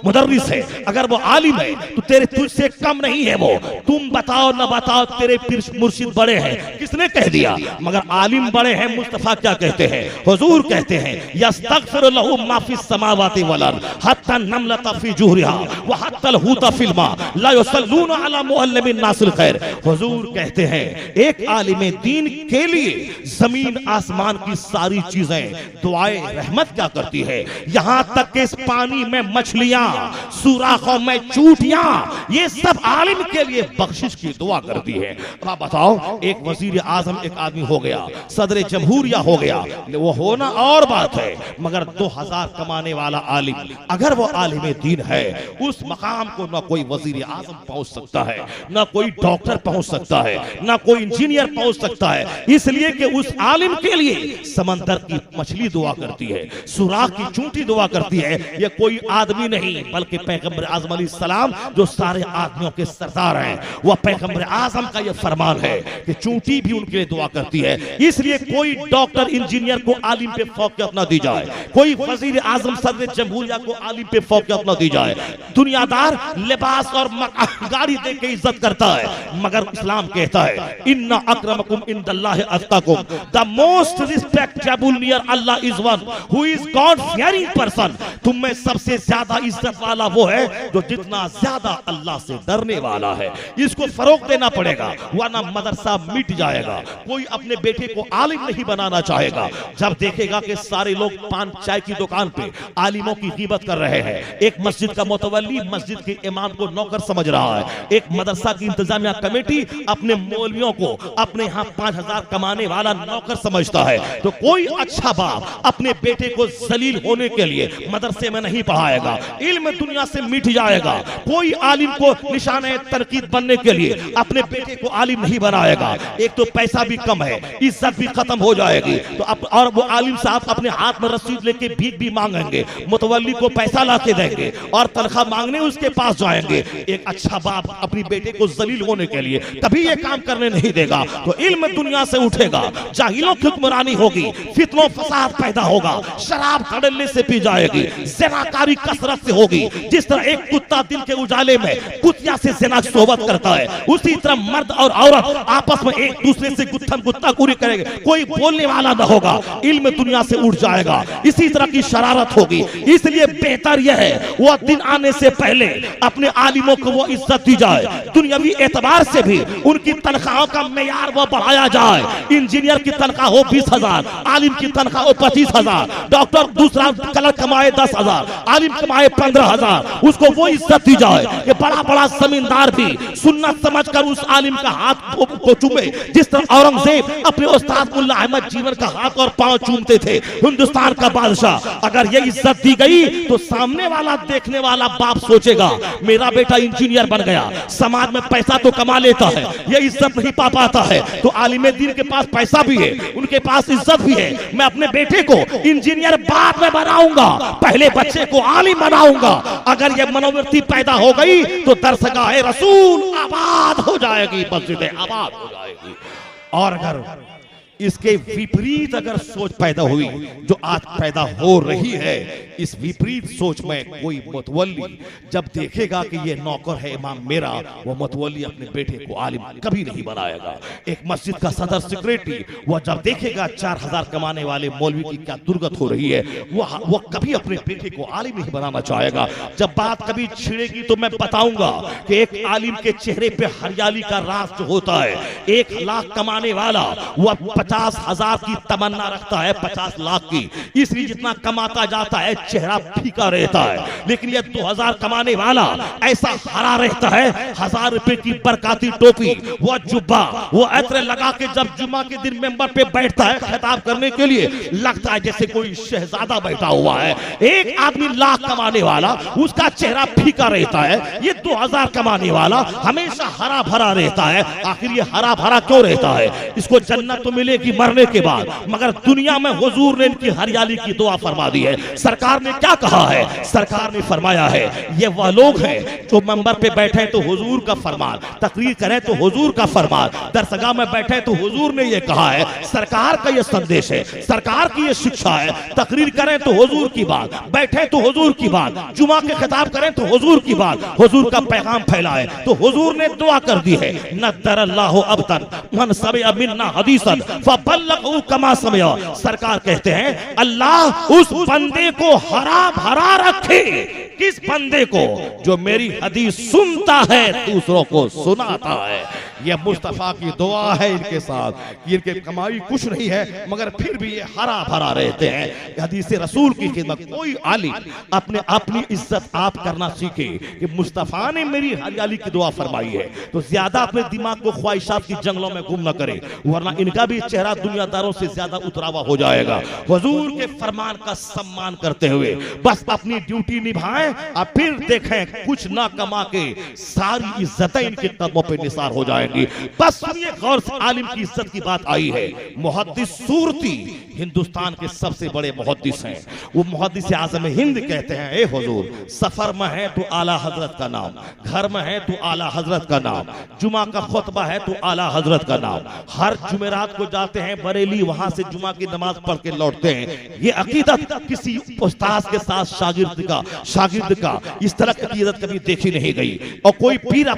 Speaker 2: मुदर्रिस है, अगर वो आलिम है, तो तेरे तुझसे कम नहीं है वो। तुम बताओ न बताओ, तेरे पीर मुर्शिद बड़े हैं, किसने कह दिया? मगर आलिम बड़े हैं। मुस्तफा क्या कहते हैं? हुजूर कहते हैं, यस्तगफिर लहु मा फिस समावाति वल अर्द हत्ता नमलता फी जुहरिहा व हत्तल हुता फिल मा ला युसल्लूना अला मुअल्लिमिन नासिल खैर। हुजूर कहते हैं, एक आलिम दीन के लिए जमीन आसमान आसमान की सारी चीजें दुआए रहमत क्या करती है, यहां तक कि इस पानी में मछलियां, सुराखों में चूटियां, ये सब आलिम के लिए बख्शिश की दुआ करती है। आप बताओ, एक वजीर आजम एक आदमी हो गया, सदर जमहूरिया हो गया, वो होना और बात है, मगर 2000 कमाने वाला आलिम, अगर वो आलिम दीन है, उस मकाम को ना कोई वजीर आजम पहुंच सकता है, ना कोई डॉक्टर पहुंच सकता है, ना कोई इंजीनियर पहुंच सकता है, इसलिए कि उस आलिम के लिए समंदर की मछली दुआ करती है, सुराख की चूंटी दुआ करती है। ये कोई आदमी नहीं बल्कि पैगंबर आजम अलैहिस्सलाम जो सारे आदमियों के सरदार हैं, वह पैगंबर आजम का यह फरमान है कि चूंटी भी उनके लिए दुआ करती है। इसलिए कोई डॉक्टर इंजीनियर को आलिम पे फौकियत ना दी जाए, कोई वजीर आजम सदर जमहूरिया को आलिम पे फौकियत ना दी जाए। दुनियादार लिबास और गाड़ी दे के इज्जत करता है, मगर इस्लाम कहता है इन्ना अक्रमकुम इंदल्लाहि अत्काकुम, the most respectable near Allah is one who is God fearing person. तुम में सबसे ज्यादा इज्जत वाला वो है जो जितना ज्यादा अल्लाह से डरने वाला है। इसको फरोग देना पड़ेगा, वरना मदरसा मिट जाएगा। कोई अपने बेटे को आलिम नहीं बनाना चाहेगा। जब देखेगा कि सारे लोग पान चाय की दुकान पे आलिमों की ग़ीबत कर रहे हैं, एक मस्जिद का मुतवल्ली मस्जिद के इमाम को नौकर समझ रहा है, एक मदरसा की इंतजामिया कमेटी अपने मौलवियों को अपने यहाँ 5000 कमाने वाला नौकर समझता है, तो कोई अच्छा बाप अपने बेटे को जलील होने के लिए मदरसे में नहीं पढ़ाएगा। इल्म दुनिया से मिट जाएगा। कोई आलिम को निशाने तनकीद बनने के लिए अपने बेटे को आलिम नहीं बनाएगा। एक तो पैसा भी कम है, इज्जत भी खत्म हो जाएगी, तो और वो आलिम साहब अपने हाथ में रसीद लेके भीख भी मांगेंगे, मुतवल्ली को पैसा ला के देंगे और तनख्वाह मांगने उसके पास जाएंगे। एक अच्छा बाप अपनी बेटे को जलील होने के लिए कभी ये काम करने नहीं देगा। तो इल्म दुनिया से उठेगा, जाहिलों की हुक्मरानी होगी, फितनों फसाद पैदा होगा, शराब धड़ल्ले से पी जाएगी, ज़िनाकारी कसरत से होगी। जिस तरह एक कुत्ता दिन के उजाले में कुतिया से ज़िना सोबत करता है, उसी तरह मर्द और औरत आपस में एक दूसरे से गुत्थम गुत्ताखोरी करेंगे, कोई बोलने वाला न होगा, इल्म दुनिया से उठ जाएगा। इसी तरह की शरारत होगी। इसलिए बेहतर यह है वो दिन आने से पहले अपने आलिमों को वो इज्जत दी जाए, दुनियावी एतबार से भी उनकी तनख्वाहों का मेयार वो बढ़ाया जाए। इंजीनियर की तनख्वाह हो 20,000, आलिम की तनख्वाह हो 25,000, डॉक्टर दूसरा कलर कमाए 10,000, आलिम कमाए 15,000, उसको वो इज्जत दी जाए कि बड़ा बड़ा जमींदार भी सुन्नत समझकर उस आलिम का हाथ को चूमे। जिस तरह औरंगजेब अपने उस्ताद मुल्ला अहमद जीवन का हाथ और पांव चूमते थे, हिंदुस्तान का बादशाह। अगर ये इज्जत दी गई तो सामने वाला देखने वाला बाप सोचेगा मेरा बेटा इंजीनियर बन गया, समाज में पैसा तो कमा लेता है, ये इज्जत नहीं पा पाता है। तो आलिम दीन के पास पैसा भी है, उनके पास इज्जत भी है, मैं अपने बेटे को इंजीनियर बाद में बनाऊंगा, पहले बच्चे को आलिम बनाऊंगा। अगर ये मनोवृत्ति पैदा हो गई तो दरसगाह रसूल आबाद हो जाएगी, मस्जिद आबाद हो जाएगी। और अगर इसके विपरीत अगर सोच पैदा हुई जो आज पैदा हो रही है, इस विपरीत सोच में कोई मुतवल्ली जब देखेगा कि ये नौकर है इमाम मेरा, वो मुतवल्ली अपने बेटे को आलिम कभी नहीं बनाएगा। एक मस्जिद का सदर सेक्रेटरी वो जब देखेगा 4000 कमाने वाले मौलवी की क्या दुर्गत हो रही है, वो कभी अपने बेटे को आलिम नहीं बनाना चाहेगा। जब बात कभी छिड़ेगी तो मैं बताऊंगा कि एक आलिम के चेहरे पे हरियाली का राज जो होता है, 1 लाख कमाने वाला वो 50,000 की तमन्ना रखता है, 50 लाख की, इसलिए जितना कमाता जाता है चेहरा फीका रहता है। लेकिन ये 2000 कमाने वाला ऐसा हरा रहता है, 1000 रुपए की बरकाती टोपी, वो जुब्बा, वो अत्र लगा के जब जुम्मा के दिन मेंबर पे बैठता है खिताब करने के लिए, लगता है जैसे कोई शहजादा बैठा हुआ है। एक आदमी लाख कमाने वाला, उसका चेहरा फीका रहता है, ये 2000 कमाने वाला हमेशा हरा भरा रहता है। आखिर ये हरा भरा क्यों रहता है? इसको जन्नत तो मिलेगी मरने के बाद, मगर दुनिया में हुजूर ने इनकी हरियाली की दुआ फरमा दी है। सरकार ने क्या कहा है? सरकार ने फरमाया है ये वह लोग हैं जो मंबर पे बैठे तो हुजूर का फरमान, तकरीर करें तो हुजूर का फरमान, दरसगाह में बैठे तो हुजूर ने ये कहा है। सरकार का ये संदेश है, सरकार की ये शिक्षा है। तकरीर करें तो हुजूर की बात, बैठे तो हुजूर की बात, जुमा के खिताब करें तो हुजूर की बात, हुजूर का पैगाम फैलाए। तो हुजूर ने दुआ कर दी है, नद्दरल्लाहु अब्दन मन समिअ मिन्ना हदीसन फबल्लगहु कमा समिअ। सरकार कहते हैं अल्लाह उस बंदे को हरा भरा रखे, किस बंदे को? जो मेरी हदीस सुनता है, दूसरों को सुनाता है। ये मुस्तफा की दुआ है इनके साथ कि इनके कमाई कुछ नहीं है मगर फिर भी ये हरा भरा रहते हैं। हदीस रसूल की खिदमत कोई आलिम अपनी इज्जत आप करना सीखे कि मुस्तफा ने मेरी हरियाली की दुआ फरमाई है, तो ज्यादा अपने दिमाग को ख्वाहिशात की जंगलों में गुम न करे, वरना इनका भी चेहरा दुनियादारों से ज्यादा उतरावा हो जाएगा। हुजूर के फरमान का सम्मान करते हुए बस अपनी ड्यूटी निभाएं और फिर देखें कुछ ना कमा के सारी इज्जतें इनके कदमों पे निसार हो जाएंगी। बस सुनिए गौर से, आलिम की इज्जत की बात आई है। मुहद्दिस सूरती हिंदुस्तान के सबसे बड़े मुहद्दिस हैं। वो मुहद्दिस आज़म हिंद कहते हैं, ए हुजूर सफर में है तो आला हजरत का नाम, घर में है तो आला हजरत का नाम, जुमा का खुतबा है तो आला हजरत का नाम। हर जुमेरात को जाते हैं बरेली, वहां से जुमा की नमाज पढ़ के लौटते हैं। ये अकीदत किसी उस्ताद के साथ शागिर्द का इस तरह की अकीदत कभी देखी नहीं गई। और कोई पीर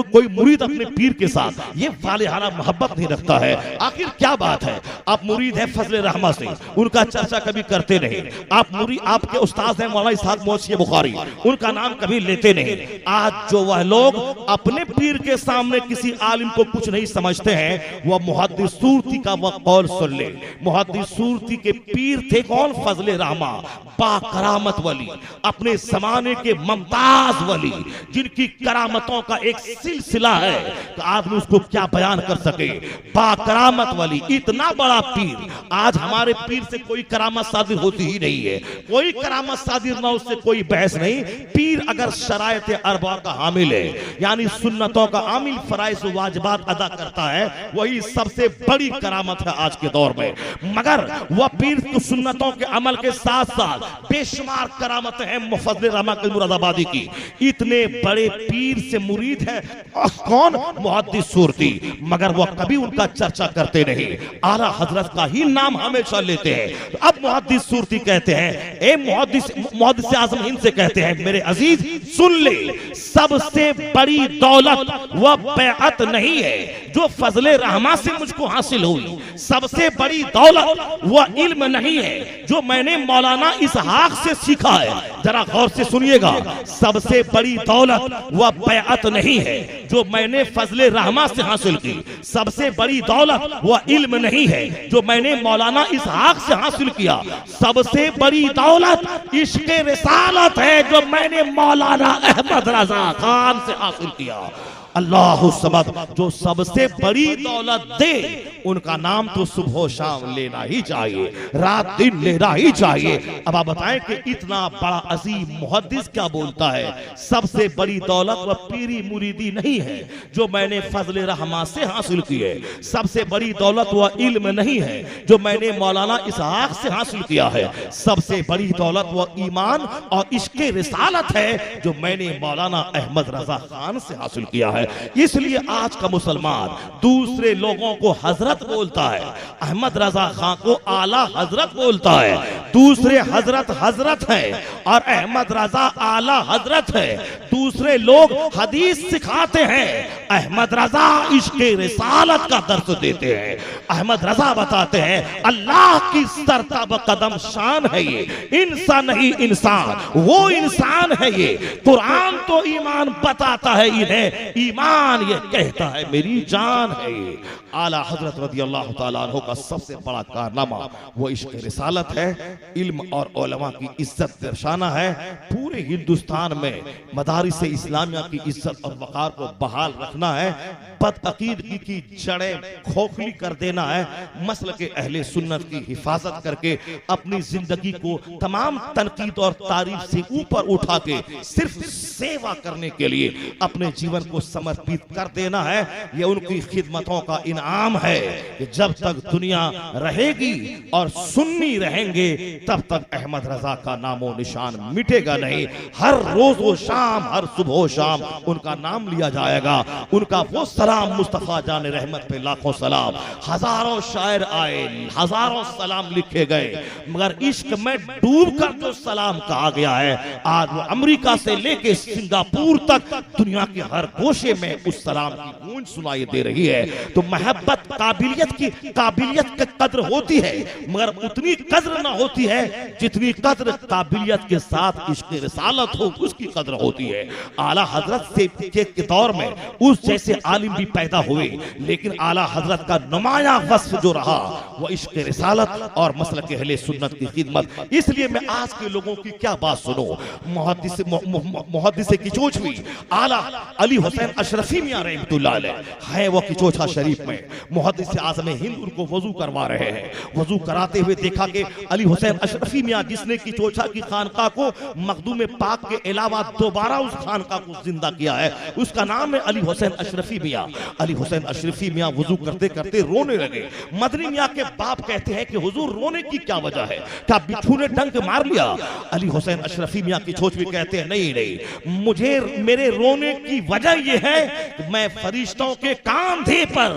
Speaker 2: कोई मुरीद अपने पीर के साथ ये वालिहाना मोहब्बत नहीं रखता है। आखिर क्या बात है? आप मुरीद है फजले रहमा से, उनका चर्चा कभी करते नहीं। आपके उस्ताद हैं मौलाना इसहाक मोहसिन बुखारी, उनका नाम कभी लेते नहीं। आज जो वह लोग अपने पीर के सामने किसी आलिम को कुछ नहीं समझते हैं, वह मुहद्दिस सूरती का वह कौल सुन ले। मुहद्दिस सूरती के पीर थे कौन? फजले रहमा, बाकरामत वली, अपने जमाने के मुमताज वली, जिनकी करामतों का एक सिलसिला है तो आदमी उसको क्या बयान कर सके। बाकरामत वली, इतना बड़ा पीर। आज हमारे पीर से कोई करामत सादिर होती ही नहीं है, कोई करामत सादिर ना, उससे कोई बहस नहीं। पीर अगर शरायत अरबा का हामिल है, यानी सुन्नतों का आमिल, फराइज वाजिबात अदा करता है, वही सबसे बड़ी करामत है आज के दौर में। मगर वह पीर तो सुन्नतों के अमल के साथ साथ बेशुमार करामत है मुफद्दिल रहमा के मुरादाबादी की। इतने बड़े पीर से मुरीद है कौन? मुहद्दिस सूरती। मगर वह कभी उनका चर्चा करते नहीं, आला हजरत का ही नाम हमेशा लेते हैं। तो अब मुहद्दिस सूरती कहते हैं, ए मुहद्दिस आज़म हिंद से कहते हैं, मेरे अजीज सुन ले, सबसे बड़ी दौलत वह बैअत नहीं है जो फजले रहमा से मुझको हासिल हुई। सबसे बड़ी दौलत वह इल्म नहीं है जो मैंने मौलाना इसहाक से सीखा है। जरा गौर से सुनिएगा, सबसे बड़ी दौलत वह बैअत नहीं है जो मैंने फजले रहमा से हासिल की। सबसे बड़ी दौलत वह इल्म नहीं है जो मैंने मौलाना इसहाक से हासिल किया। सबसे बड़ी दौलत इश्क़े रिसालत है जो मैंने मौलाना अहमद रजा खान से हासिल किया। अल्लाह समद, जो सबसे बड़ी दौलत दे उनका नाम तो सुबह शाम लेना ही चाहिए, रात दिन लेना ही चाहिए। अब आप बताएं कि इतना बड़ा अजीम मुहद्दिस क्या बोलता है? सबसे बड़ी दौलत वह पीरी मुरीदी नहीं है जो मैंने फजले रहमा से हासिल की है। सबसे बड़ी दौलत वह इल्म नहीं है जो मैंने मौलाना इसहाक से हासिल किया है। सबसे बड़ी दौलत वह ईमान और इश्क़े रिसालत है जो मैंने मौलाना अहमद रजा खान से हासिल किया है। इसलिए आज का मुसलमान दूसरे लोगों को हजरत बोलता है, अहमद रजा खान को आला हजरत बोलता है। दूसरे हजरत है और अहमद रजा आला हजरत है। दूसरे लोग हदीस सिखाते हैं, अहमद रजा इश्क़े रिसालत का दर्स देते हैं। अहमद रजा बताते हैं अल्लाह की सरतब कदम शान है ये, इंसान नहीं इंसान, वो इंसान है ये। कुरान तो ईमान बताता है इन्हें, ईमान ये कहता है मेरी जान है ये। आला हजरत रज़ी अल्लाह ताला अन्हु का सबसे बड़ा कारनामा वो इश्क़ रिसालत है, इल्म और उलमा की इज्जत दर्शाना है। पूरे हिंदुस्तान में मदारिस इस्लामिया की इज्जत और वक़ार को बहाल रखना है। बदअकीदगी की जड़ें खोखली कर देना है। मसल के अहले सुन्नत की हिफाजत करके अपनी जिंदगी को तमाम तनकीद और तारीफ से ऊपर उठा के सिर्फ सेवा करने के लिए अपने जीवन को समर्पित कर देना है। यह उनकी खिदमतों का इनाम है कि जब तक दुनिया रहेगी और सुन्नी रहेंगे तब तक अहमद रजा का नामो निशान मिटेगा नहीं। हर रोज व शाम, हर सुबह शाम उनका नाम लिया जाएगा। उनका वो सलाम मुस्तफा जान रहमत पे लाखों सलाम। हजारों शायर आए, हजारों सलाम लिखे गए, मगर इश्क में डूब कर जो सलाम कहा गया है, आज वो अमेरिका से लेके सिंगापुर तक दुनिया के हर गोशे में उस सलाम की गूंज सुनाई दे रही है। तो मोहब्बत काबिलियत की कद्र होती है, मगर उतनी कद्र ना होती है जितनी कद्र काबिलियत के साथ इश्क़ रिसालत हो उसकी कदर होती है। आला हजरत से के दौर में उस जैसे आलिम भी पैदा हुए, लेकिन आला हजरत का नुमाया वस्फ जो रहा वो इश्क रिसालत और मसलक अहले सुन्नत की खिदमत। इसलिए मैं आज के लोगों की क्या बात सुनो, मुहद्दिस किचोचवी आला अली हुसैन अशरफी मियां रहमतुल्लाह अलैह है वो किचोचा शरीफ में मुहद्दिस आज़म हिंद उनको वजू करवा रहे हैं। वजू कराते हुए देखा कि अली हुसैन अशरफी मियां जिसने किचोचा की खानका को मखदूम पाक के अलावा दोबारा उस खानका को जिंदा किया है, उसका नाम है अली हुसैन अशरफी मियां। अली हुसैन अशरफी मियां वजू करते करते रोने लगे। मदनी मियां के बाप कहते हैं कि हुजूर रोने की क्या वजह है, क्या बिच्छू ने डंक मार लिया? अली हुसैन अशरफी मियां की किचोचवी कहते हैं नहीं नहीं, मुझे मेरे रोने की वजह यह है कि मैं फरिश्तों के कांधे पर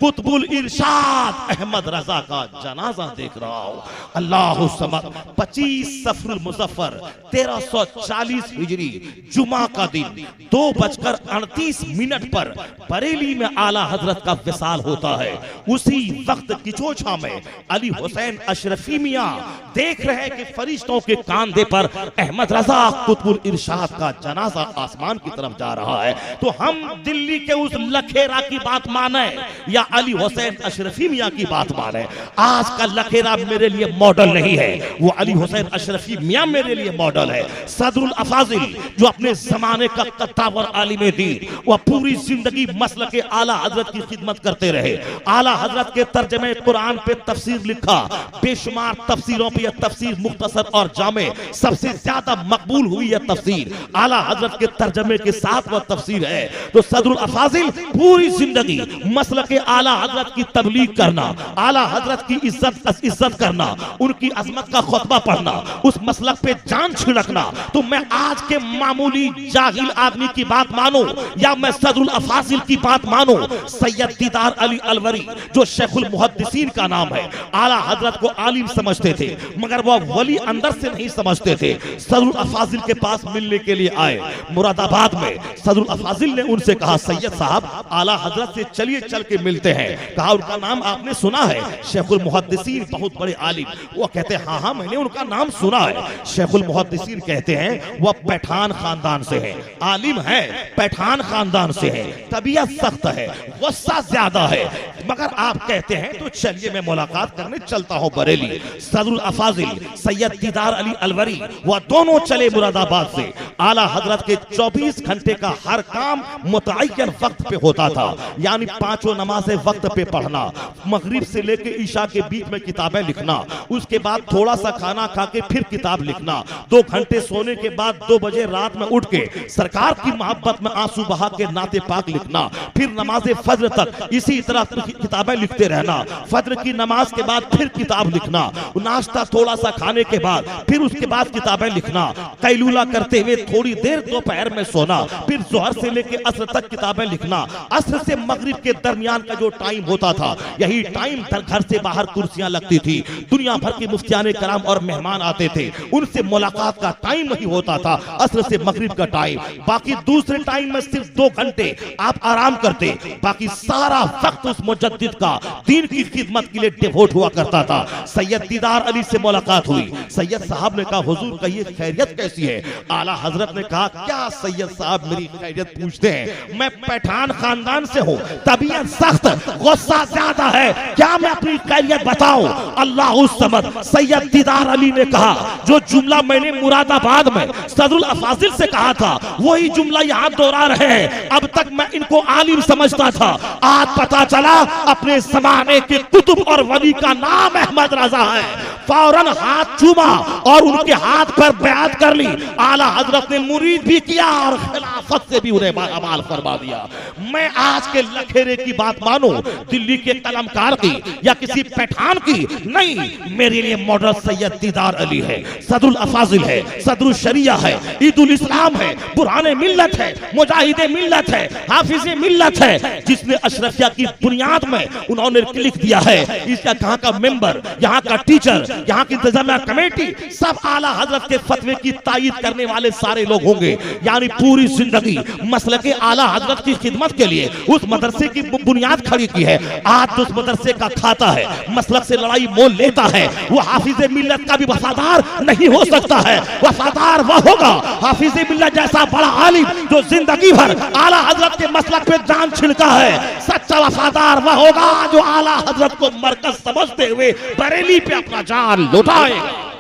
Speaker 2: कुतुबुल इरशाद अहमद रजा का जनाजा देख रहा हूं। अल्लाहु समद 25 सफरुल मुज़फ्फर 1340 हिजरी जुमा का दिन 2:38 पर बरेली में आला हजरत का विसाल होता है। उसी वक्त किचोचा में अली हुसैन अशरफी मियां देख रहे हैं कि फरिश्तों के कांधे पर अहमद रजा कुतुबुल इरशाद का जनाजा आसमान की तरफ जा रहा है। तो हम दिल्ली के उस लखेरा की बात माने या अली हुसैन अशरफी मियां की बात माने? आज का लखेरा मेरे लिए मॉडल नहीं है, वो अली हुसैन अशरफी मियां मेरे लिए मॉडल है। सदरुल अफाजिल जो अपने जमाने का कत्तावर आलिम दीन, वह पूरी जिंदगी मसलक आला हजरत की खिदमत करते रहे। आला हजरत के तर्जमे कुरान पे तफसीर लिखा, बेशुमार तफसीरों पे यह तफसीर मुख्तसर और जामे सबसे ज्यादा मकबूल हुई है तफसीर आला हजरत के तर्जमे के साथ वह तफसीर है। तो सदरुल अफाजिल पूरी जिंदगी मसलक आला हजरत की तबलीग करना, आला हजरत की इज्जत करना, उनकी अजमत का खुतबा पढ़ना, उस मसलक पे जान छिड़कना। तो मैं आज के मामूली जाहिल आदमी की बात मानूं या मैं सदरुल अफाजिल की बात मानूं? सैयद दीदार अली अलवरी जो शेखुल मुहद्दिसीन का नाम है, आला हजरत को आलिम समझते थे मगर वह वली अंदर से नहीं समझते थे। सदरुल अफाजिल के पास मिलने के लिए आए मुरादाबाद में। सदरुल अफाजिल ने उनसे कहा सैयद साहब आला हजरत से चलिए चल के मिलते हैं। कहा उनका नाम आपने सुना है? शेखुल मुहद्दिसीन बहुत बड़े आलिम। वो कहते हैं हाँ हाँ मैंने उनका नाम सुना है। शेखुल मुहद्दिसीन कहते हैं वह पैठान खानदान से है, आलिम है, पैठान खानदान से है, तबीयत सख्त है, गुस्सा ज्यादा है, मगर आप कहते हैं तो चलिए मैं मुलाकात करने चलता हूं बरेली। सदरुल अफाजिल सैयद दीदार अली अलवरी वह दोनों चले मुरादाबाद से। आला हजरत के 24 घंटे का हर काम मुतअय्यन वक्त पे होता था, यानी पांचों नमाजें वक्त पे पढ़ना, मगरिब से लेके ईशा के बीच में किताबें लिखना, उसके बाद थोड़ा सा खाना खा के फिर किताब लिखना, 2 घंटे सोने के बाद 2 बजे रात में उठ के सरकार की मोहब्बत में आंसू बहा के नाते पाक लिखना, फिर नमाज फज्र तक इसी तरह किताबें लिखते रहना, फज्र की नमाज के बाद फिर किताब लिखना, नाश्ता थोड़ा सा खाने के बाद फिर उसके बाद किताबें लिखना, कैलूला करते हुए थोड़ी देर दोपहर में सोना, फिर जोहर से लेके असर तक किताबें लिखना, असर से मगरिब के दरमियान का जो टाइम होता था यही टाइम घर से बाहर कुर्सियां लगती थी, दुनिया भर के मुफ्तियाने कराम और मेहमान आते थे, उनसे मुलाकात का टाइम नहीं होता था, असर से मगरिब का टाइम। बाकी दूसरे टाइम में सिर्फ 2 घंटे आप आराम करते, बाकी सारा वक्त उस मुजद्दिद का दीन की खिदमत के लिए डिवोट हुआ करता था। सैयद दीदार अली से मुलाकात हुई। सैयद साहब ने कहा हुजूर कहिए खैरियत कैसी है? आला हजरत ने कहा क्या सैयद साहब मेरी खैरियत पूछते हैं? मैं पैठान खानदान से हूँ, तबीयत सख्त, गुस्सा ज्यादा है, क्या मैं अपनी खैरियत बताऊं? अल्लाहु समद। सैयद दीदार अली ने कहा जो जुमला मैंने मुरादाबाद में सदरुल अफाजिल से कहा था वही जुमला यहाँ दोहरा रहे हैं। अब तक मैं इनको आलिम समझता था, आज पता चला अपने जमाने के कुतुब और वली का नाम अहमद रजा है। फौरन हाथ चूमा और उनके हाथ पर बैत कर ली। आला हजरत ने मुरीद भी किया और खिलाफत से भी उन्हें अमाल फरमा दिया। मैं आज के लखेरे की बात मानूं, दिल्ली के कलमकार की या किसी पैठान की नहीं, मेरे लिए मॉडल सैयद दीदार अली है, सदरुल अफाजिल है, सदरुल शरिया है, ईदुल इस्लाम है, बुरहाने मिल्लत है, मुजाहिदे मिल्लत है, हाफिजे मिल्लत है, जिसने अशरफिया की बुनियाद बुनियाद में उन्होंने लिख दिया है। इसका यहाँ का मेंबर, यहाँ का टीचर, यहाँ की इंतजामिया कमेटी सब आला हजरत के फतवे की तायीद करने वाले सारे लोग होंगे। यानी पूरी जिंदगी मसलके आला हजरत की खिदमत के लिए उस मदरसे की बुनियाद खड़ी की है। आज उस मदरसे का खाता है, मसलक से लड़ाई मोल लेता है, वो हाफिज मिल्लत का भी वफादार नहीं हो सकता है। वफादार वह होगा हाफिज मिल्लत जैसा बड़ा आलिम जो जिंदगी भर आला हजरत के मसलक पे जान छिड़का है। सच्चा वफादार वह होगा जो आला हजरत को मरकज समझते हुए बरेली पे अपना जान लुटाएगा।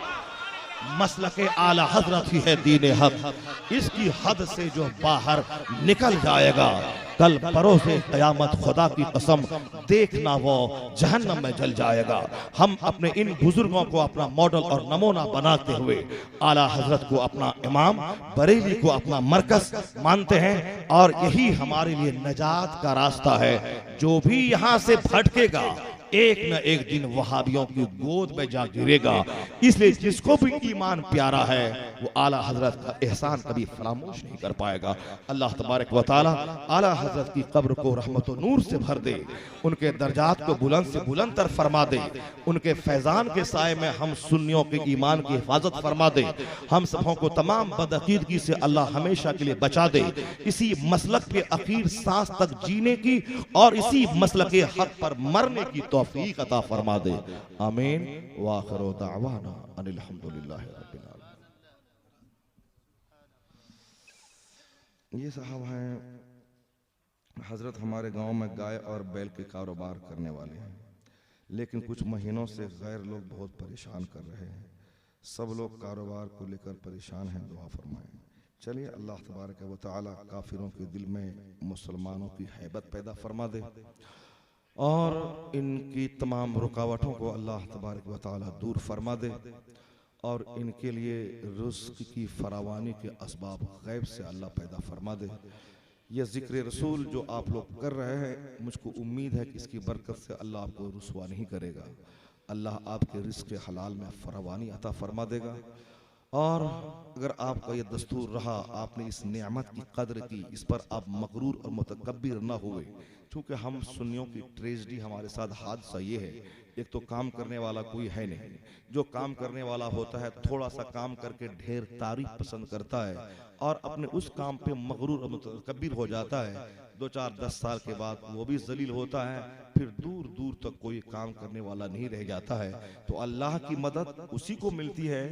Speaker 2: मसलके आला हजरत ही है दीन हक। इसकी हद से जो बाहर निकल जाएगा कल परोसे कयामत खुदा की कसम देखना वो जहन्नम में जल जाएगा। हम अपने इन बुजुर्गों को अपना मॉडल और नमूना बनाते हुए आला हजरत को अपना इमाम, बरेली को अपना मरकज मानते हैं और यही हमारे लिए नजात का रास्ता है। जो भी यहाँ से भटकेगा एक न एक दिन वहाबियों की गोद में जा गिरेगा। इसलिए जिसको भी ईमान प्यारा है वो आला हजरत का एहसान कभी फरामोश नहीं कर पाएगा। अल्लाह तबारक व तआला आला हजरत की कब्र को रहमत व नूर से भर दे, उनके दर्जात को बुलंद से बुलंद तर फरमा दे, उनके फैजान के साए में हम सुन्नियों के ईमान की हिफाजत फरमा दे। हम सबों को तमाम बदअकीदगी से अल्लाह हमेशा के लिए बचा दे। इसी मसलक पे आखिर सांस तक जीने की और इसी मसलक के हक पर मरने की तौफीक अता फरमा दे। आमीन व आखिरु दावाना अनिल हम्दुलिल्लाहि रब्बिल आलमीन। ये साहब हैं हजरत हमारे गांव में गाय और बैल के कारोबार करने वाले हैं, लेकिन कुछ महीनों से गैर लोग बहुत परेशान कर रहे हैं। सब लोग कारोबार को लेकर परेशान हैं, दुआ फरमाएं। चलिए अल्लाह तबारक व तआला काफिरों के दिल में मुसलमानों की हैबत पैदा फरमा दे और इनकी तमाम रुकावटों को अल्लाह तबारक व तआला दूर फरमा दे और इनके लिए रिज़्क़ की फरावानी के असबाब गैब से अल्लाह पैदा फरमा दे। यह ज़िक्र रसूल जो आप लोग कर रहे हैं, मुझको उम्मीद है कि इसकी बरकत से अल्लाह आपको रुसवा नहीं करेगा। अल्लाह आपके रिज़्क़ हलाल में फरावानी अता फरमा देगा। और अगर आपका यह दस्तूर रहा, आपने इस नेमत की कदर की, इस पर आप मगरूर और मुतकब्बिर न हुए, क्योंकि हम सुन्नियों की ट्रेजेडी हमारे साथ हादसा ये है, एक तो काम करने वाला कोई है नहीं। जो काम करने वाला होता है थोड़ा सा काम करके ढेर तारीफ पसंद करता है और अपने उस काम पे मगरूर और मुतकब्बिर हो जाता है। 2-4-10 साल के बाद वो भी जलील होता है, फिर दूर दूर तक कोई काम करने वाला नहीं रह जाता है। तो अल्लाह की मदद उसी को मिलती है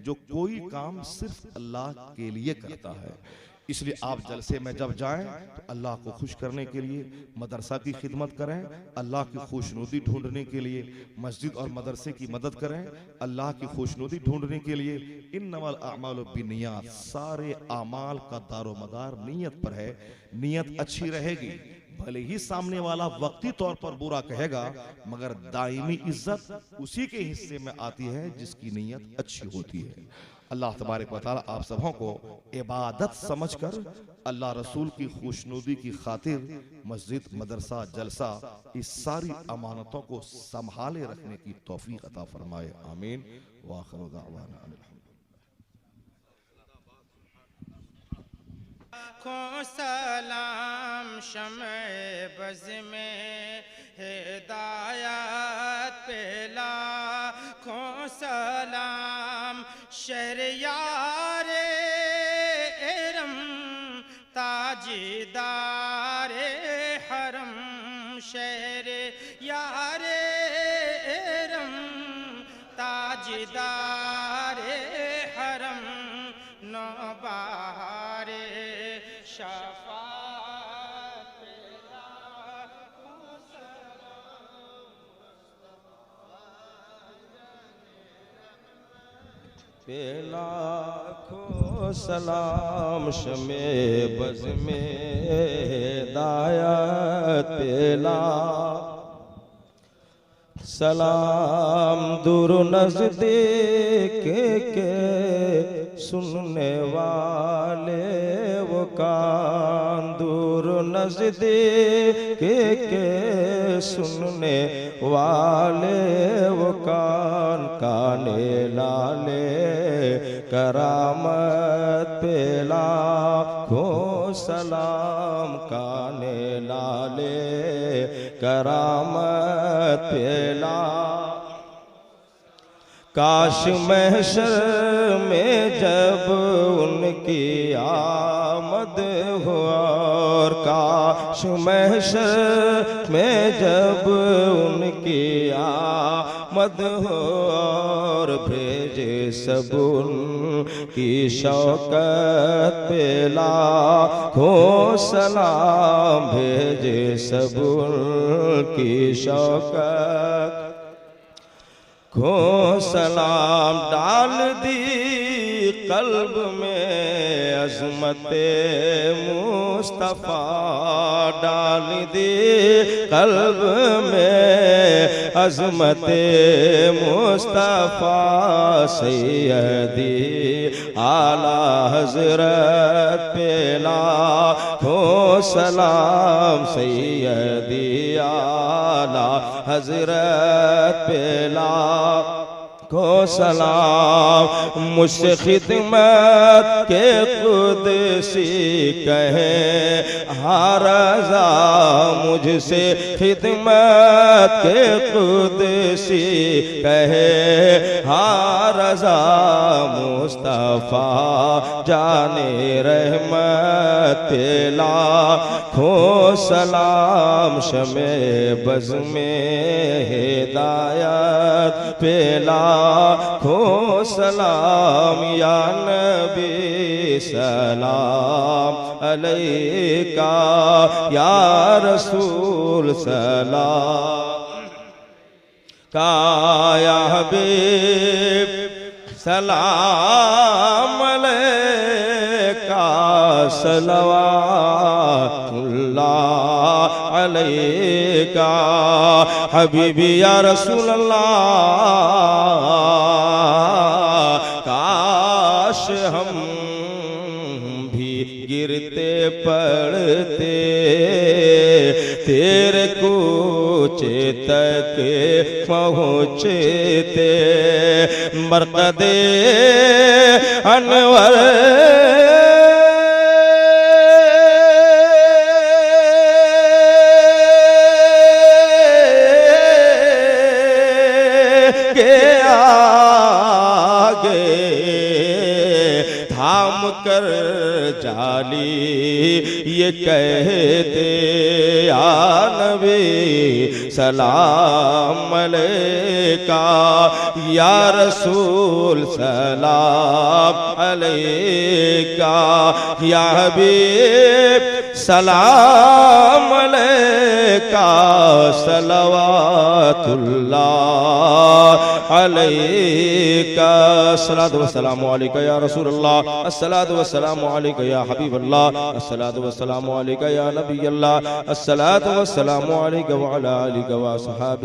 Speaker 2: जो कोई काम सिर्फ अल्लाह के लिए करता है। इसलिए आप जलसे में जब जाएं तो अल्लाह को खुश करने के लिए मदरसा की खिदमत करें, अल्लाह की खुशनुदी ढूंढने के लिए मस्जिद और मदरसे की मदद करें, अल्लाह की खुशनुदी ढूंढने के लिए इन्नमल अअमालु बिन्नियात, सारे अमाल का दारोमदार नीयत पर है। नीयत अच्छी रहेगी, भले ही सामने वाला वक्ती तौर पर बुरा कहेगा, मगर दायमी इज्जत उसी के हिस्से में आती है जिसकी नीयत अच्छी होती है। अल्लाह तबारक व तआला आप सबों को इबादत समझकर अल्लाह रसूल की खुशनुदी की खातिर मस्जिद, मदरसा, जलसा, इस सारी अमानतों को संभाले रखने की तौफीक अता फरमाए। आमीन व आखिरु दावाना अनिल
Speaker 5: को सलाम शमे बज़ में हिदायत पेला को सलाम शहरयारे एरम ताजदारे हरम शहर यारे एरम ताजदारे हरम नौबारे
Speaker 6: पेला खो सलाम शमे बज़ में हिदायत पेला सलाम दूर नज़दीक के सुनने वाले वो कान, दूर नज़दीक के सुनने वाले वो कान, काने लाले करामत पेला खो सलाम काने लाले करामत पेला। काश महशर में जब उनकी आमद हो, और काश महशर में जब उनकी आमद हो, और भेजे सब उनकी शौकत पे लाखों सलाम, भेजे सब उनकी शौकत को सलाम। डाल दी कल्ब में अज़मते मुस्तफ़ा, डाल दी कल्ब में अज़मते मुस्तफ़ा, सैयदी आला हज़रत पे लाखों सलाम, सैयदी आला हज़रत पे को सलाम। मुझसे खिदमत के कुदसी कहे हाँ रज़ा, मुझसे खिदमत के कुदसी कहे हाँ रज़ा, मुस्तफ़ा जाने रहमत पे लाखों सलाम, शमे बज़ में हिदायत पे लाखों सलाम, या नबी सलाम अलैका, या रसूल सलाम का, या हबीब सलाम अलैका, सलवातुल्लाह अलैका, हबीबी या रसूल अल्लाह। काश हम भी गिरते पड़ते तेरे कूचे तक पहुँचते, मरकदे अनवर कर जाली ये कहते या नबी सलाम अलैका, या रसूल सलाम अलैका, या हबीब सलाम अलैका, सलवातुल्लाह अलैका, अस्सलातु वस्सलामु अलैका या रसूल अल्लाह, अस्सलातु वस्सलामु अलैका या हबीब अल्लाह, अस्सलातु वस्सलामु अलैका या नबी अल्लाह, अस्सलातु वस्सलामु अलैका व अला आलिका व अस्हाबिका।